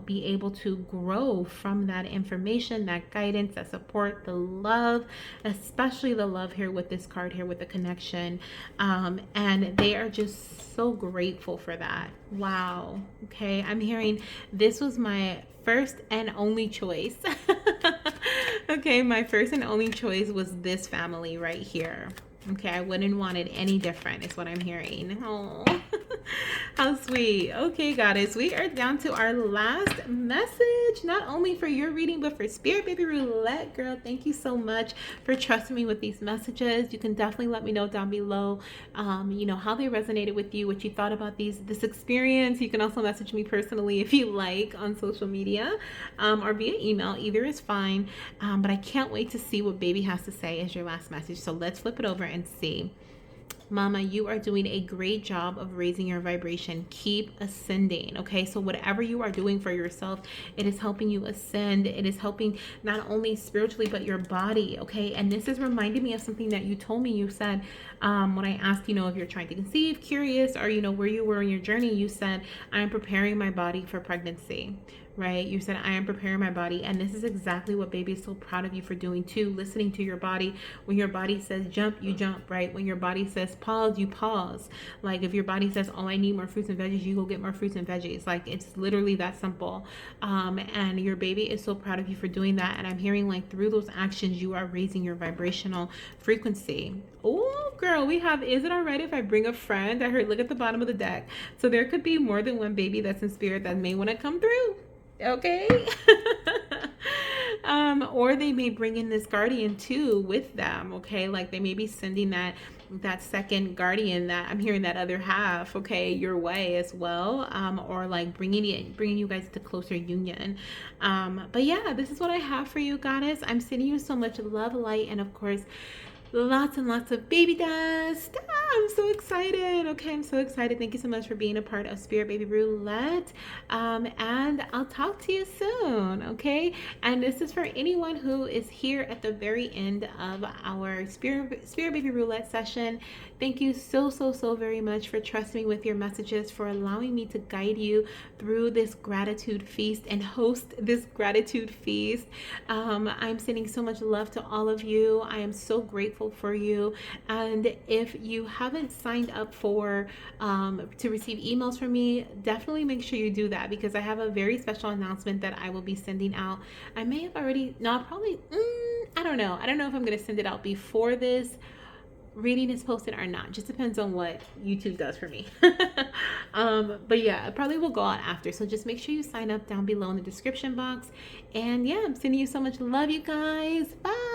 be able to grow from that information, that guidance, that support, the love, especially the love here with this card here with the connection. And they are just so grateful for that. Wow. Okay, I'm hearing this was my first and only choice. Okay, my first and only choice was this family right here. Okay, I wouldn't want it any different is what I'm hearing. Oh, how sweet. Okay, goddess, we are down to our last message, not only for your reading, but for Spirit Baby Roulette. Girl, thank you so much for trusting me with these messages. You can definitely let me know down below, how they resonated with you, what you thought about this experience. You can also message me personally if you like on social media, or via email. Either is fine. But I can't wait to see what Baby has to say as your last message. So let's flip it over and see. Mama, you are doing a great job of raising your vibration. Keep ascending. Okay, so whatever you are doing for yourself, it is helping you ascend. It is helping not only spiritually but your body. Okay, and this is reminding me of something that you told me. You said when I asked if you're trying to conceive, curious, or where you were in your journey, you said I am preparing my body for pregnancy. Right? You said, I am preparing my body. And this is exactly what Baby is so proud of you for doing too. Listening to your body. When your body says jump, you jump, right? When your body says pause, you pause. Like if your body says, oh, I need more fruits and veggies, you go get more fruits and veggies. Like it's literally that simple. And your baby is so proud of you for doing that. And I'm hearing like through those actions, you are raising your vibrational frequency. Oh, girl, we have, is it all right if I bring a friend? I heard, look at the bottom of the deck. So there could be more than one baby that's in spirit that may want to come through. Okay. Or they may bring in this guardian too with them. Okay, like they may be sending that second guardian, that I'm hearing that other half, okay, your way as well, or like bringing you guys to closer union. But yeah, this is what I have for you, goddess. I'm sending you so much love, light, and of course lots and lots of baby dust. I'm so excited. Okay, I'm so excited. Thank you so much for being a part of Spirit Baby Roulette. And I'll talk to you soon. Okay, and this is for anyone who is here at the very end of our Spirit Baby Roulette session. Thank you so very much for trusting me with your messages, for allowing me to guide you through this gratitude feast and host this gratitude feast. I'm sending so much love to all of you. I am so grateful for you. And if you haven't signed up for to receive emails from me, definitely make sure you do that, because I have a very special announcement that I will be sending out. I may have already, no, probably, I don't know if I'm going to send it out before this reading is posted or not. Just depends on what YouTube does for me. But yeah, it probably will go out after. So just make sure you sign up down below in the description box. And yeah, I'm sending you so much love, you guys. Bye.